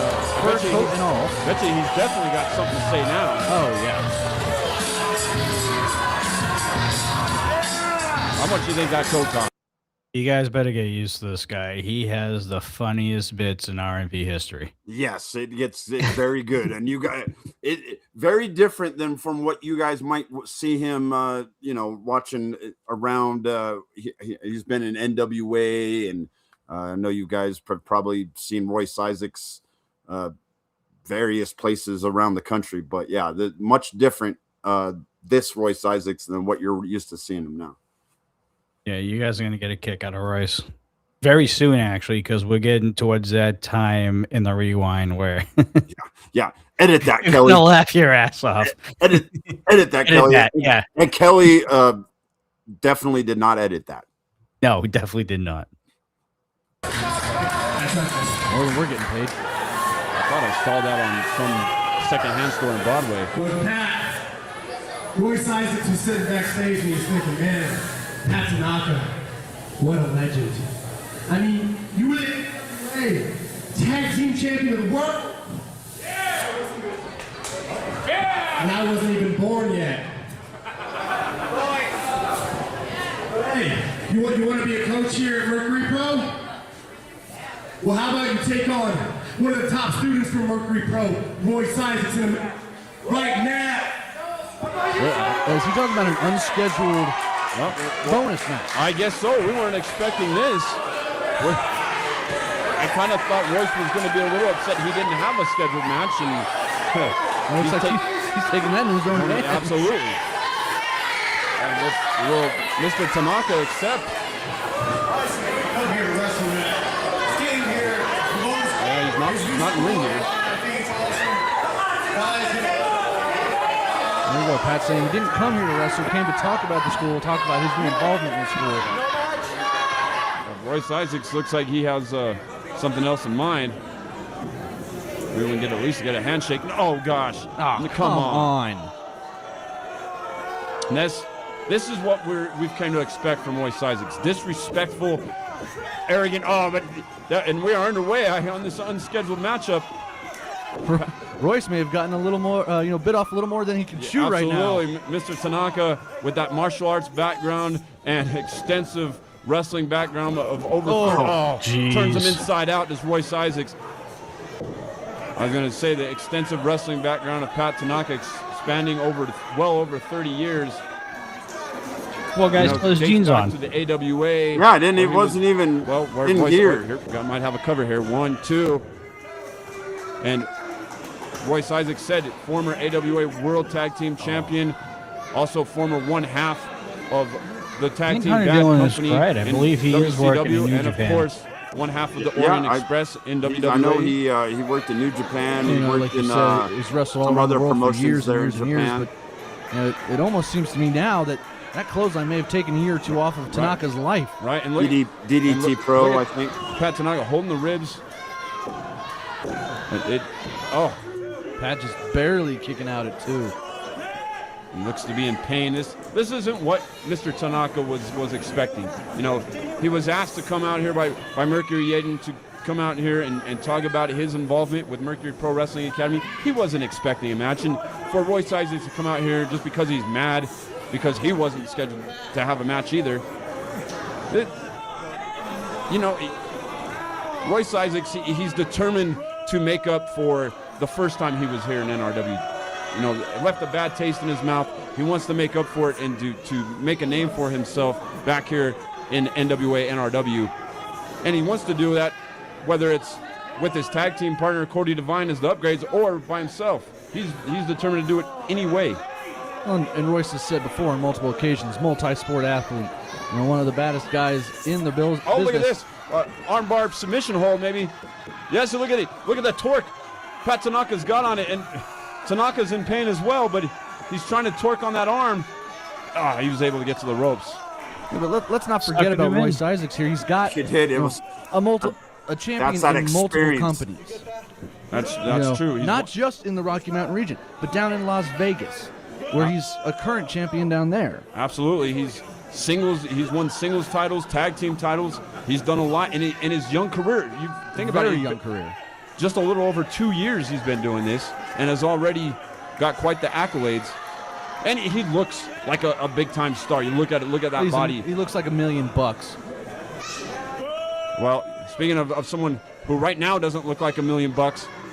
Fur coat and all. bet you he's definitely got something to say now. Oh, yeah. How much do you think that coat cost? You guys better get used to this guy. He has the funniest bits in R&B history. Yes, it's very good, and you guys, it very different than from what you guys might see him, watching around. He's been in NWA, and I know you guys have probably seen Royce Isaacs various places around the country, but yeah, much different this Royce Isaacs than what you're used to seeing him now. Yeah, you guys are going to get a kick out of Royce very soon, actually, because we're getting towards that time in the rewind where yeah. Edit that, you're Kelly. going to laugh your ass off. Edit that, Kelly. That, yeah. And Kelly definitely did not edit that. No, we definitely did not. More than we're getting paid. I thought I stalled out on some secondhand store in Broadway. Well, Pat, Royce Isaacs was sitting backstage and he's thinking, man, Pat Tanaka, what a legend. I mean, you were the tag team champion of the world. and I wasn't even born yet. Hey, you want to be a coach here at Mercury Pro? Well, how about you take on one of the top students from Mercury Pro, Roy Isaacson, right now? Is he talking about an unscheduled bonus match? I guess so. We weren't expecting this. I kind of thought Royce was going to be a little upset he didn't have a scheduled match, and It looks like he's taking that in his own hands. Absolutely. And will Mr. Tanaka accept? I'm here to wrestle now. Getting here. Yeah, he's not in ring here. There you go, Pat saying he didn't come here to wrestle, came to talk about the school, talk about his new involvement in the school. Royce Isaacs looks like he has something else in mind. We would at least get a handshake. Oh gosh! Oh, come on. And this is what we've come to expect from Royce Isaacs: disrespectful, arrogant. And we are underway on this unscheduled matchup. Royce may have gotten a little more, bit off a little more than he can chew right now. Absolutely, Mr. Tanaka with that martial arts background and extensive wrestling background of over turns him inside out. Does Royce Isaacs? I was going to say the extensive wrestling background of Pat Tanaka expanding well over 30 years. Well, guys, put his jeans on. To the AWA. Yeah, it wasn't even in gear. Here, might have a cover here. 1, 2. And Royce Isaacs said former AWA World Tag Team Champion, also former one-half of the Tag Team Bad Company. Right. I believe he is working in New and Japan. Of course, one-half of the Orient Express in WWE. I know he worked in New Japan. He worked in he's wrestled all some over other the world promotions for years there and years in and Japan. years. But it almost seems to me now that clothesline may have taken a year or two off of Tanaka's life. Right, and look, DDT Pro, I think. Pat Tanaka holding the ribs. Pat just barely kicking out at 2. He looks to be in pain. This isn't what Mr. Tanaka was expecting. You know, he was asked to come out here by Mercury Yaden to come out here and talk about his involvement with Mercury Pro Wrestling Academy. He wasn't expecting a match. And for Royce Isaacs to come out here just because he's mad, because he wasn't scheduled to have a match either. Royce Isaacs, he's determined to make up for the first time he was here in NRW. You know, left a bad taste in his mouth. He wants to make up for it and to make a name for himself back here in NWA NRW. And he wants to do that whether it's with his tag team partner Cody Devine as the Upgrades or by himself. He's determined to do it anyway. Well, and Royce has said before on multiple occasions, multi-sport athlete. You know, one of the baddest guys in the business. Oh, look at this. Armbar submission hold, maybe. Yes, look at it. Look at the torque Pat Tanaka's got on it. And Tanaka's in pain as well, but he's trying to torque on that arm. He was able to get to the ropes. Yeah, but let's not forget about Royce Isaacs here. He's got a champion in multiple companies. That's true. He's not just in the Rocky Mountain region, but down in Las Vegas, where he's a current champion down there. Absolutely. He's won singles titles, tag team titles. He's done a lot in his young career. You think about it. Very young career. Just a little over 2 years he's been doing this and has already got quite the accolades. And he looks like a big-time star. You look at that body. He looks like $1 million. Well, speaking of someone who right now doesn't look like $1 million,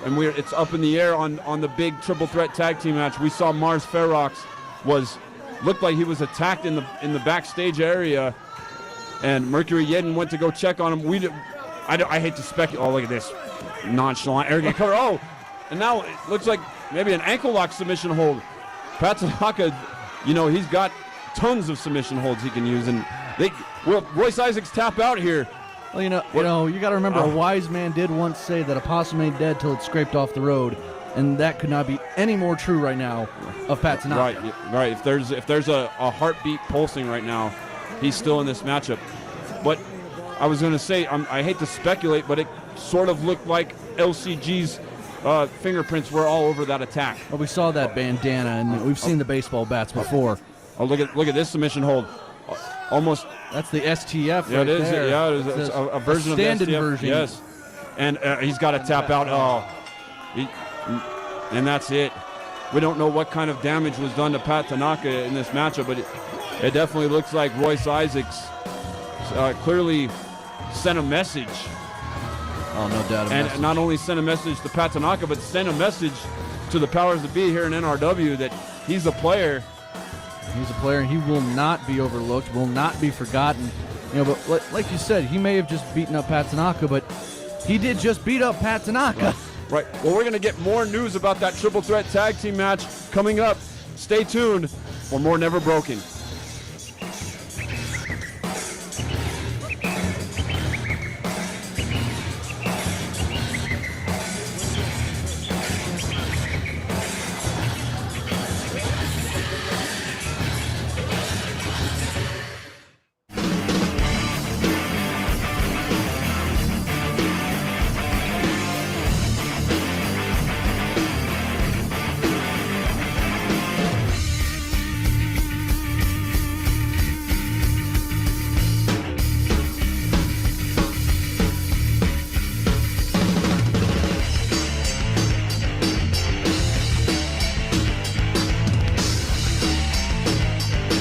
and it's up in the air on the big triple threat tag team match. We saw Mars Ferox looked like he was attacked in the backstage area, and Mercury Yaden went to go check on him. I hate to speculate. Oh, look at this. Nonchalant, arrogant cover. Oh, and now it looks like maybe an ankle lock submission hold. Pat Tanaka, he's got tons of submission holds he can use, and will Royce Isaacs tap out here? Well, you got to remember, a wise man did once say that a possum ain't dead till it's scraped off the road, and that could not be any more true right now of Pat Tanaka. Right. If there's a heartbeat pulsing right now, he's still in this matchup. But I was going to say, I hate to speculate, but it sort of looked like LCG's fingerprints were all over that attack. Well, we saw that bandana, and we've seen the baseball bats before. Oh, look at this submission hold. Almost. That's the STF. Yeah, right it is. there. Yeah, it's a version of the STF. Version. Yes, and he's got to tap out. And that's it. We don't know what kind of damage was done to Pat Tanaka in this matchup, but it definitely looks like Royce Isaacs clearly sent a message. Oh, no doubt about it. And not only sent a message to Pat Tanaka, but sent a message to the powers that be here in NRW that he's a player. He's a player, and he will not be overlooked, will not be forgotten. You know, but like you said, he may have just beaten up Pat Tanaka, but he did just beat up Pat Tanaka. Right. Well, we're going to get more news about that triple threat tag team match coming up. Stay tuned for more Never Broken.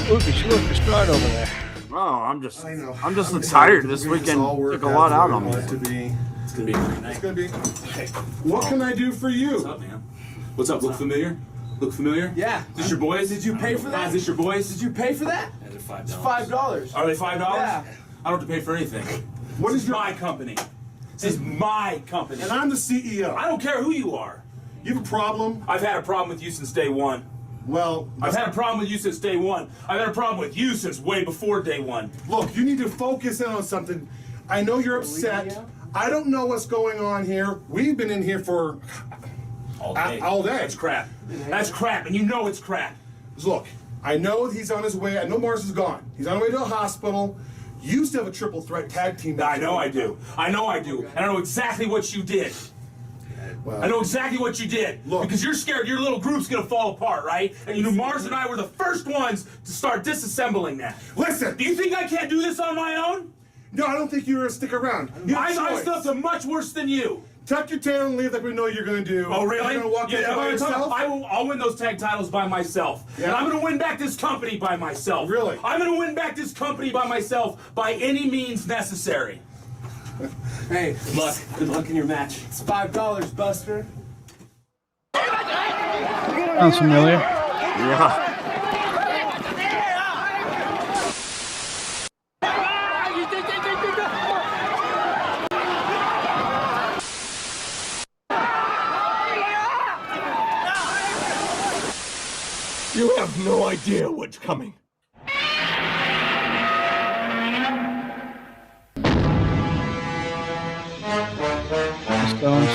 Lucas, you look distraught over there. Oh, I'm just tired. This weekend took a lot out on me. It's gonna be great night. It's gonna be. Hey, what can I do for you? What's up, man? What's up? Look familiar? Look familiar? Yeah. Is this your boys? Did you pay for that? Is this your boys? Did you pay for that? Yeah, they're $5. It's $5. Are they $5? Yeah. I don't have to pay for anything. What This is is my company. This is my company. And I'm the CEO. I don't care who you are. You have a problem? I've had a problem with you since day one. Well, I've had a problem with you since day one. I've had a problem with you since way before day one. look, you need to focus in on something. I know you're upset. I don't know what's going on here. We've been in here for All day. all day. That's crap. That's crap, and you know it's crap. Look, I know he's on his way. I know Mars is gone. He's on his way to a hospital. You used to have a triple threat tag team. I know I do. I know I do. And I know exactly what you did. Well, I know exactly what you did. Look. Because you're scared your little group's gonna fall apart, right? And you know Mars and I were the first ones to start disassembling that. Listen. Do you think I can't do this on my own? No, I don't think you're gonna stick around. You have My choice. stuff's much worse than you. Tuck your tail and leave like we know you're gonna do. Oh, really? You're gonna walk in by yourself? I'll win those tag titles by myself. Yeah. And I'm going to win back this company by myself. Really? I'm going to win back this company by myself by any means necessary. Hey, good luck in your match. It's $5, Buster. Sounds familiar. Yeah. You have no idea what's coming. Stones.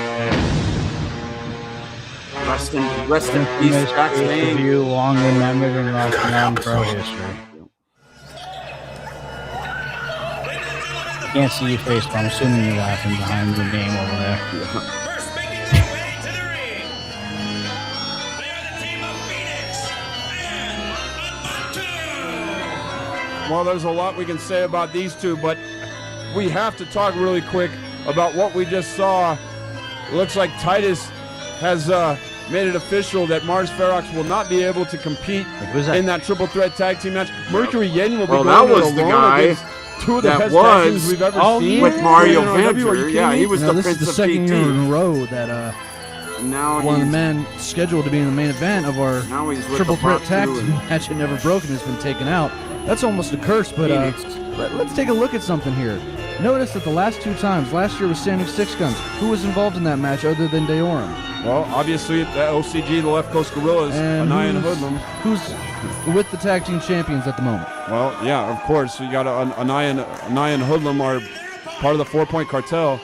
Rest in peace, Jack Lane. You long remembered in Rock Pro history. Can't see your face, but I'm assuming you're laughing behind your name over there. First making their way to the ring. They are the team of Phoenix and Unbound. Well, there's a lot we can say about these two, but we have to talk really quick about what we just saw. Looks like Titus has made it official that Mars Ferox will not be able to compete in that triple threat tag team match. Mercury Yen will be going that was it the alone guy against two of the that best tag teams was we've ever seen. with Mario In NRW. Are you Venture. kidding Yeah, me? he was Now, the this is Prince the of second year in a PT. row that Now one of the he's, men scheduled to be in the main event of our now he's with triple the threat Pop tag Two team and match at Never Broken has been taken out. That's almost a curse, but let's take a look at something here. Notice that the last two times, last year was Standing Six Guns. Who was involved in that match other than Deorum? Well, obviously, the LCG, the Left Coast Gorillas, Anaya and Hoodlum. Who's with the tag team champions at the moment? Well, yeah, of course. You got Anaya and Hoodlum are part of the 4 Point Cartel.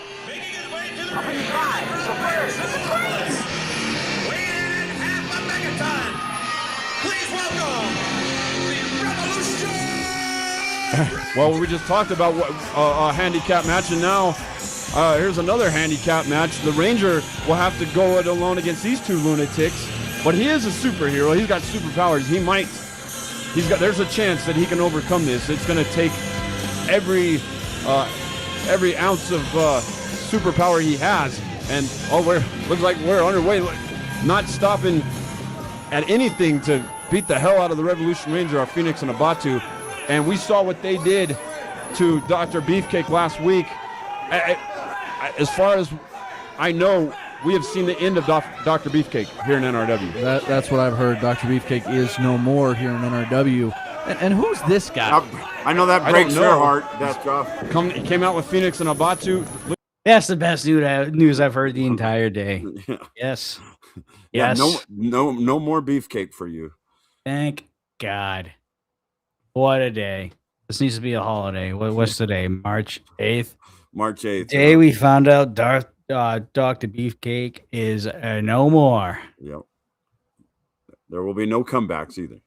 Well, we just talked about a handicap match, and now here's another handicap match. The Ranger will have to go it alone against these two lunatics, but he is a superhero. He's got superpowers. There's a chance that he can overcome this. It's going to take every ounce of superpower he has. And looks like we're underway. Not stopping at anything to beat the hell out of the Revolution Ranger are Phoenix and Abatu. And we saw what they did to Dr. Beefcake last week. As far as I know, we have seen the end of Dr. Beefcake here in NRW. That's what I've heard. Dr. Beefcake is no more here in NRW. And who's this guy? I know that breaks your heart, Death Drop. He came out with Phoenix and Abatu. That's the best news I've heard the entire day. Yes. Yeah, Yes. no more beefcake for you. Thank God. What a day. This needs to be a holiday. What's today? March 8th? March 8th. Day we found out Dr. Beefcake is no more. Yep. There will be no comebacks either.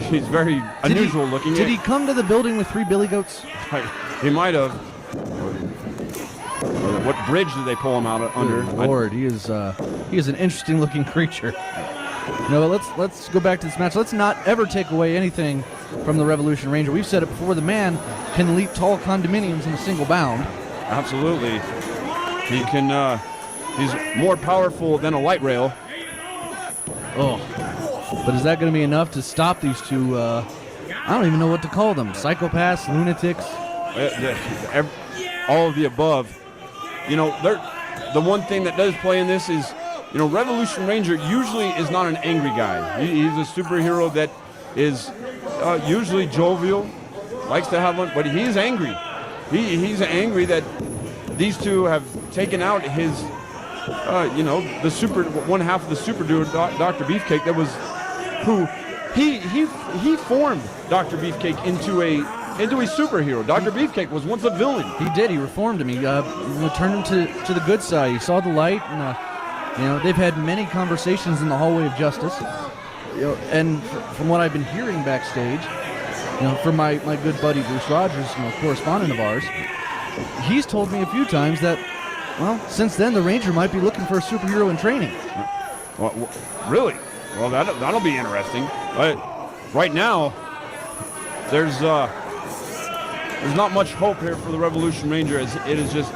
He's very unusual looking. Did he come to the building with 3 billy goats? He might have. What bridge did they pull him out under? Lord, he is an interesting looking creature. No, but let's go back to this match. Let's not ever take away anything from the Revolution Ranger. We've said it before. The man can leap tall condominiums in a single bound. Absolutely. He can. He's more powerful than a light rail. Oh, but is that going to be enough to stop these two? I don't even know what to call them. Psychopaths, lunatics. All of the above. You know, the one thing that does play in this is, you know, Revolution Ranger usually is not an angry guy. He's a superhero that is usually jovial, likes to have fun, but he's angry. He's angry that these two have taken out his, you know, one half of the super duo, Dr. Beefcake. That was who he formed Dr. Beefcake into a superhero. Dr. Beefcake was once a villain. He did. He reformed him. He turned him to the good side. He saw the light, and you know, they've had many conversations in the hallway of justice. You know, and from what I've been hearing backstage, you know, from my good buddy Bruce Rogers, you know, correspondent of ours, he's told me a few times that, well, since then the Ranger might be looking for a superhero in training. Well, really? Well, that'll be interesting. But right now, there's not much hope here for the Revolution Ranger, as it is just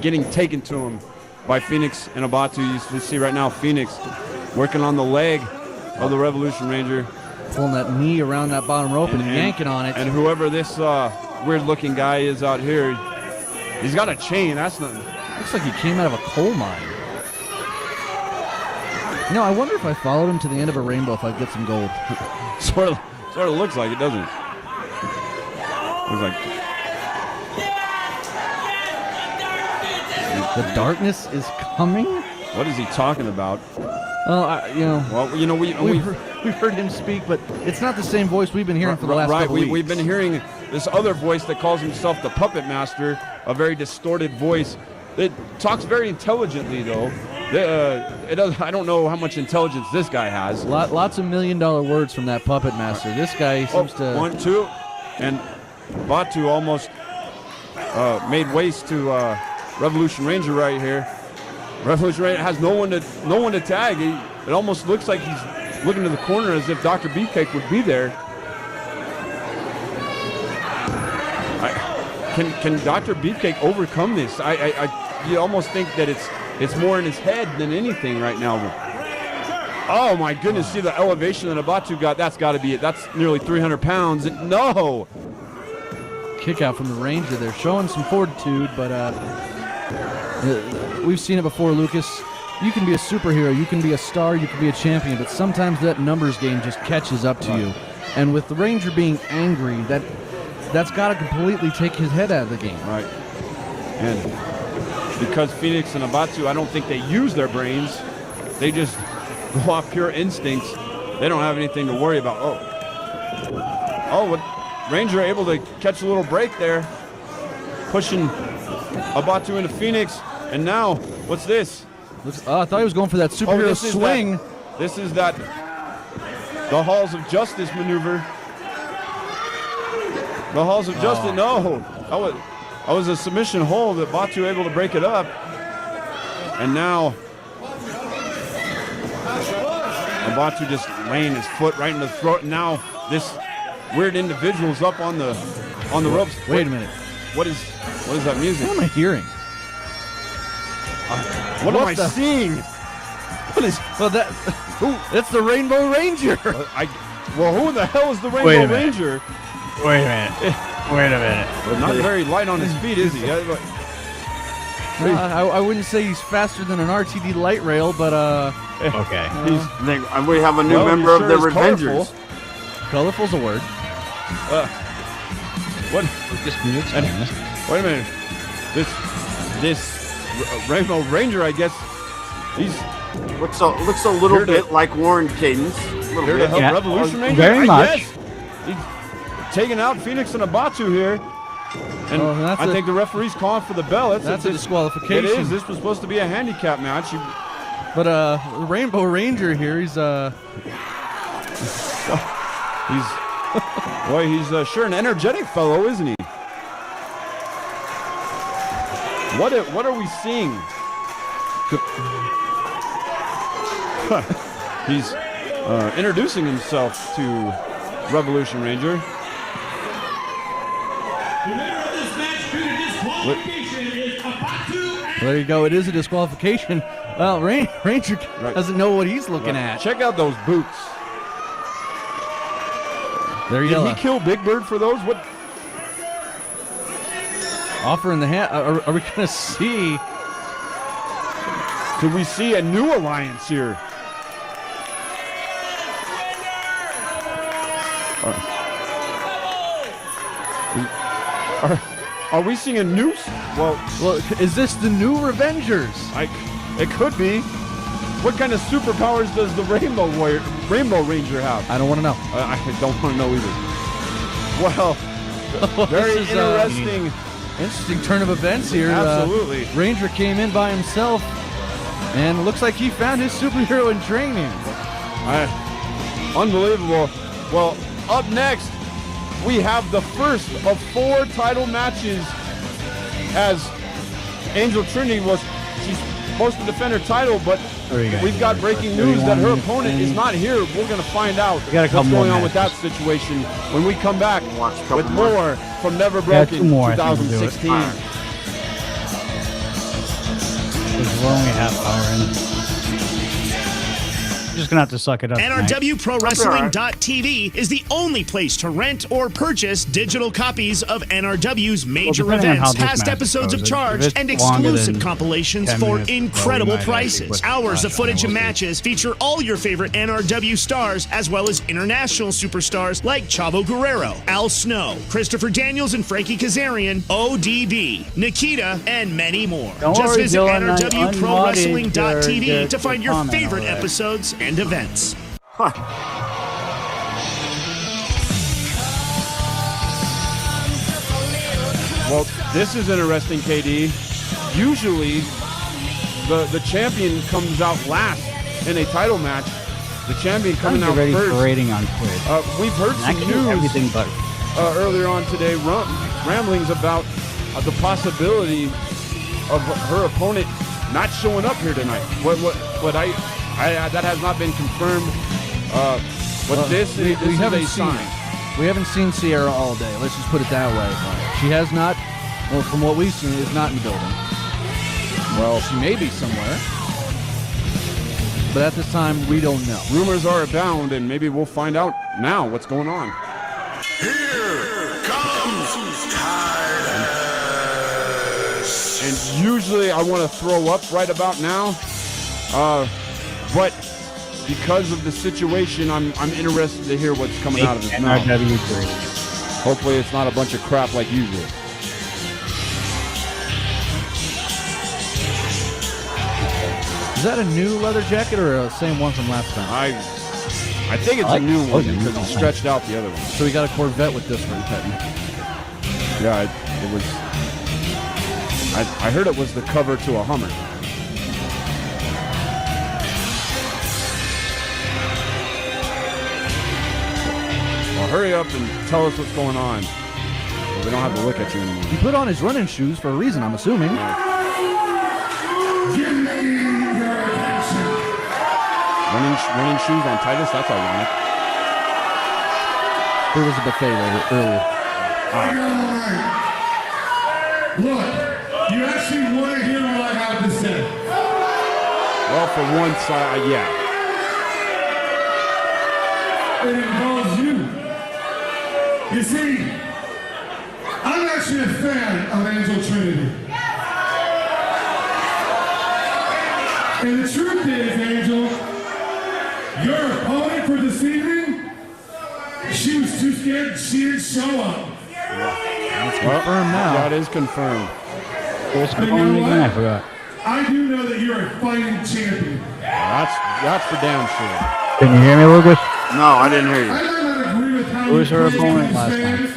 getting taken to him by Phoenix and Abatu. You see right now Phoenix working on the leg of the Revolution Ranger. Pulling that knee around that bottom rope and yanking on it. And whoever this weird-looking guy is out here, he's got a chain. That's not... Looks like he came out of a coal mine. You know, I wonder if I followed him to the end of a rainbow if I'd get some gold. sort of looks like it, doesn't it? Looks like... The darkness is coming? What is he talking about? Well, you know, we've heard him speak, but it's not the same voice we've been hearing for the last couple weeks. We've been hearing this other voice that calls himself the Puppet Master, a very distorted voice. It talks very intelligently, though. I don't know how much intelligence this guy has. Lots of $1 million words from that Puppet Master. This guy seems to... 1, 2, and Batu almost made waste to Revolution Ranger right here. Revolution Ranger has no one to tag. It almost looks like he's looking to the corner as if Dr. Beefcake would be there. Can Dr. Beefcake overcome this? You almost think that it's more in his head than anything right now. Oh my goodness! See the elevation that Abatu got. That's got to be it. That's nearly 300 pounds. No. Kick out from the Ranger. They're showing some fortitude, but we've seen it before, Lucas. You can be a superhero, you can be a star, you can be a champion, but sometimes that numbers game just catches up to you. And with the Ranger being angry, that's got to completely take his head out of the game. Right. And because Phoenix and Abatu, I don't think they use their brains. They just go off pure instincts. They don't have anything to worry about. Oh, Ranger able to catch a little break there, pushing Abatu into Phoenix. And now, what's this? I thought he was going for that superhero swing. This is the Halls of Justice maneuver. The Halls of Justice, no. That was a submission hold that Batu able to break it up. And now, Batu just laying his foot right in the throat. And now this weird individual's up on the ropes. Wait a minute. What is that music? What am I hearing? What am I seeing? What is? Well, it's the Rainbow Ranger. Well, who the hell is the Wait Rainbow a minute. Ranger? Wait a minute. Wait a minute. Well, not very light on his feet, is he? I wouldn't say he's faster than an RTD light rail, but Okay. We have a new member of the Revengers. Colorful's a word. What? Just can you explain this? Wait a minute. This Rainbow Ranger, I guess, he's looks a little bit like Warren Cadence. Here to help Revolution Ranger. Very much. I guess. He's taking out Phoenix and Abatu here. And I think the referee's calling for the bell. That's a disqualification. It is. This was supposed to be a handicap match. But the Rainbow Ranger here, he's sure an energetic fellow, isn't he? What are we seeing? He's introducing himself to Revolution Ranger. Well, there you go. It is a disqualification. Well, Ranger doesn't know what he's looking at. Check out those boots. There you Did go. he kill Big Bird for those? What? Offer in the hand. Are we going to see? Do we see a new alliance here? Are we seeing a new? Well, is this the new Revengers? It could be. What kind of superpowers does the Rainbow Ranger have? I don't want to know. I don't want to know either. Well, very interesting. Interesting turn of events here. Absolutely. Ranger came in by himself, and it looks like he found his superhero in training. Unbelievable. Well, up next, we have the first of 4 title matches as Angel Trinity she's supposed to defend her title, but we've got breaking news that her opponent is not here. We're going to find out what's going on with that situation when we come back with more from Never Broken 2016. We're only a half hour in. Just gonna have to suck it up. NRWProWrestling.tv is the only place to rent or purchase digital copies of NRW's major events, past episodes of Charged, and exclusive compilations for incredible prices. Hours of footage and matches feature all your favorite NRW stars, as well as international superstars like Chavo Guerrero, Al Snow, Christopher Daniels and Frankie Kazarian, ODB, Nikita, and many more. Just visit NRWProWrestling.tv to find your favorite episodes and events. Well, this is interesting, KD. Usually, the champion comes out last in a title match. The champion coming out already first. parading on Twitch. We've heard some news everything but earlier on today, ramblings about the possibility of her opponent not showing up here tonight. That has not been confirmed. But this is a sign. We haven't seen Sierra all day. Let's just put it that way. She has not, well, from what we've seen, is not in the building. Well, she may be somewhere. But at this time, we don't know. Rumors are abound, and maybe we'll find out now what's going on. Here comes Titus. And usually I want to throw up right about now. But because of the situation, I'm interested to hear what's coming out of his mouth. Hopefully it's not a bunch of crap like usual. Is that a new leather jacket or the same one from last time? I think it's a new one because it's stretched out the other one. So we got a Corvette with this one, technically. Yeah, it was. I heard it was the cover to a Hummer. Well, hurry up and tell us what's going on. We don't have to look at you anymore. He put on his running shoes for a reason, I'm assuming. Running shoes on Titus? That's ironic. There was a buffet earlier. Look, you actually want to hear what I have to say. Well, for one side, yeah. It involves you. You see, I'm actually a fan of Angel Trinity. And the truth is, Angel, your opponent for this evening, she was too scared, she didn't show up. That's confirmed now. That is confirmed. What's But going you on know again? I what? forgot. I do know that you're a fighting champion. That's for damn sure. Can you hear me, Lucas? No, I didn't hear I you. might not agree with how Who was you her play opponent these last time? fans.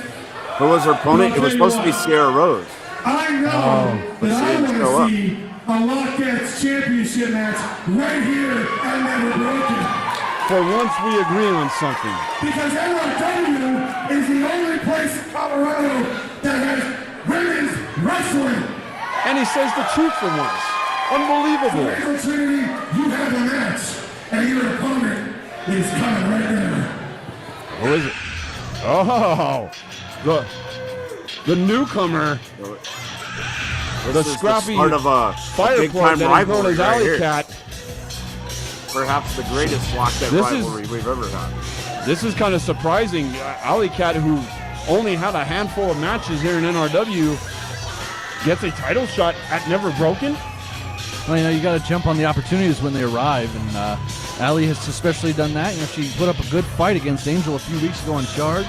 Who was her opponent? It was supposed to be Sierra Rose. I know Oh. that I didn't want show to up. see a Lockets championship match right here and never broken. For once, we agree on something. Because NRW is the only place in Colorado that has women's wrestling. And he says the truth for once. Unbelievable. Angel Trinity, you have a match, and your opponent is coming right now. Who is it? Oh, the newcomer. The This is scrappy start of a fire big plug time that is known rivalry as right Alley here. Cat. Perhaps the greatest Lockheed This is- rivalry we've ever had. This is kind of surprising. Alley Cat, who only had a handful of matches here in NRW, gets a title shot at Never Broken. Well, you know, you got to jump on the opportunities when they arrive, and Allie has especially done that. You know, she put up a good fight against Angel a few weeks ago on Charge,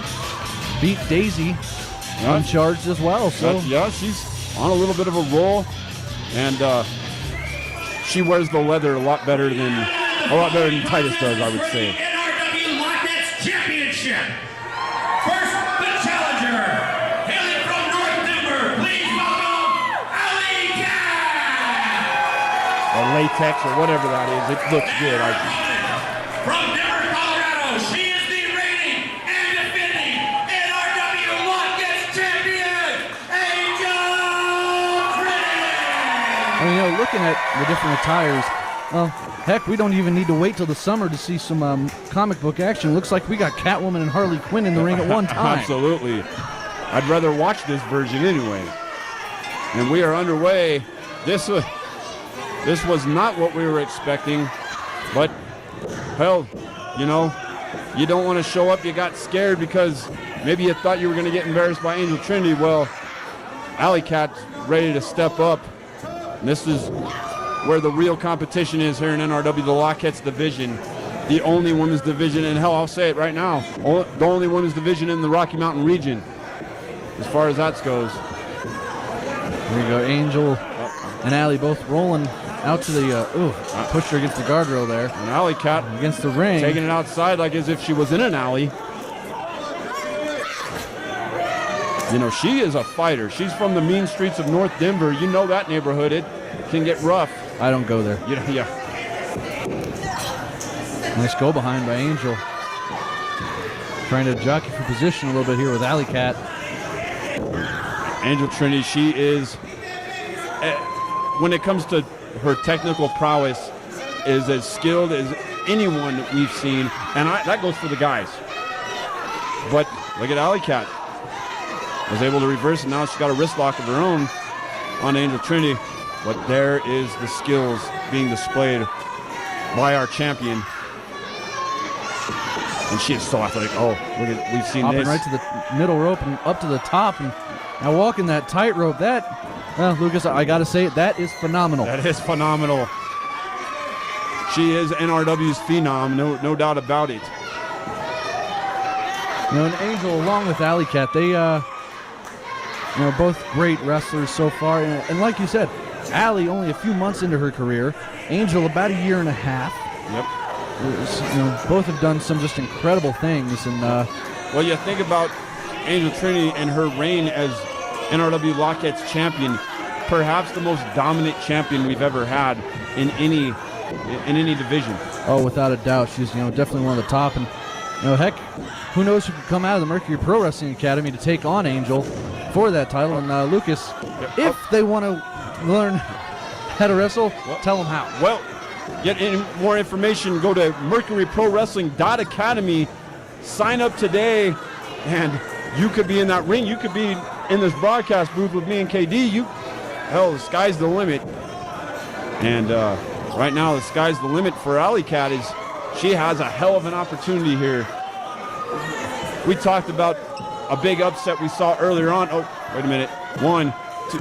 beat Daisy on Charge as well. So Yeah, she's on a little bit of a roll, and she wears the leather a lot better than Titus does, I would say. NRW Lockets Championship. First, the challenger, hailing from North Denver, please welcome Ali Cat. Or latex or whatever that is. It looks good. From Denver, Colorado, she is the reigning and defending NRW Lockets champion, Angel Trinity. I mean, you know, looking at the different attires, well, heck, we don't even need to wait till the summer to see some comic book action. Looks like we got Catwoman and Harley Quinn in the ring at one time. Absolutely. I'd rather watch this version anyway. And we are underway. This was not what we were expecting, but hell, you know, you don't want to show up. You got scared because maybe you thought you were going to get embarrassed by Angel Trinity. Well, Alley Cat's ready to step up. And this is where the real competition is here in NRW, the Lockheads division, the only women's division, and hell, I'll say it right now, the only women's division in the Rocky Mountain region, as far as that goes. There you go, Angel and Allie both rolling out to the, pushed her against the guardrail there. And Alley Cat against the ring. Taking it outside like as if she was in an alley. You know, she is a fighter. She's from the mean streets of North Denver. You know that neighborhood. It can get rough. I don't go there. Yeah. Nice go behind by Angel. Trying to jockey for position a little bit here with Alley Cat. Angel Trinity, she is, when it comes to her technical prowess, is as skilled as anyone we've seen. And that goes for the guys. But look at Alley Cat. Was able to reverse, and now she's got a wrist lock of her own on Angel Trinity. But there is the skills being displayed by our champion. And she is so athletic. Oh, look at, we've seen Hopping this. right to the middle rope and up to the top, and now walking that tightrope. Well, Lucas, I got to say it, that is phenomenal. That is phenomenal. She is NRW's phenom, no doubt about it. You know, and Angel, along with Alley Cat, they, both great wrestlers so far. And like you said, Allie only a few months into her career, Angel about a year and a half. Yep. Both have done some just incredible things. And well, you think about Angel Trinity and her reign as NRW Lockheads champion, perhaps the most dominant champion we've ever had in any division. Oh, without a doubt, she's definitely one of the top. And heck, who knows who could come out of the Mercury Pro Wrestling Academy to take on Angel for that title. And Lucas, if they want to learn how to wrestle, tell them how. Well, get more information, go to mercuryprowrestling.academy, sign up today, and you could be in that ring. You could be in this broadcast booth with me and KD. Hell, the sky's the limit. And right now the sky's the limit for Alley Cat. She has a hell of an opportunity here. We talked about a big upset we saw earlier on. Oh, wait a minute. 1, 2.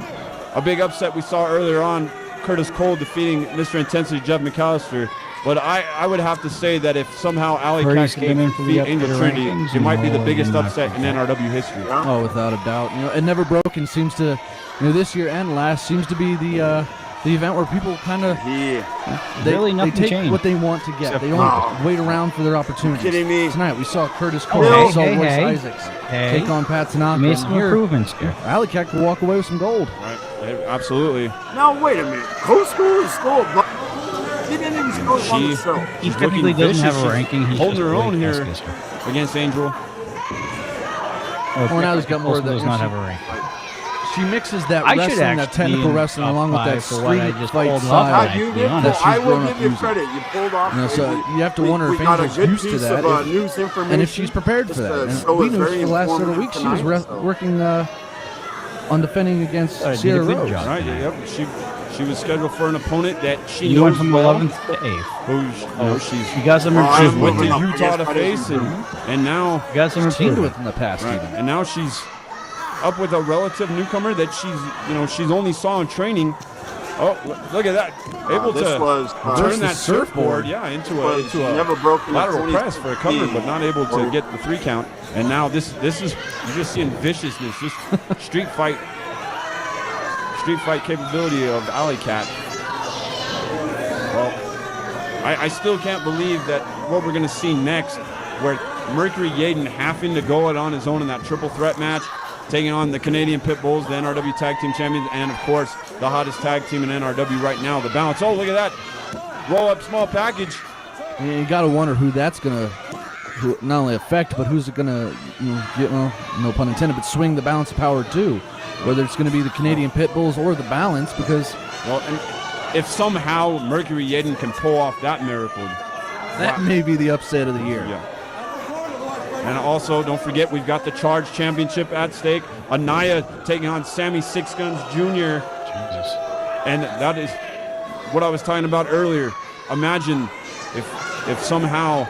A big upset we saw earlier on. Curtis Cole defeating Mr. Intensity Jeff McAllister. But I would have to say that if somehow Alley Cat can defeat Angel Trinity, it might be the biggest upset in NRW history. Oh, without a doubt. And Never Broken seems to, this year and last, seems to be the event where people kind of they take changed. what they want to get. They don't wait around for their opportunities. Kidding me? Tonight we saw Curtis Cole, we saw Royce Isaacs take on Pat Tanaka. Made some improvements here. Alley Cat could walk away with some gold. Right, absolutely. Now wait a minute. Who scored? He didn't even score on himself. He technically doesn't have a ranking. He's holding her own just here against Angel. Oh, now he's got more of that. Does not have a rank. She mixes that wrestling, that technical wrestling, along with that street fight style. I will give you credit. You pulled off. So you have to wonder if Angel's used to that, and if she's prepared for that. And we knew for the last several weeks she was working on defending against Sierra Rose. Right. Yep. She was scheduled for an opponent that she You knows went from well. 11th to 8th. She's You got some she's went to improvement. Utah to face, and now You got some She's teamed improvement. with in the past, right, even. and now she's up with a relative newcomer that she's only saw in training. Oh, look at that! Able to turn that surfboard, into a never broken lateral press for a cover, but not able to get the 3 count. And now this is you're just seeing viciousness, just street fight capability of Alley Cat. Well, I still can't believe that what we're going to see next, where Mercury Yaden having to go it on his own in that triple threat match, taking on the Canadian Pit Bulls, the NRW Tag Team Champions, and of course the hottest tag team in NRW right now, the Balance. Oh, look at that roll up small package. And you got to wonder who that's going to not only affect, but who's it going to get, well, no pun intended, but swing the balance of power to. Whether it's going to be the Canadian Pit Bulls or the Balance, because and if somehow Mercury Yaden can pull off that miracle, that may be the upset of the year. Yeah. And also, don't forget, we've got the Charge Championship at stake. Anaya taking on Sammy Six Guns Jr. Jesus. And that is what I was talking about earlier. Imagine if somehow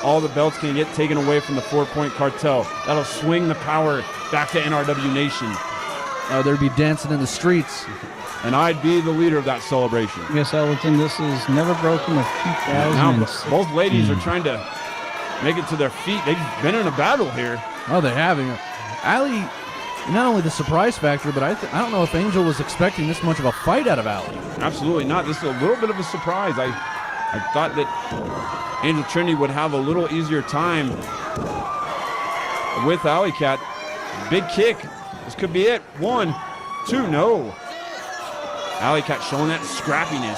all the belts can get taken away from the 4 Point Cartel. That'll swing the power back to NRW Nation. They'd be dancing in the streets. And I'd be the leader of that celebration. Yes, Elton, this is Never Broken of 2006. Both ladies are trying to make it to their feet. They've been in a battle here. Oh, they have. Allie, not only the surprise factor, but I don't know if Angel was expecting this much of a fight out of Allie. Absolutely not. This is a little bit of a surprise. I thought that Angel Trinity would have a little easier time with Alley Cat. Big kick. This could be it. 1, 2, no. Alley Cat showing that scrappiness.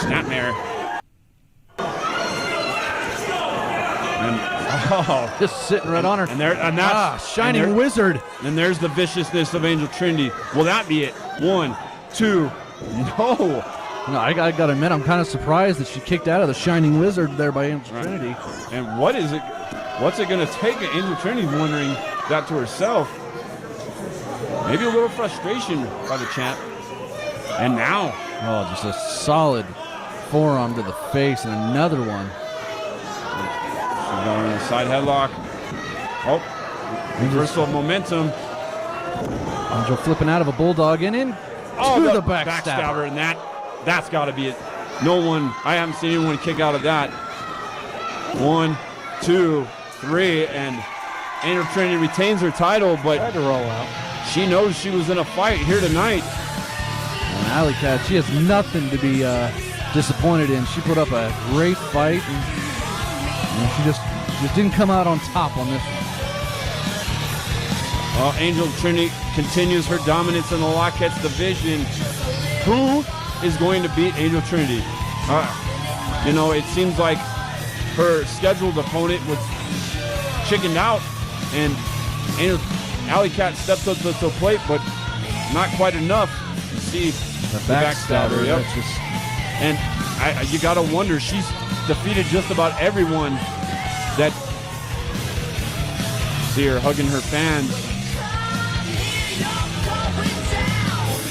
Snapmare. And just sitting right on her. And that's Shining Wizard. And there's the viciousness of Angel Trinity. Will that be it? 1, 2, no. No, I got to admit, I'm kind of surprised that she kicked out of the Shining Wizard there by Angel Trinity. And what is it? What's it going to take? Angel Trinity's wondering that to herself. Maybe a little frustration by the champ. And now. Oh, just a solid forearm to the face and another one. She's going in the side headlock. Oh, reversal of momentum. Angel flipping out of a bulldog and in to the backstabber. And that's got to be it. No one, I haven't seen anyone kick out of that. 1, 2, 3, and Angel Trinity retains her title, but tried to roll out. She knows she was in a fight here tonight. And Alley Cat, she has nothing to be disappointed in. She put up a great fight, and she just didn't come out on top on this one. Well, Angel Trinity continues her dominance in the Lockheads division. Who is going to beat Angel Trinity? It seems like her scheduled opponent was chickened out, and Alley Cat stepped up to the plate, but not quite enough. You see the backstabber. Yep. And you got to wonder, she's defeated just about everyone that see her hugging her fans.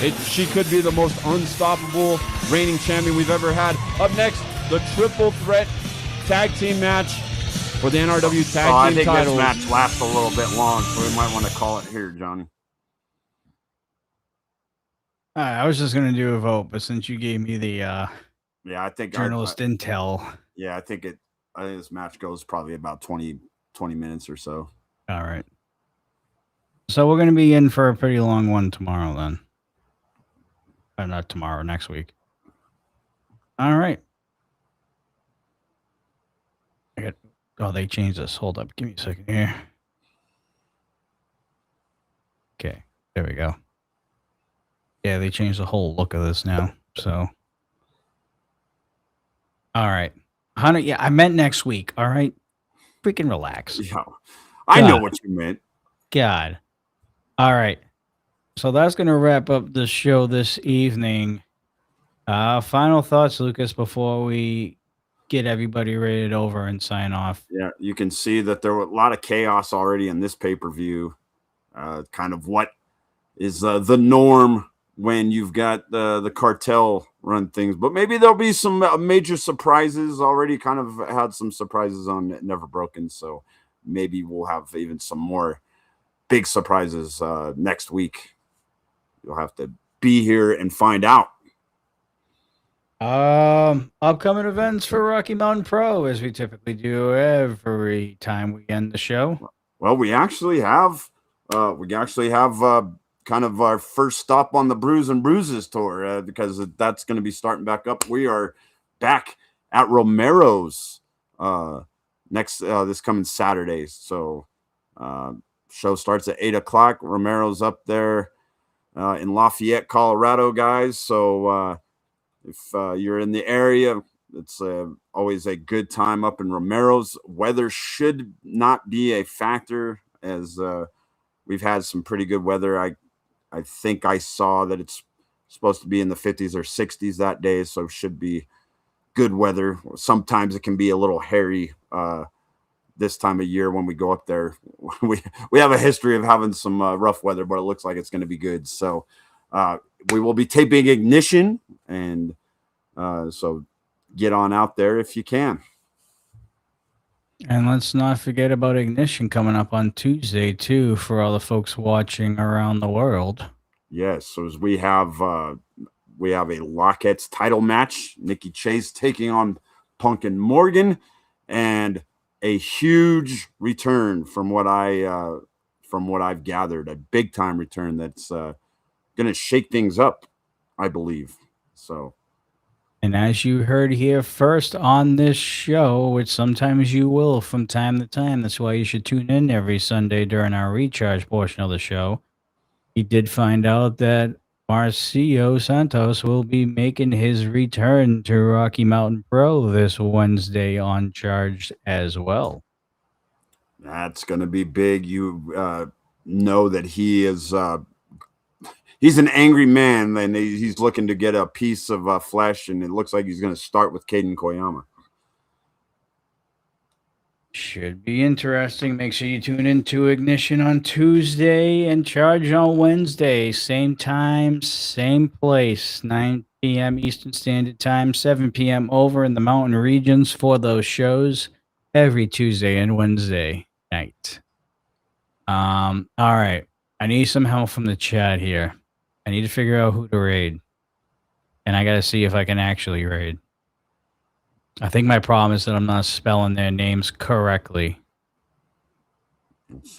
She could be the most unstoppable reigning champion we've ever had. Up next, the triple threat tag team match for the NRW tag team titles. I think this match lasts a little bit long, so we might want to call it here, Johnny. I was just going to do a vote, but since you gave me the I think journalist intel. Yeah, I think this match goes probably about 20 minutes or so. All right. So we're going to be in for a pretty long one tomorrow then. Not tomorrow, next week. All right. They changed this. Hold up. Give me a second here. Okay. There we go. Yeah, they changed the whole look of this now. So. All right. Hunter, yeah, I meant next week. All right. Freaking relax. Yeah. I know what you meant. God. All right. So that's going to wrap up the show this evening. Final thoughts, Lucas, before we get everybody rated over and sign off. Yeah, you can see that there were a lot of chaos already in this pay-per-view. Kind of what is the norm when you've got the cartel run things, but maybe there'll be some major surprises. Already kind of had some surprises on Never Broken, so maybe we'll have even some more big surprises next week. You'll have to be here and find out. Upcoming events for Rocky Mountain Pro, as we typically do every time we end the show. Well, we actually have kind of our first stop on the Brews and Bruises tour because that's going to be starting back up. We are back at Romero's next this coming Saturday. So show starts at 8:00. Romero's up there in Lafayette, Colorado, guys. So if you're in the area, it's always a good time up in Romero's. Weather should not be a factor, as we've had some pretty good weather. I think I saw that it's supposed to be in the 50s or 60s that day, so should be good weather. Sometimes it can be a little hairy this time of year when we go up there. We have a history of having some rough weather, but it looks like it's going to be good. So we will be taping Ignition, and so get on out there if you can. And let's not forget about Ignition coming up on Tuesday, too, for all the folks watching around the world. Yes, so as we have a Lockett's title match, Nikki Chase taking on Punk and Morgan, and a huge return from what I've gathered, a big time return that's going to shake things up, I believe. So. And as you heard here first on this show, which sometimes you will from time to time, that's why you should tune in every Sunday during our recharge portion of the show. He did find out that Marcio Santos will be making his return to Rocky Mountain Pro this Wednesday on Charged as well. That's going to be big. You know that he is... he's an angry man, and he's looking to get a piece of flesh, and it looks like he's going to start with Caden Koyama. Should be interesting. Make sure you tune into Ignition on Tuesday and Charge on Wednesday. Same time, same place, 9 p.m. Eastern Standard Time, 7 p.m. over in the mountain regions for those shows every Tuesday and Wednesday night. All right. I need some help from the chat here. I need to figure out who to raid. And I got to see if I can actually raid. I think my problem is that I'm not spelling their names correctly.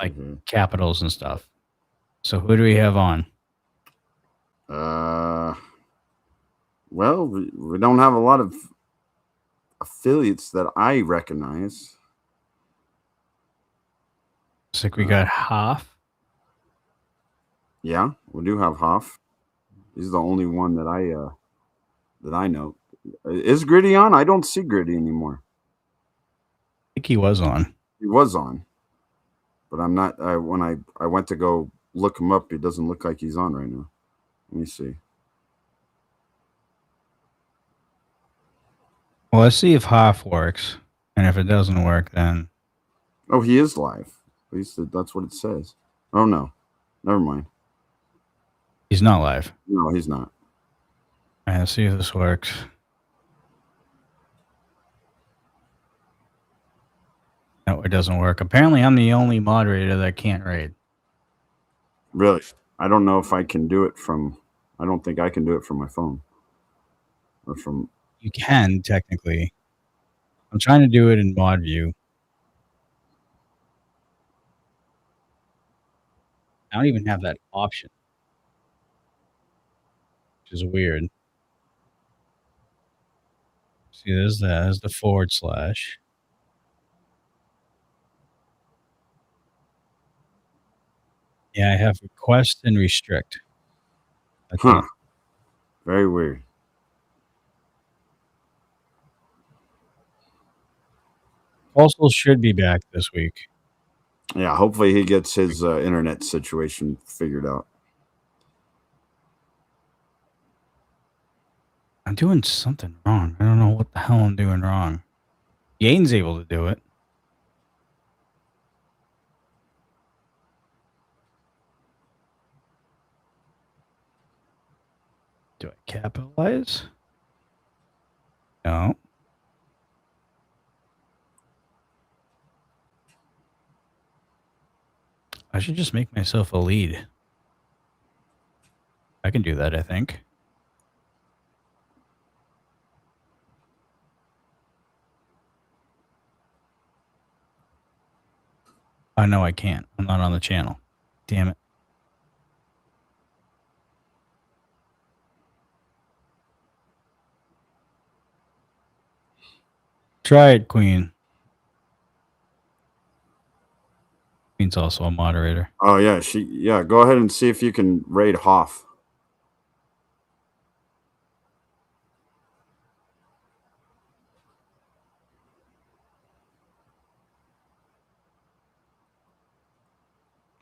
Like capitals and stuff. So who do we have on? Well, we don't have a lot of affiliates that I recognize. Looks like we got Hoff. Yeah, we do have Hoff. He's the only one that I know. Is Gritty on? I don't see Gritty anymore. I think he was on. He was on, but I'm not. When I went to go look him up, it doesn't look like he's on right now. Let me see. Well, let's see if Hoff works, and if it doesn't work, then. Oh, he is live. At least that's what it says. Oh no, never mind. He's not live. No, he's not. All right, let's see if this works. No, it doesn't work. Apparently, I'm the only moderator that can't raid. Really? I don't know if I can do it from. I don't think I can do it from my phone. Or from. You can, technically. I'm trying to do it in mod view. I don't even have that option, which is weird. See, there's the /. Yeah, I have request and restrict. That's it. Very weird. Also should be back this week. Yeah, hopefully he gets his internet situation figured out. I'm doing something wrong. I don't know what the hell I'm doing wrong. Yane's able to do it. Do I capitalize? No. I should just make myself a lead. I can do that, I think. Oh, no, I can't. I'm not on the channel. Damn it. Try it, Queen. Queen's also a moderator. Oh yeah, yeah. Go ahead and see if you can raid Hoff.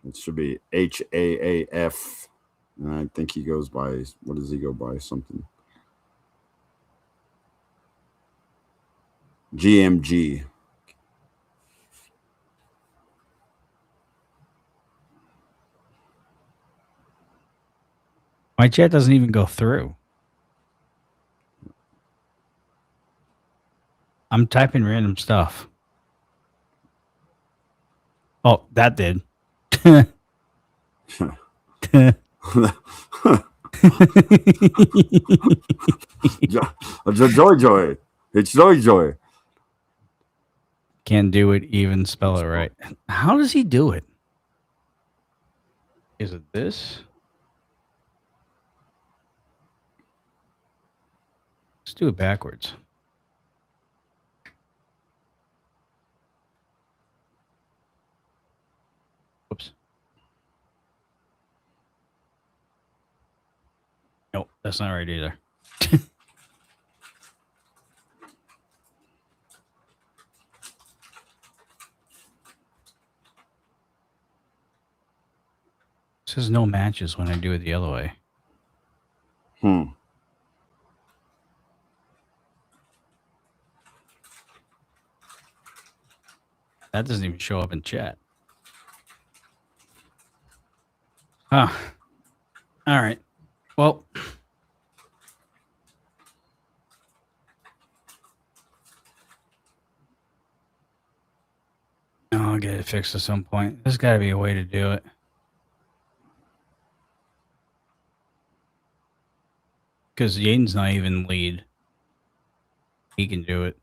It should be HAAF. And I think he goes by, what does he go by? Something. GMG. My chat doesn't even go through. I'm typing random stuff. Oh, that did. Joy. It's Joy. Can't do it, even spell it right. How does he do it? Is it this? Let's do it backwards. Whoops. Nope, that's not right either. It says no matches when I do it the other way. That doesn't even show up in chat. Huh. All right. Well. I'll get it fixed at some point. There's got to be a way to do it. Because Yaden's not even lead. He can do it.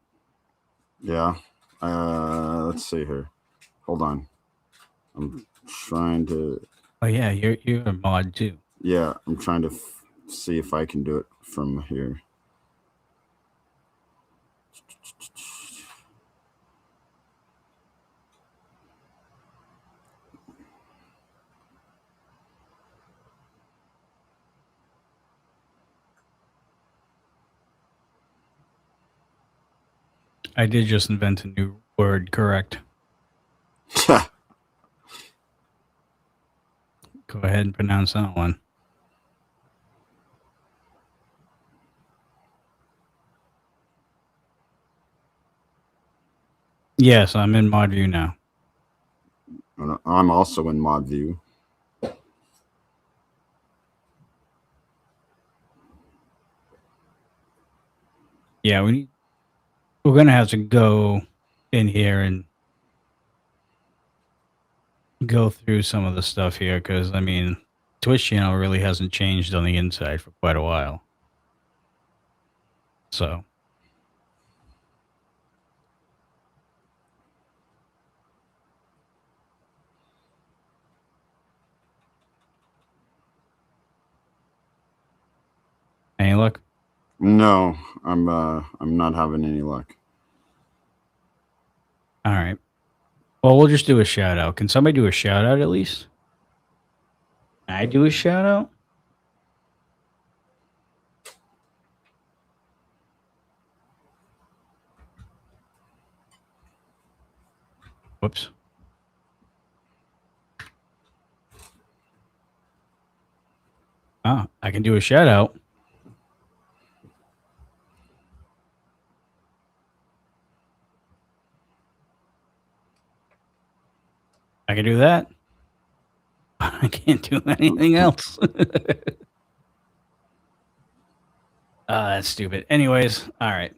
Yeah. Let's see here. Hold on. I'm trying to. Oh yeah, you're a mod too. Yeah, I'm trying to see if I can do it from here. I did just invent a new word, correct? Go ahead and pronounce that one. Yes, I'm in mod view now. I'm also in mod view. Yeah, we're gonna have to go in here and go through some of the stuff here because I mean, Twitch channel really hasn't changed on the inside for quite a while. So. Any luck? No, I'm not having any luck. All right. Well, we'll just do a shout out. Can somebody do a shout out at least? Can I do a shout out? Whoops. I can do a shout out. I can do that. I can't do anything else. That's stupid. Anyways, all right.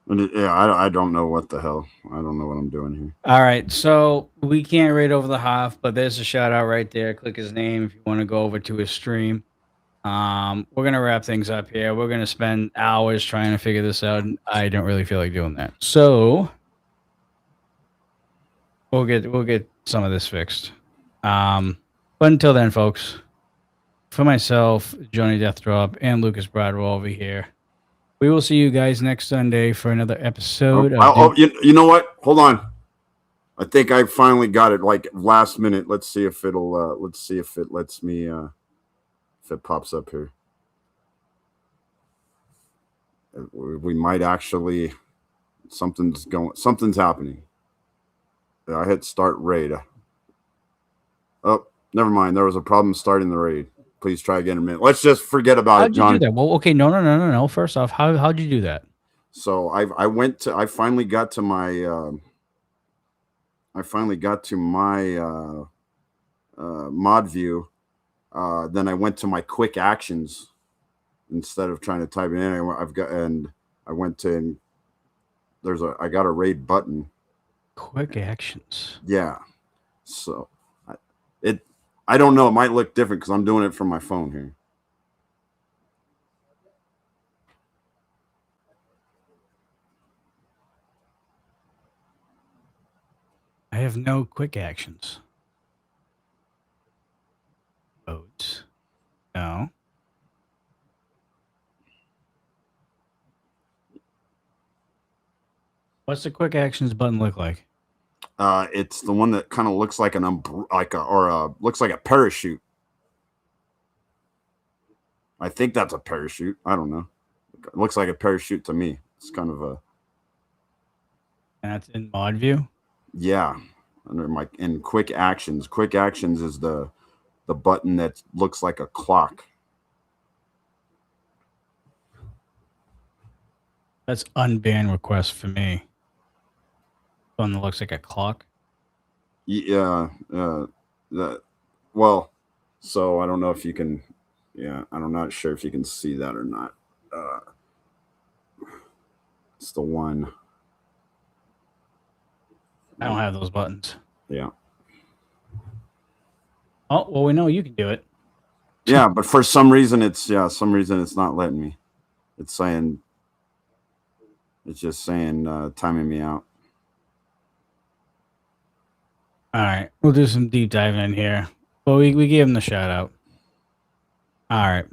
Yeah, I don't know what the hell. I don't know what I'm doing here. All right, so we can't raid over the Hoff, but there's a shout out right there. Click his name if you want to go over to his stream. We're gonna wrap things up here. We're gonna spend hours trying to figure this out, and I don't really feel like doing that. So we'll get some of this fixed. But until then, folks, for myself, Johnny Deathdrop, and Lucas Bradwell over here, we will see you guys next Sunday for another episode. You know what? Hold on. I think I finally got it. Like last minute. Let's see if it'll. Let's see if it lets me. If it pops up here. We might actually. Something's happening. I hit start raid. Oh, never mind. There was a problem starting the raid. Please try again in a minute. Let's just forget about it, John. How'd you do that? Well, okay, no. First off, how'd you do that? So I finally got to my mod view. Then I went to my quick actions instead of trying to type it in. I got a raid button. Quick actions. Yeah. So I don't know. It might look different because I'm doing it from my phone here. I have no quick actions. Votes. No. What's the quick actions button look like? It's the one that kind of looks like looks like a parachute. I think that's a parachute. I don't know. It looks like a parachute to me. It's kind of a. And that's in mod view. Yeah, in quick actions. Quick actions is the button that looks like a clock. That's unban request for me. One that looks like a clock. Yeah. Well, so I don't know if you can. Yeah, I'm not sure if you can see that or not. It's the one. I don't have those buttons. Yeah. Oh, well, we know you can do it. Yeah, but for some reason it's not letting me. It's just saying timing me out. All right, we'll do some deep diving in here. But we gave him the shout out. All right.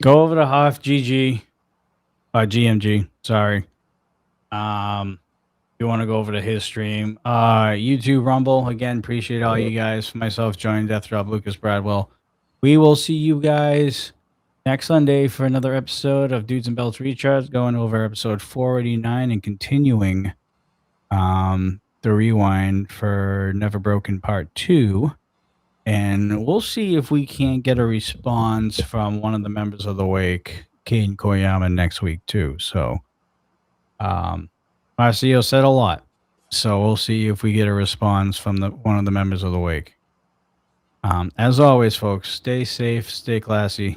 Go over to Hoff GG. GMG, sorry. You want to go over to his stream. YouTube Rumble. Again, appreciate all you guys. For myself, Johnny Deathdrop, Lucas Bradwell. We will see you guys next Sunday for another episode of Dudes and Belts Recharge, going over episode 489 and continuing the rewind for Never Broken Part 2. And we'll see if we can't get a response from one of the members of the Wake, Caden Koyama, next week too. So Marcio said a lot. So we'll see if we get a response from one of the members of the Wake. As always, folks, stay safe, stay classy.